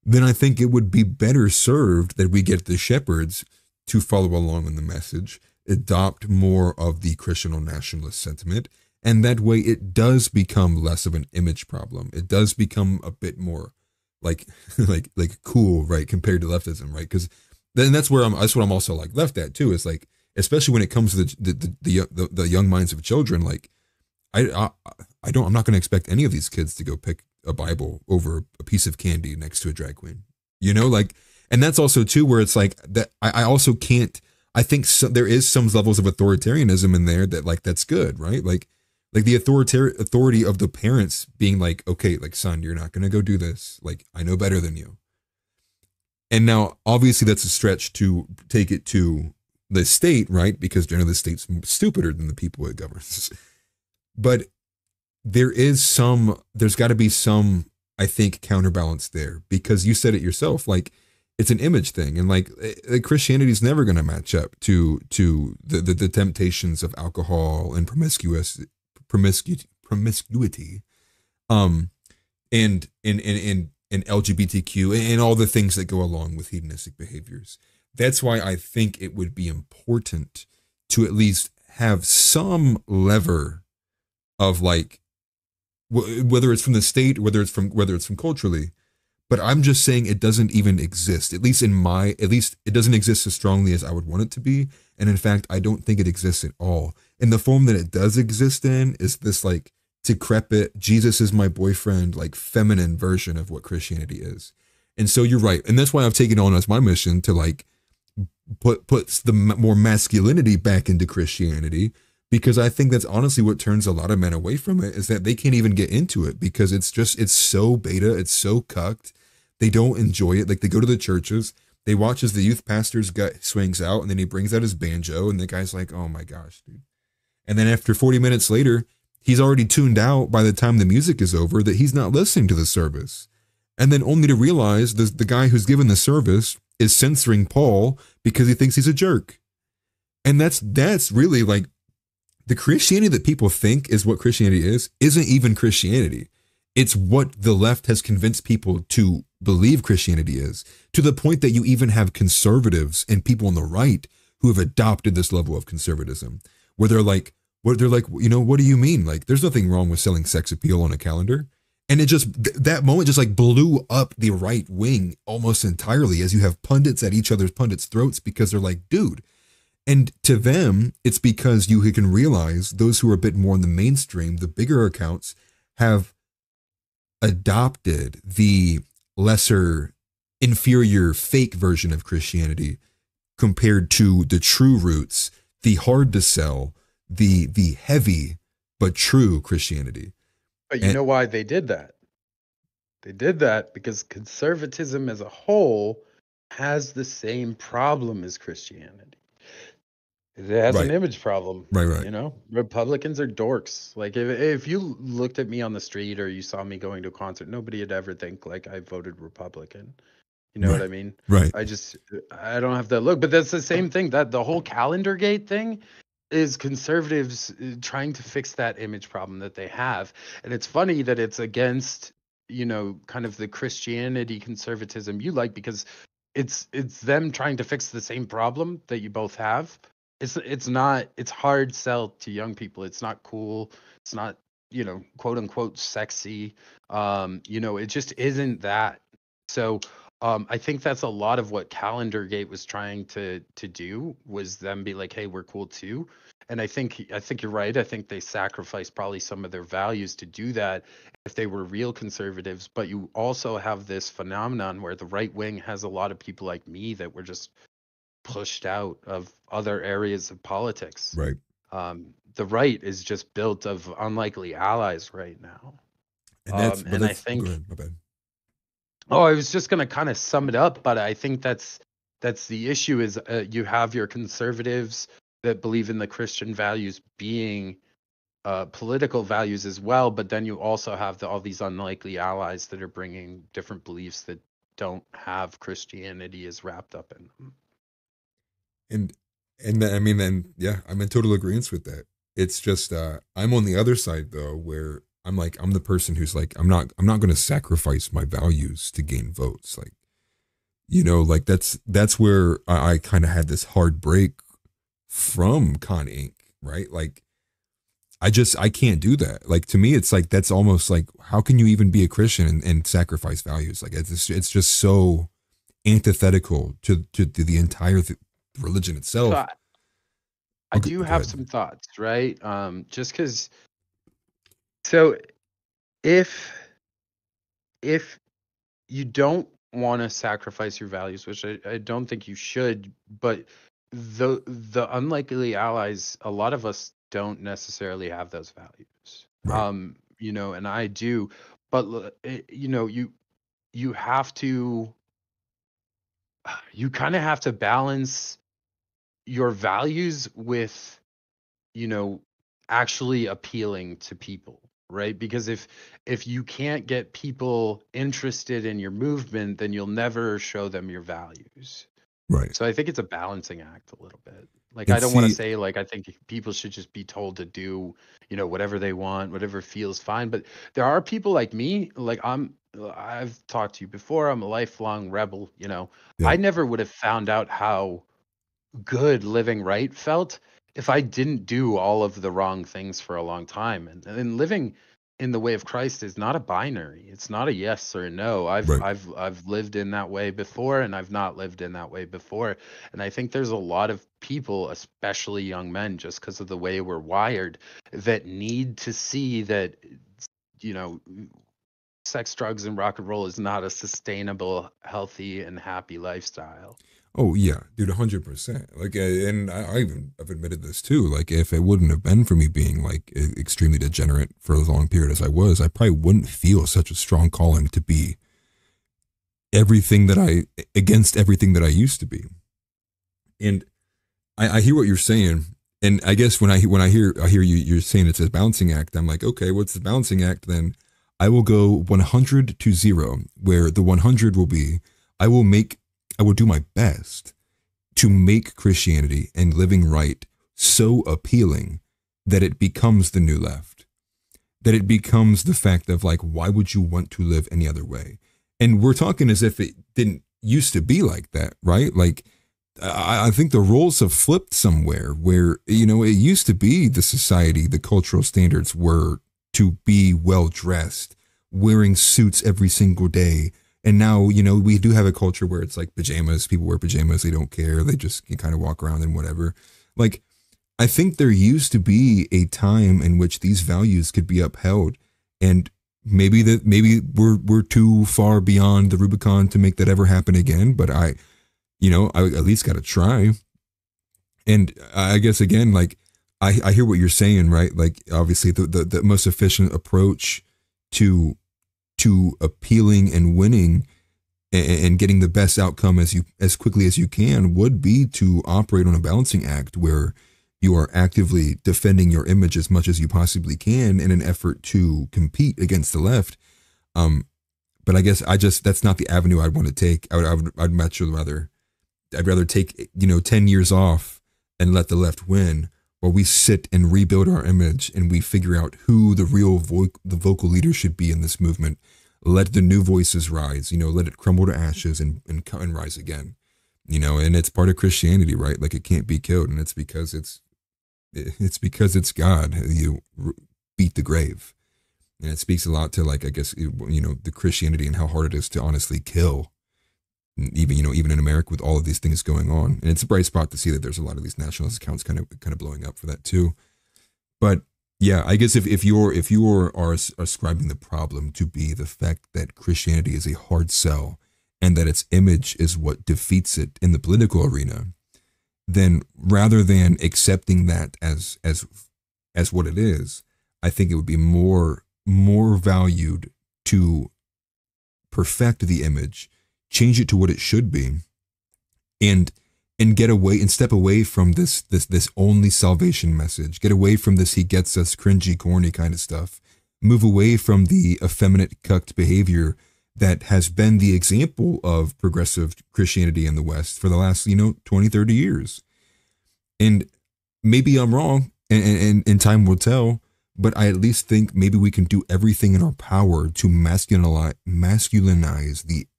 Then I think it would be better served that we get the shepherds to follow along in the message, adopt more of the Christian or nationalist sentiment, and that way it does become less of an image problem. It does become a bit more like like cool, right, compared to leftism, right? Because then that's what I'm also like left at too. Is like, especially when it comes to the young minds of children, like I'm not going to expect any of these kids to go pick a Bible over a piece of candy next to a drag queen, you know, like, and that's also too where it's like that. I also can't. I think there is some levels of authoritarianism in there that like that's good, right? Like the authority of the parents being like, okay, like son, you're not going to go do this. Like I know better than you. And now obviously that's a stretch to take it to the state, right? Because generally the state's stupider than the people it governs. But there's got to be some, I think, counterbalance there, because you said it yourself, like it's an image thing, and like Christianity is never going to match up to the temptations of alcohol and promiscuity, and LGBTQ and all the things that go along with hedonistic behaviors. That's why I think it would be important to at least have some lever of like, whether it's from the state, whether it's from culturally, but I'm just saying it doesn't even exist. At least it doesn't exist as strongly as I would want it to be. And in fact, I don't think it exists at all. And the form that it does exist in is this like decrepit, Jesus is my boyfriend, like feminine version of what Christianity is. And so you're right. And that's why I've taken on as my mission to like puts the more masculinity back into Christianity, because I think that's honestly what turns a lot of men away from it, is that they can't even get into it because it's so beta, it's so cucked. They don't enjoy it. Like they go to the churches, they watch as the youth pastor's gut swings out, and then he brings out his banjo, and the guy's like, oh my gosh, dude. And then after 40 minutes later, he's already tuned out by the time the music is over that he's not listening to the service. And then only to realize the guy who's given the service is censoring Paul because he thinks he's a jerk. And that's really like, the Christianity that people think is what Christianity isn't even Christianity. It's what the left has convinced people to believe Christianity is, to the point that you even have conservatives and people on the right who have adopted this level of conservatism, where they're like, you know, what do you mean? Like, there's nothing wrong with selling sex appeal on a calendar. And it just, that moment just like blew up the right wing almost entirely, as you have pundits at each other's pundits' throats, because they're like, dude. And to them, it's because you can realize those who are a bit more in the mainstream, the bigger accounts, have adopted the lesser, inferior, fake version of Christianity compared to the true roots, the hard to sell, the heavy but true Christianity. But you know why they did that? They did that because conservatism as a whole has the same problem as Christianity. It has an image problem. Right. You know, Republicans are dorks. Like if you looked at me on the street or you saw me going to a concert, nobody would ever think like I voted Republican. You know what I mean? Right. I don't have that look. But that's the same thing. That the whole calendar gate thing is conservatives trying to fix that image problem that they have. And it's funny that it's against, you know, kind of the Christianity conservatism you like, because it's them trying to fix the same problem that you both have. It's hard sell to young people. It's not cool. It's not quote unquote sexy. It just isn't that. So I think that's a lot of what Calendargate was trying to do, was them be like, hey, we're cool too. And I think you're right. I think they sacrificed probably some of their values to do that if they were real conservatives. But you also have this phenomenon where the right wing has a lot of people like me that were just pushed out of other areas of politics. Right. The right is just built of unlikely allies right now. And I think, go ahead, my bad. oh, I was just going to kind of sum it up, but I think that's the issue is you have your conservatives that believe in the Christian values being political values as well, but then you also have all these unlikely allies that are bringing different beliefs that don't have Christianity as wrapped up in them. And I mean, and yeah, I'm in total agreement with that. It's just I'm on the other side though, where I'm the person who's like, I'm not going to sacrifice my values to gain votes. Like, like that's where I kind of had this hard break from Con Inc. Right? Like, I can't do that. Like, to me, it's like, that's almost like, how can you even be a Christian and sacrifice values? Like, it's just so antithetical to the entire religion itself. So I do have some thoughts, right? Just because. So, if you don't want to sacrifice your values, which I don't think you should, but the unlikely allies, a lot of us don't necessarily have those values. Right. And I do, but you have to, you kind of have to balance your values with, actually appealing to people, right? Because if you can't get people interested in your movement, then you'll never show them your values. Right. So I think it's a balancing act a little bit. Like, And I don't want to say, like, I think people should just be told to do, whatever they want, whatever feels fine. But there are people like me, like I've talked to you before, I'm a lifelong rebel, Yeah. I never would have found out how good living right felt if I didn't do all of the wrong things for a long time. And living in the way of Christ is not a binary. It's not a yes or a no. Right. I've lived in that way before, and I've not lived in that way before. And I think there's a lot of people, especially young men, just because of the way we're wired, that need to see that, sex, drugs, and rock and roll is not a sustainable, healthy, and happy lifestyle. Oh yeah, dude, 100%. Like, and I've admitted this too. Like, if it wouldn't have been for me being like extremely degenerate for a long period as I was, I probably wouldn't feel such a strong calling to be against everything that I used to be. And I hear what you're saying, and I guess when I hear you're saying it's a balancing act, I'm like, okay, what's the balancing act then? I will go 100 to 0, where the 100 will be, I will do my best to make Christianity and living right so appealing that it becomes the new left, that it becomes the fact of like, why would you want to live any other way? And we're talking as if it didn't used to be like that, right? Like, I think the roles have flipped somewhere where, it used to be the society, the cultural standards were to be well dressed, wearing suits every single day. And now, we do have a culture where it's like pajamas. People wear pajamas. They don't care. They just kind of walk around and whatever. Like, I think there used to be a time in which these values could be upheld. And maybe we're too far beyond the Rubicon to make that ever happen again. But I at least got to try. And I guess, again, like, I hear what you're saying, right? Like, obviously the most efficient approach to appealing and winning and getting the best outcome as quickly as you can would be to operate on a balancing act where you are actively defending your image as much as you possibly can in an effort to compete against the left. But I guess that's not the avenue I'd want to take. I'd much rather take 10 years off and let the left win, while we sit and rebuild our image and we figure out who the real the vocal leader should be in this movement. Let the new voices rise, let it crumble to ashes and rise again, and it's part of Christianity, right? Like, it can't be killed. And it's because it's God. You beat the grave. And it speaks a lot to, like, I guess, the Christianity and how hard it is to honestly kill, even, even in America with all of these things going on. And it's a bright spot to see that there's a lot of these nationalist accounts kind of blowing up for that too. But yeah, I guess if you are ascribing the problem to be the fact that Christianity is a hard sell and that its image is what defeats it in the political arena, then rather than accepting that as what it is, I think it would be more valued to perfect the image, change it to what it should be, and get away and step away from this only salvation message. Get away from this "he gets us" cringy, corny kind of stuff. Move away from the effeminate, cucked behavior that has been the example of progressive Christianity in the West for the last 20, 30 years. And maybe I'm wrong, and time will tell. But I at least think maybe we can do everything in our power to masculinize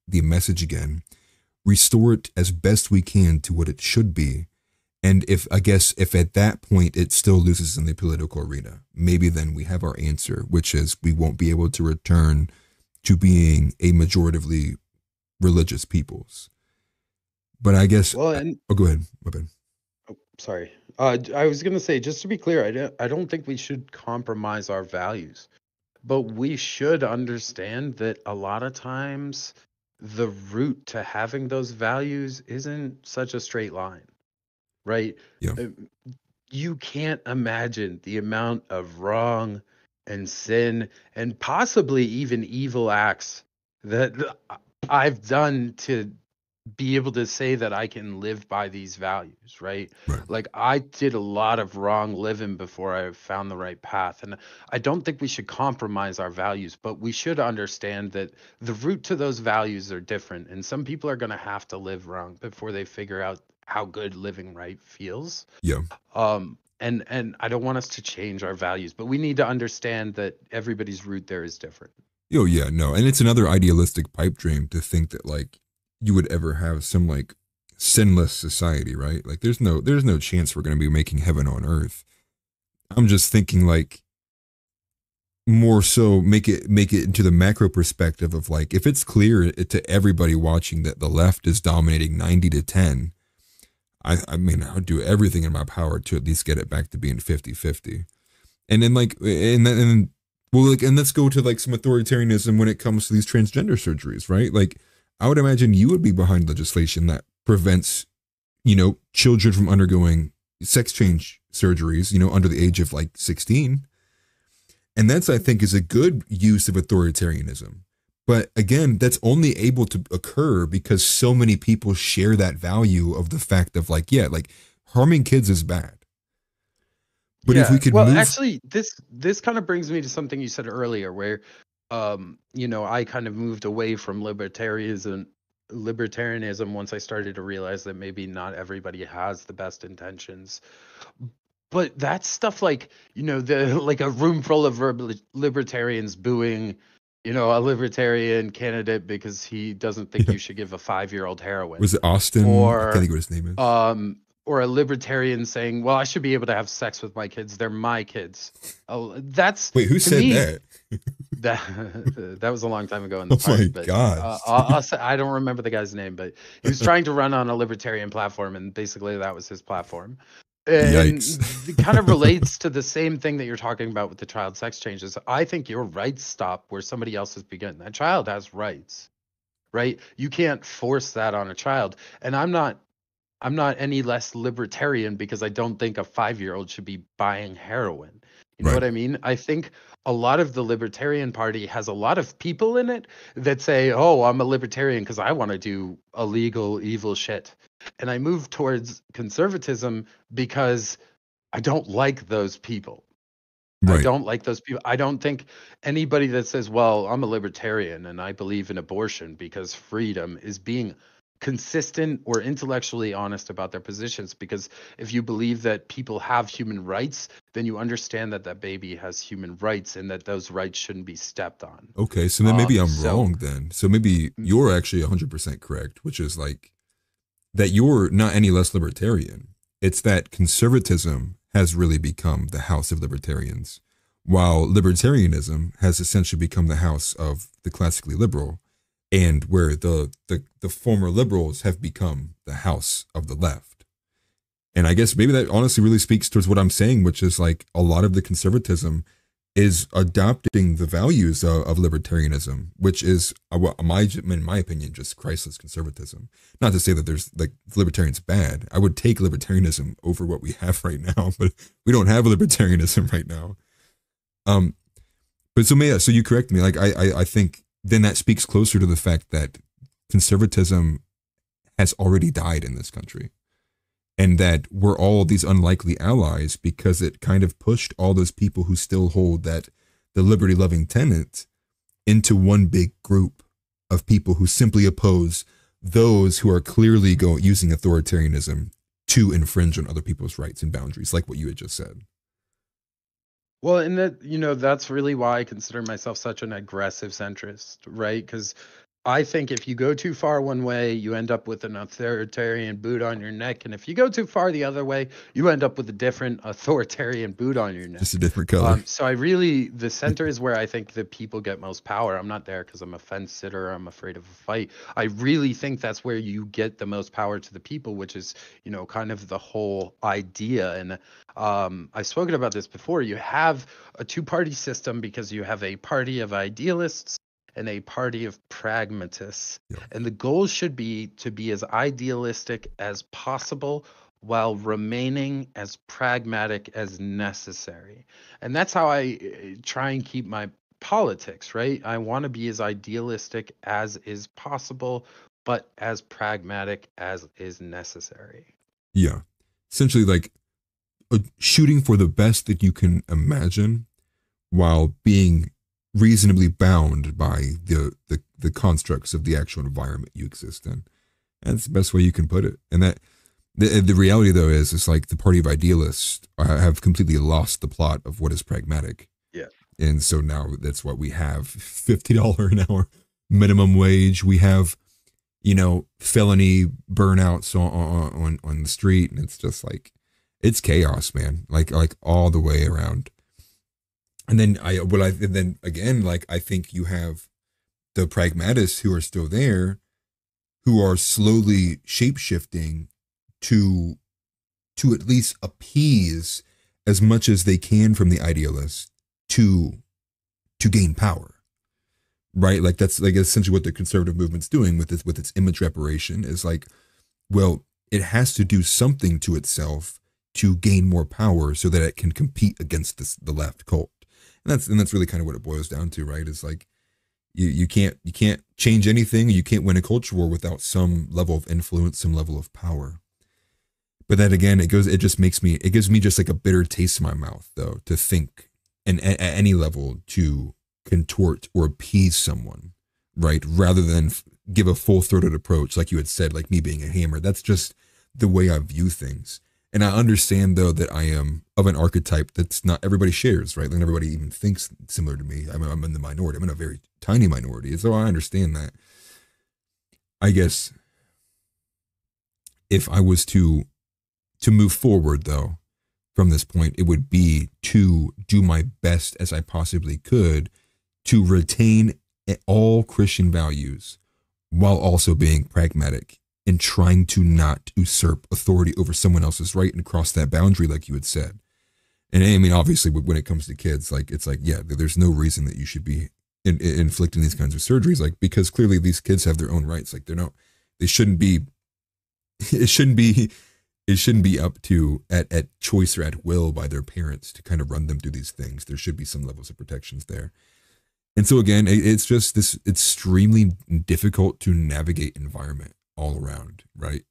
the message again, restore it as best we can to what it should be. And if at that point it still loses in the political arena, maybe then we have our answer, which is we won't be able to return to being a majoritively religious peoples. But I guess, go ahead, my bad. Oh, sorry. I was going to say, just to be clear, I don't think we should compromise our values, but we should understand that a lot of times the route to having those values isn't such a straight line, right? Yeah. You can't imagine the amount of wrong and sin and possibly even evil acts that I've done to be able to say that I can live by these values, right? Like, I did a lot of wrong living before I found the right path. And I don't think we should compromise our values, but we should understand that the route to those values are different. And some people are going to have to live wrong before they figure out how good living right feels. Yeah. And I don't want us to change our values, but we need to understand that everybody's route there is different. Oh yeah, no. And it's another idealistic pipe dream to think that, like, you would ever have some, like, sinless society, right? Like, there's no chance we're going to be making heaven on earth. I'm just thinking, like, more so make it into the macro perspective of, like, if it's clear to everybody watching that the left is dominating 90-10, I mean, I'll do everything in my power to at least get it back to being 50-50. And then, like, and let's go to, like, some authoritarianism when it comes to these transgender surgeries, right? Like, I would imagine you would be behind legislation that prevents, children from undergoing sex change surgeries, under the age of, like, 16. And that's, I think, is a good use of authoritarianism. But again, that's only able to occur because so many people share that value of the fact of, like, yeah, like, harming kids is bad. But if we could actually, this kind of brings me to something you said earlier where, I kind of moved away from libertarianism once I started to realize that maybe not everybody has the best intentions. But that's stuff like, like a room full of libertarians booing, a libertarian candidate because he doesn't think you should give a 5-year-old heroin. Was it Austin? Or, I can't think what his name is. Or a libertarian saying, well, I should be able to have sex with my kids. They're my kids. Oh, that's... Wait, who said that? That was a long time ago in the party. Oh my God. I don't remember the guy's name, but he was trying to run on a libertarian platform, and basically that was his platform. And it kind of relates to the same thing that you're talking about with the child sex changes. I think your rights stop where somebody else has begun. That child has rights, right? You can't force that on a child. And I'm not any less libertarian because I don't think a 5-year-old should be buying heroin. You know what I mean? I think a lot of the Libertarian Party has a lot of people in it that say, oh, I'm a libertarian because I want to do illegal, evil shit. And I move towards conservatism because I don't like those people. I don't like those people. I don't think anybody that says, well, I'm a libertarian and I believe in abortion because freedom is being consistent or intellectually honest about their positions. Because if you believe that people have human rights, then you understand that that baby has human rights and that those rights shouldn't be stepped on. Okay, so then maybe I'm wrong then. So maybe you're actually 100% correct, which is like that you're not any less libertarian. It's that conservatism has really become the house of libertarians, while libertarianism has essentially become the house of the classically liberal, and where the former liberals have become the house of the left. And I guess maybe that honestly really speaks towards what I'm saying, which is like a lot of the conservatism is adopting the values of libertarianism, which is, in my opinion, just Christless conservatism. Not to say that there's like libertarian's bad. I would take libertarianism over what we have right now, but we don't have libertarianism right now. But so you correct me. Like I think then that speaks closer to the fact that conservatism has already died in this country. And that we're all these unlikely allies because it kind of pushed all those people who still hold that the liberty-loving tenet into one big group of people who simply oppose those who are clearly using authoritarianism to infringe on other people's rights and boundaries, like what you had just said. Well, and that, that's really why I consider myself such an aggressive centrist, right? Because I think if you go too far one way, you end up with an authoritarian boot on your neck. And if you go too far the other way, you end up with a different authoritarian boot on your neck. Just a different color. So the center is where I think the people get most power. I'm not there because I'm a fence sitter. I'm afraid of a fight. I really think that's where you get the most power to the people, which is, kind of the whole idea. And I've spoken about this before. You have a two-party system because you have a party of idealists and a party of pragmatists. Yeah. And the goal should be to be as idealistic as possible while remaining as pragmatic as necessary. And that's how I try and keep my politics, right? I want to be as idealistic as is possible, but as pragmatic as is necessary. Yeah. Essentially like shooting for the best that you can imagine while being reasonably bound by the constructs of the actual environment you exist in. And that's the best way you can put it. And that the reality though is it's like the party of idealists have completely lost the plot of what is pragmatic. Yeah. And so now that's what we have. $50 an hour minimum wage. We have, felony burnouts on the street. And it's just like, it's chaos, man. Like all the way around. And then I think you have the pragmatists who are still there, who are slowly shape-shifting to at least appease as much as they can from the idealists to gain power, right? Like that's like essentially what the conservative movement's doing with its image reparation is like, well, it has to do something to itself to gain more power so that it can compete against the left cult. And that's really kind of what it boils down to, right? It's like you can't change anything. You can't win a culture war without some level of influence, some level of power. But then again, it gives me just like a bitter taste in my mouth, though, to think and at any level to contort or appease someone, right? Rather than give a full-throated approach, like you had said, like me being a hammer. That's just the way I view things. And I understand, though, that I am of an archetype that's not everybody shares, right? Like everybody even thinks similar to me. I'm in the minority. I'm in a very tiny minority. So I understand that. I guess if I was to move forward, though, from this point, it would be to do my best as I possibly could to retain all Christian values while also being pragmatic and trying to not usurp authority over someone else's right and cross that boundary, like you had said. And I mean, obviously, when it comes to kids, like it's like, yeah, there's no reason that you should be inflicting these kinds of surgeries, like because clearly these kids have their own rights. Like they shouldn't be. It shouldn't be up to at choice or at will by their parents to kind of run them through these things. There should be some levels of protections there. And so again, it's just this extremely difficult to navigate environment all around, right?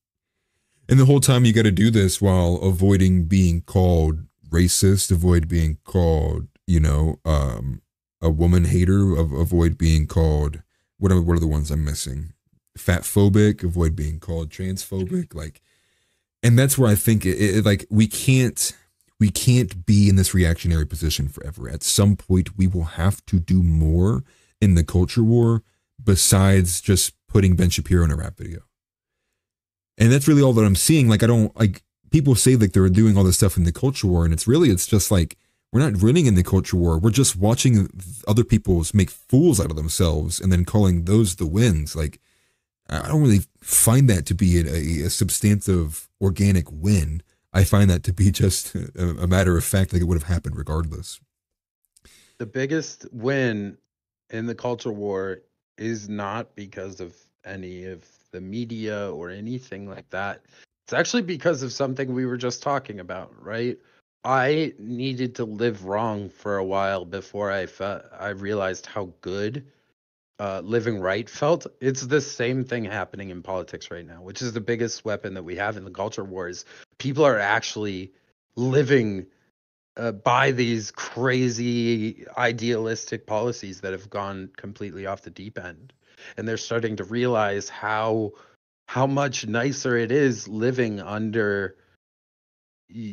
And the whole time you got to do this while avoiding being called racist, avoid being called, a woman hater, avoid being called, what are the ones I'm missing? Fat phobic, avoid being called transphobic, like, and that's where I think like we can't be in this reactionary position forever. At some point, we will have to do more in the culture war besides just putting Ben Shapiro in a rap video. And that's really all that I'm seeing. Like, people say like they're doing all this stuff in the culture war, and it's just like we're not winning in the culture war. We're just watching other people make fools out of themselves and then calling those the wins. Like, I don't really find that to be a substantive organic win. I find that to be just a matter of fact, like it would have happened regardless. The biggest win in the culture war is not because of any of the media or anything like that. It's actually because of something we were just talking about, right? I needed to live wrong for a while before I realized how good living right felt. It's the same thing happening in politics right now, which is the biggest weapon that we have in the culture wars. People are actually living by these crazy idealistic policies that have gone completely off the deep end, and they're starting to realize how much nicer it is living under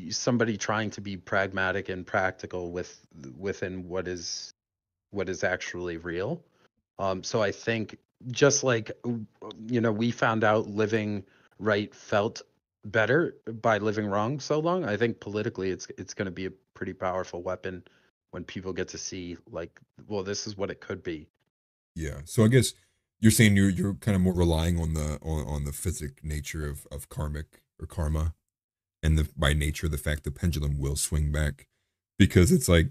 somebody trying to be pragmatic and practical within what is actually real. So I think, just like, we found out living right felt better by living wrong so long, I think politically it's going to be a pretty powerful weapon when people get to see, like, well, this is what it could be. Yeah. So I guess you're saying you're kind of more relying on the physic nature of karmic or karma, and by nature the fact the pendulum will swing back, because it's like,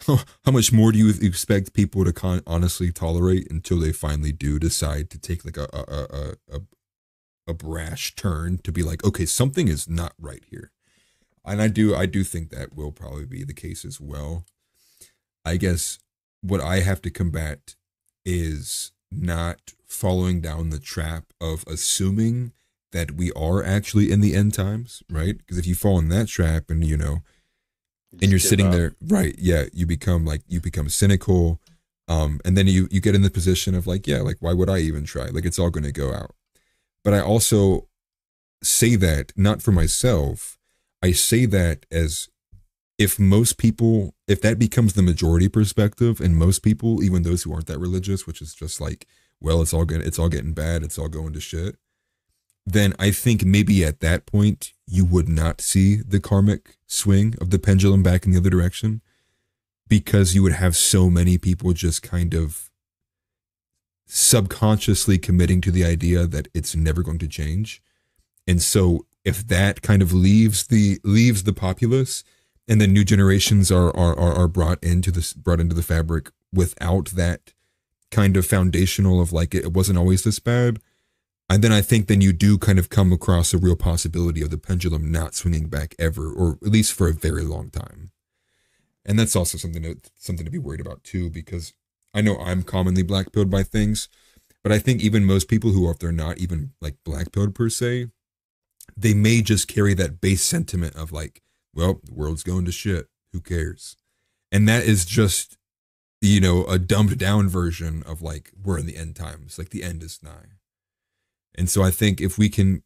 how much more do you expect people to honestly tolerate until they finally do decide to take like a brash turn to be like, okay, something is not right here. And I do think that will probably be the case as well. I guess what I have to combat is not following down the trap of assuming that we are actually in the end times, right? Because if you fall in that trap and and you're sitting there, right? Yeah, you become cynical, and then you get in the position of like, yeah, like, why would I even try? Like, it's all going to go out. But I also say that not for myself. I say that as if that becomes the majority perspective, and most people, even those who aren't that religious, which is just like, well, it's all getting bad, it's all going to shit, then I think maybe at that point you would not see the karmic swing of the pendulum back in the other direction, because you would have so many people just kind of subconsciously committing to the idea that it's never going to change. And so if that kind of leaves the populace, and then new generations are brought into the fabric without that kind of foundational of like, it wasn't always this bad, and then I think then you do kind of come across a real possibility of the pendulum not swinging back ever, or at least for a very long time. And that's also something to be worried about too, because I know I'm commonly black-pilled by things, but I think even most people who, if they're not even like black-pilled per se, they may just carry that base sentiment of like, well, the world's going to shit, who cares? And that is just, a dumbed down version of like, we're in the end times, like the end is nigh. And so I think if we can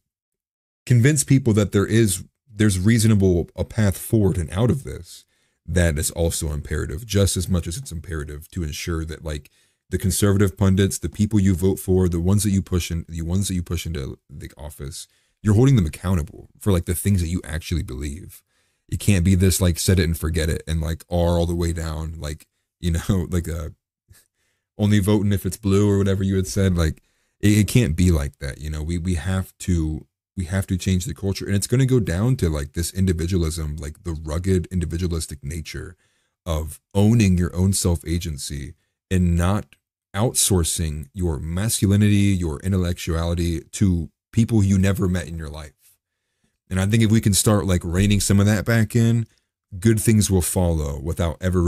convince people that there's reasonable a path forward and out of this, that is also imperative, just as much as it's imperative to ensure that like the conservative pundits, the people you vote for, the ones that you push into the office, you're holding them accountable for like the things that you actually believe. It can't be this like set it and forget it and like R all the way down, like, like only voting if it's blue or whatever you had said. Like, it can't be like that. We have to change the culture, and it's going to go down to like this individualism, like the rugged individualistic nature of owning your own self-agency and not outsourcing your masculinity, your intellectuality to people you never met in your life. And I think if we can start like reining some of that back in, good things will follow without ever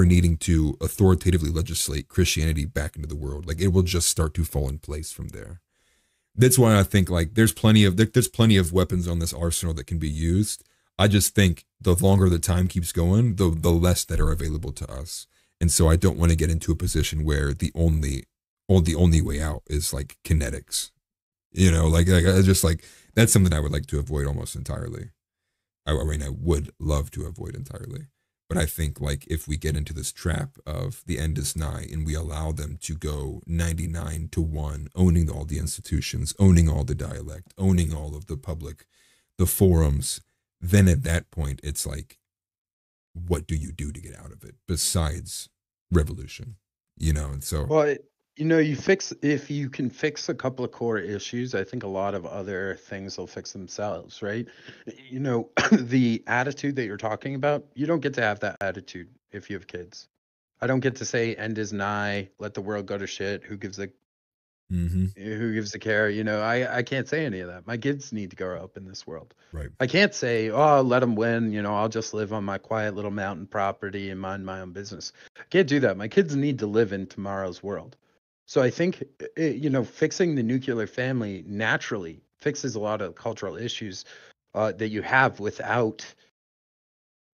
needing to authoritatively legislate Christianity back into the world. Like, it will just start to fall in place from there. That's why I think like there's plenty of weapons on this arsenal that can be used. I just think the longer the time keeps going, the less that are available to us. And so I don't want to get into a position where the only way out is like kinetics. Like I just like, that's something I would like to avoid almost entirely. I mean, I would love to avoid entirely. But I think like if we get into this trap of the end is nigh and we allow them to go 99-1, owning all the institutions, owning all the dialect, owning all of the public, the forums, then at that point it's like what do you do to get out of it besides revolution? And so Well, if you can fix a couple of core issues, I think a lot of other things will fix themselves, right? The attitude that you're talking about, you don't get to have that attitude if you have kids. I don't get to say end is nigh, let the world go to shit. mm-hmm, Who gives a care? I can't say any of that. My kids need to grow up in this world. right. I can't say, oh, let them win. I'll just live on my quiet little mountain property and mind my own business. I can't do that. My kids need to live in tomorrow's world. So I think, fixing the nuclear family naturally fixes a lot of cultural issues that you have without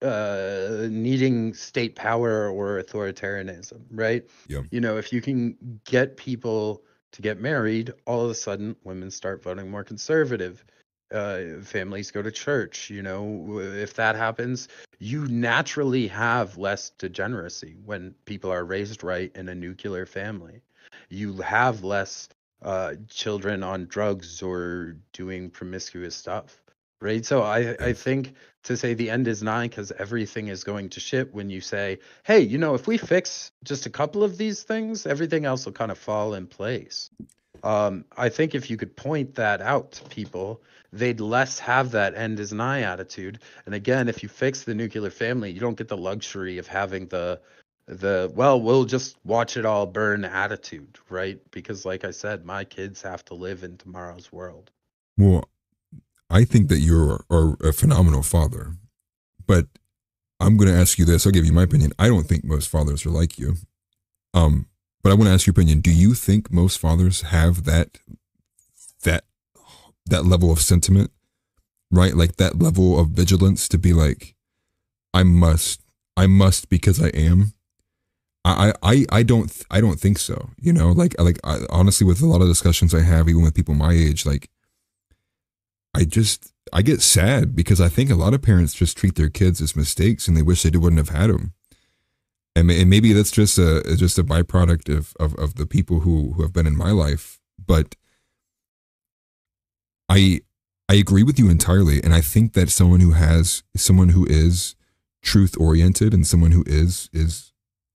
needing state power or authoritarianism, right? Yeah. If you can get people to get married, all of a sudden women start voting more conservative. Families go to church. If that happens, you naturally have less degeneracy when people are raised right in a nuclear family. You have less children on drugs or doing promiscuous stuff, right? So I, Yeah. I think to say the end is nigh because everything is going to shit, when you say, hey, if we fix just a couple of these things, everything else will kind of fall in place. I think if you could point that out to people, they'd less have that end is nigh attitude. And again, if you fix the nuclear family, you don't get the luxury of having the well, we'll just watch it all burn attitude, right? Because like I said, my kids have to live in tomorrow's world. Well, I think that are a phenomenal father, but I'm going to ask you this. I'll give you my opinion. I don't think most fathers are like you. But I want to ask your opinion. Do you think most fathers have that level of sentiment, right? Like that level of vigilance to be like, I must because I am. I don't think so. Honestly, with a lot of discussions I have, even with people my age, like I get sad because I think a lot of parents just treat their kids as mistakes and they wish they wouldn't have had them. And maybe that's just a byproduct of the people who have been in my life. But I agree with you entirely, and I think that someone who is truth oriented and someone who is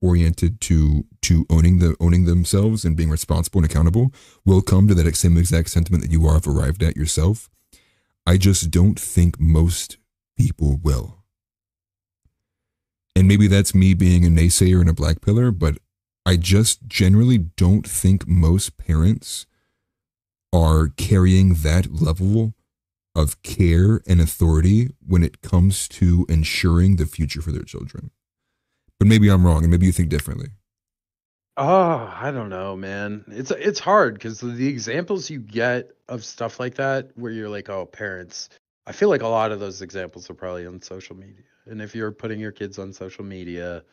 oriented to owning themselves and being responsible and accountable will come to that same exact sentiment that you have arrived at yourself. I just don't think most people will. And maybe that's me being a naysayer and a black pillar, but I just generally don't think most parents are carrying that level of care and authority when it comes to ensuring the future for their children. But maybe I'm wrong, and maybe you think differently. Oh, I don't know, man. It's hard because the examples you get of stuff like that, where you're like, oh, parents. I feel like a lot of those examples are probably on social media. And if you're putting your kids on social media,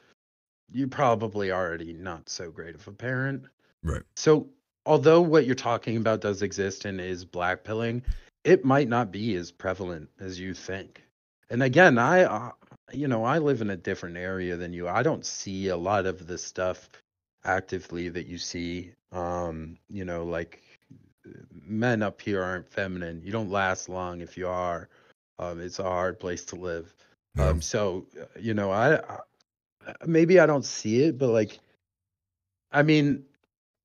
you're probably already not so great of a parent. Right. So, although what you're talking about does exist and is blackpilling, it might not be as prevalent as you think. And again, I live in a different area than you. I don't see a lot of the stuff actively that you see. Like men up here aren't feminine. You don't last long if you are. It's a hard place to live. Yeah. So I maybe I don't see it, but like, I mean,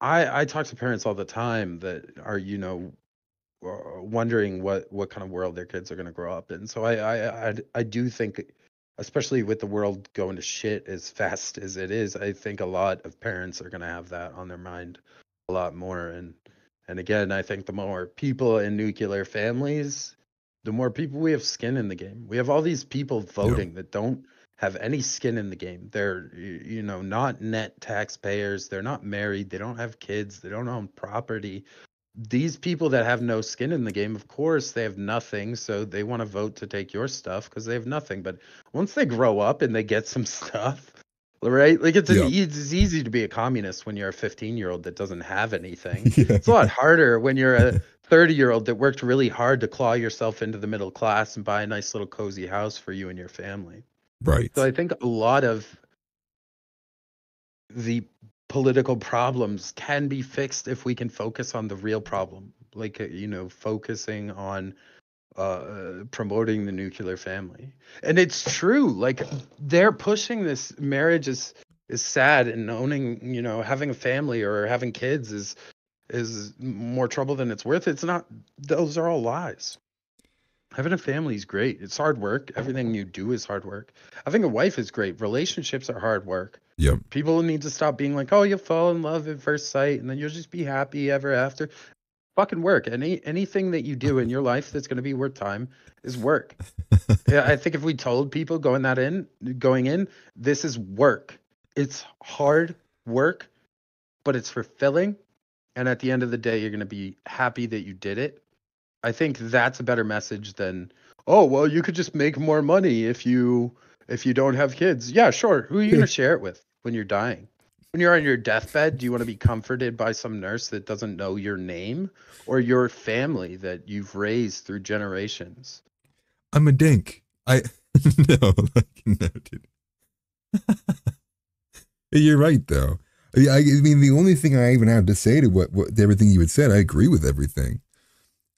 I talk to parents all the time that are, wondering what kind of world their kids are going to grow up in. So I do think, especially with the world going to shit as fast as it is, I think a lot of parents are going to have that on their mind a lot more. And again, I think the more people in nuclear families, the more people we have skin in the game. We have all these people voting that don't have any skin in the game. They're, not net taxpayers. They're not married. They don't have kids. They don't own property. These people that have no skin in the game, of course, they have nothing. So they want to vote to take your stuff because they have nothing. But once they grow up and they get some stuff, right? Like it's Yeah. easy to be a communist when you're a 15-year-old that doesn't have anything. Yeah. It's a lot harder when you're a 30-year-old that worked really hard to claw yourself into the middle class and buy a nice little cozy house for you and your family. Right. So I think a lot of the political problems can be fixed if we can focus on the real problem, like focusing on promoting the nuclear family. And it's true. Like, they're pushing this marriage is sad, and owning, having a family or having kids is more trouble than it's worth. It's not. Those are all lies. Having a family is great. It's hard work. Everything you do is hard work. Having a wife is great. Relationships are hard work. Yep. People need to stop being like, oh, you'll fall in love at first sight and then you'll just be happy ever after. Fucking work. Anything that you do in your life that's going to be worth time is work. Yeah, I think if we told people going in, this is work. It's hard work, but it's fulfilling. And at the end of the day, you're going to be happy that you did it. I think that's a better message than, oh, well, you could just make more money if you don't have kids. Yeah, sure. Who are you going to share it with when you're dying? When you're on your deathbed, do you want to be comforted by some nurse that doesn't know your name, or your family that you've raised through generations? I'm a dink. No, no, dude. You're right, though. I mean, the only thing I even have to say to what everything you had said, I agree with everything.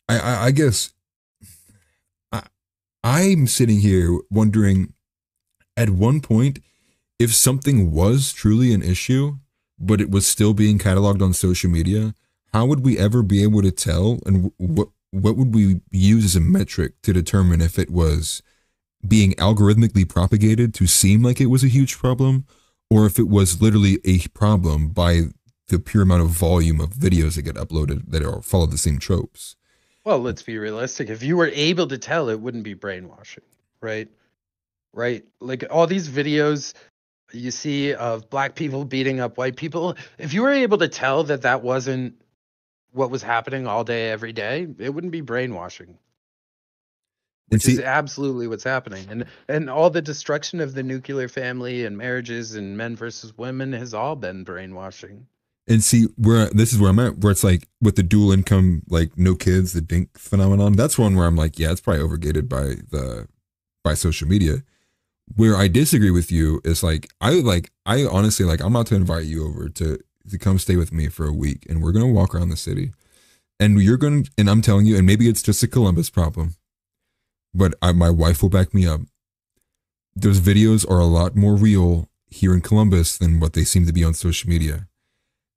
I guess I'm sitting here wondering, at one point, if something was truly an issue, but it was still being cataloged on social media, how would we ever be able to tell, and what would we use as a metric to determine if it was being algorithmically propagated to seem like it was a huge problem, or if it was literally a problem by the pure amount of volume of videos that get uploaded that are follow the same tropes? Well, let's be realistic. If you were able to tell, it wouldn't be brainwashing, right? Right? Like, all these videos you see of black people beating up white people, if you were able to tell that that wasn't what was happening all day, every day, it wouldn't be brainwashing. Which is absolutely what's happening. And all the destruction of the nuclear family and marriages and men versus women has all been brainwashing. And see, this is where I'm at, where it's like with the dual income, like no kids, the dink phenomenon. That's one where I'm like, yeah, it's probably overgated by social media. Where I disagree with you is like, I honestly, like, I'm about to invite you over to come stay with me for a week, and we're gonna walk around the city, and and I'm telling you, and maybe it's just a Columbus problem, but my wife will back me up. Those videos are a lot more real here in Columbus than what they seem to be on social media.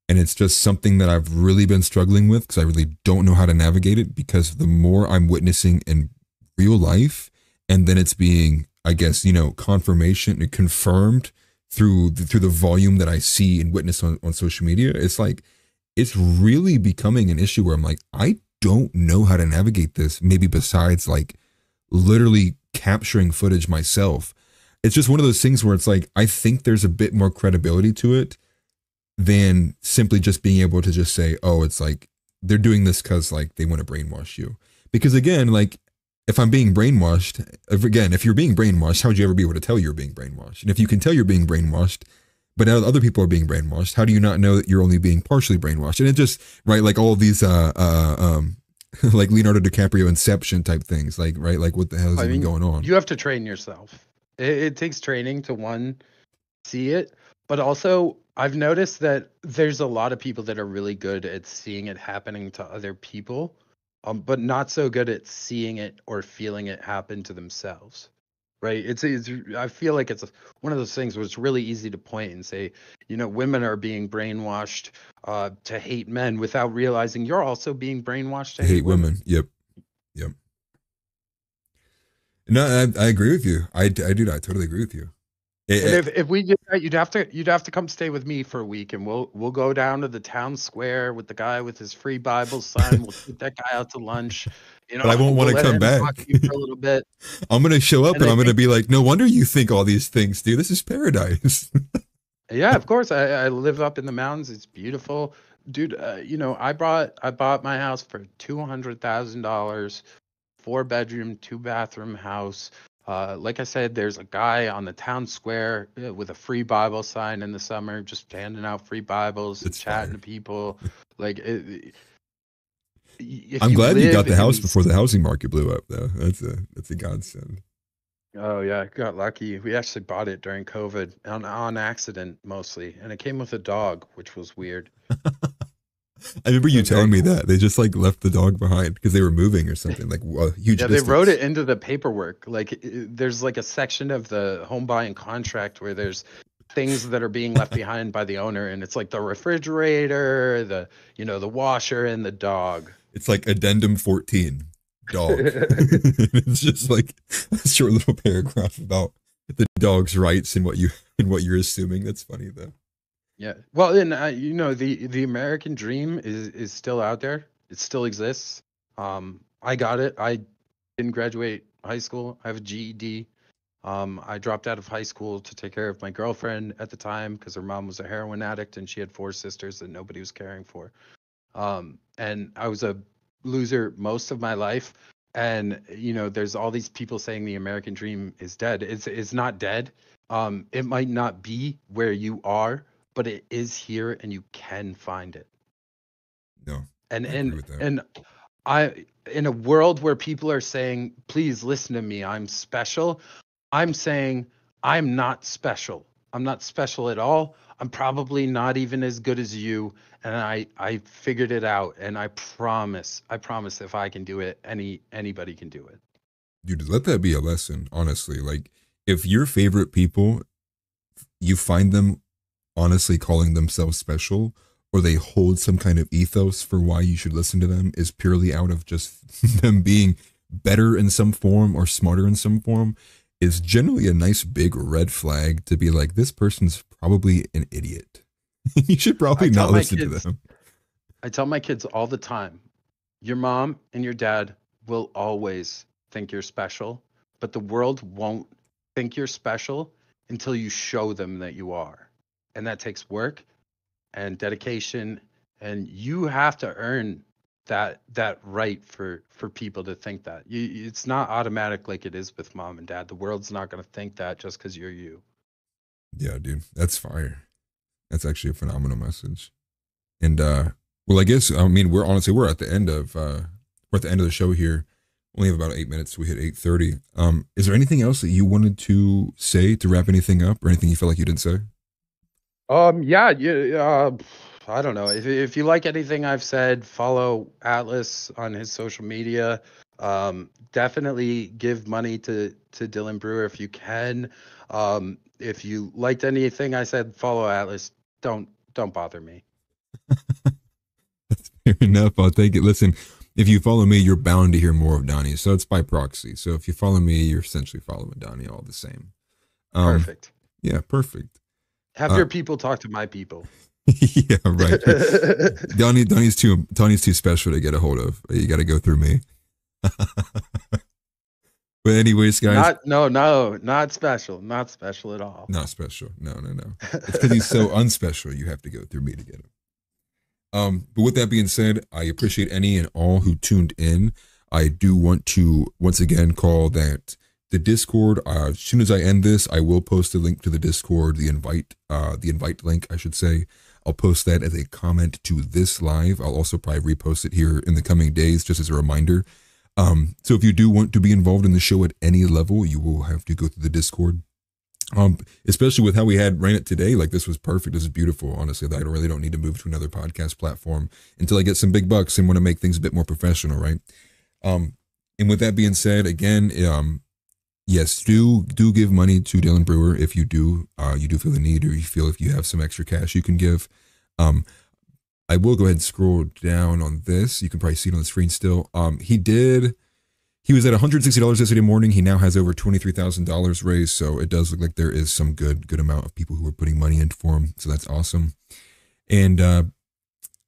And it's just something that I've really been struggling with, because I really don't know how to navigate it, because the more I'm witnessing in real life, and then it's being, I guess, confirmation and confirmed through the volume that I see and witness on social media, it's like, it's really becoming an issue where I'm like, I don't know how to navigate this, maybe besides like literally capturing footage myself. It's just one of those things where it's like, I think there's a bit more credibility to it than simply just being able to just say, oh, it's like they're doing this because like they want to brainwash you. Because again, like, if I'm being brainwashed, if you're being brainwashed, how would you ever be able to tell you're being brainwashed? And if you can tell you're being brainwashed, but other people are being brainwashed, how do you not know that you're only being partially brainwashed? And it just, right, like all these like Leonardo DiCaprio Inception type things, like, right, like what the hell is even going on? You have to train yourself. It takes training to see it, but also I've noticed that there's a lot of people that are really good at seeing it happening to other people, but not so good at seeing it or feeling it happen to themselves. Right? I feel like it's one of those things where it's really easy to point and say, women are being brainwashed to hate men, without realizing you're also being brainwashed to hate women. Yep. No, I agree with you. I do. I totally agree with you. And if we did that, you'd have to come stay with me for a week, and we'll go down to the town square with the guy with his free Bible sign. We'll take that guy out to lunch. But I won't want to come back talk to you for a little bit. I'm gonna show up and I'm gonna be like, no wonder you think all these things, dude. This is paradise. Yeah, of course. I live up in the mountains. It's beautiful, dude. I bought my house for $200,000, 4-bedroom, 2-bathroom house. Like I said, there's a guy on the town square with a free Bible sign in the summer, just handing out free Bibles and chatting to people. Like, I'm glad you got the house before the housing market blew up, though. That's a godsend. Oh yeah, got lucky. We actually bought it during COVID on accident mostly, and it came with a dog, which was weird. I remember you telling me that they just like left the dog behind because they were moving or something, like a huge Yeah, distance. they wrote it into the paperwork. Like there's like a section of the home buying contract where there's things that are being left behind by the owner, and it's like the refrigerator, the washer, and the dog. It's like addendum 14, dog. It's just like a short little paragraph about the dog's rights and what you're assuming. That's funny though. Yeah. Well, and the American dream is still out there. It still exists. I got it. I didn't graduate high school. I have a GED. I dropped out of high school to take care of my girlfriend at the time because her mom was a heroin addict and she had 4 sisters that nobody was caring for. And I was a loser most of my life. And there's all these people saying the American dream is dead. It's not dead. It might not be where you are, but it is here, and you can find it. No, and I agree with that. and I in a world where people are saying, please listen to me, I'm special, I'm saying I'm not special. I'm not special at all. I'm probably not even as good as you, and I figured it out, and I promise if I can do it, anybody can do it. Dude, let that be a lesson, honestly. Like, if your favorite people, you find them honestly calling themselves special, or they hold some kind of ethos for why you should listen to them, is purely out of just them being better in some form or smarter in some form, is generally a nice big red flag to be like, this person's probably an idiot. You should probably not listen to them. I tell my kids all the time, your mom and your dad will always think you're special, but the world won't think you're special until you show them that you are. And that takes work and dedication, and you have to earn that right for people to think that. It's not automatic like it is with mom and dad. The world's not going to think that just because you're you. Yeah, dude, that's fire. That's actually a phenomenal message. And well, I guess we're at the end of the show here. Only have about 8 minutes. We hit 8:30. Is there anything else that you wanted to say to wrap anything up, or anything you felt like you didn't say? I don't know. If you like anything I've said, follow Atlas on his social media. Definitely give money to Dylan Brewer if you can. If you liked anything I said, follow Atlas. Don't bother me. That's fair enough. I'll take it. Listen, if you follow me, you're bound to hear more of Donny. So it's by proxy. So if you follow me, you're essentially following Donny all the same. Perfect. Yeah, perfect. Have your people talk to my people. Yeah, right. Donny's too special to get a hold of. You got to go through me. But anyways, guys. Not special. Not special at all. Not special. No. It's because he's so unspecial. You have to go through me to get him. But with that being said, I appreciate any and all who tuned in. I do want to once again call that the Discord. As soon as I end this, I will post a link to the Discord, the invite link, I should say. I'll post that as a comment to this live. I'll also probably repost it here in the coming days, just as a reminder. So if you do want to be involved in the show at any level, you will have to go through the Discord. Especially with how we ran it today, like this was perfect. This is beautiful. Honestly, I really don't need to move to another podcast platform until I get some big bucks and want to make things a bit more professional, right? And with that being said, again, yes, do give money to Dylan Brewer if you do feel the need, or you feel if you have some extra cash you can give. I will go ahead and scroll down on this. You can probably see it on the screen still. He was at $160 yesterday morning. He now has over $23,000 raised. So it does look like there is some good amount of people who are putting money in for him. So that's awesome. And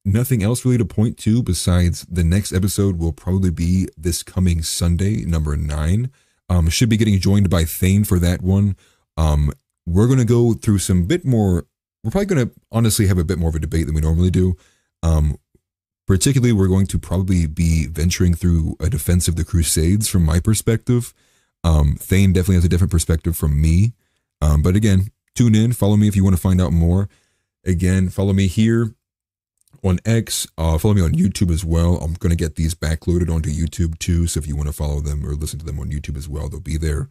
nothing else really to point to besides the next episode will probably be this coming Sunday, number 9. Should be getting joined by Thane for that one. We're going to go through we're probably going to honestly have a bit more of a debate than we normally do. Particularly, we're going to probably be venturing through a defense of the Crusades from my perspective. Thane definitely has a different perspective from me. But again, tune in, follow me if you want to find out more. Again, follow me here on X, follow me on YouTube as well. I'm going to get these backloaded onto YouTube too. So if you want to follow them or listen to them on YouTube as well, they'll be there.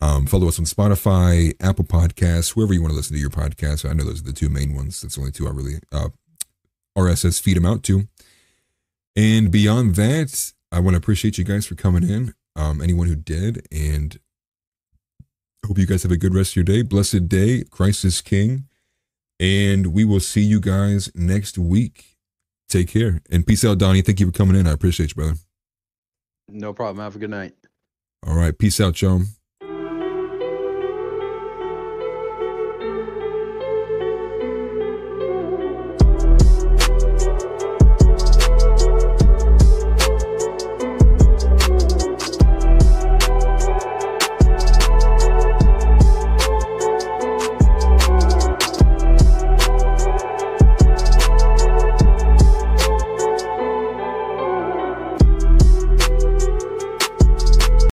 Follow us on Spotify, Apple Podcasts, wherever you want to listen to your podcasts. I know those are the two main ones. That's the only two I really RSS feed them out to. And beyond that, I want to appreciate you guys for coming in. Anyone who did, and hope you guys have a good rest of your day. Blessed day. Christ is King. And we will see you guys next week. Take care. And peace out, Donnie. Thank you for coming in. I appreciate you, brother. No problem. Have a good night. All right. Peace out, y'all.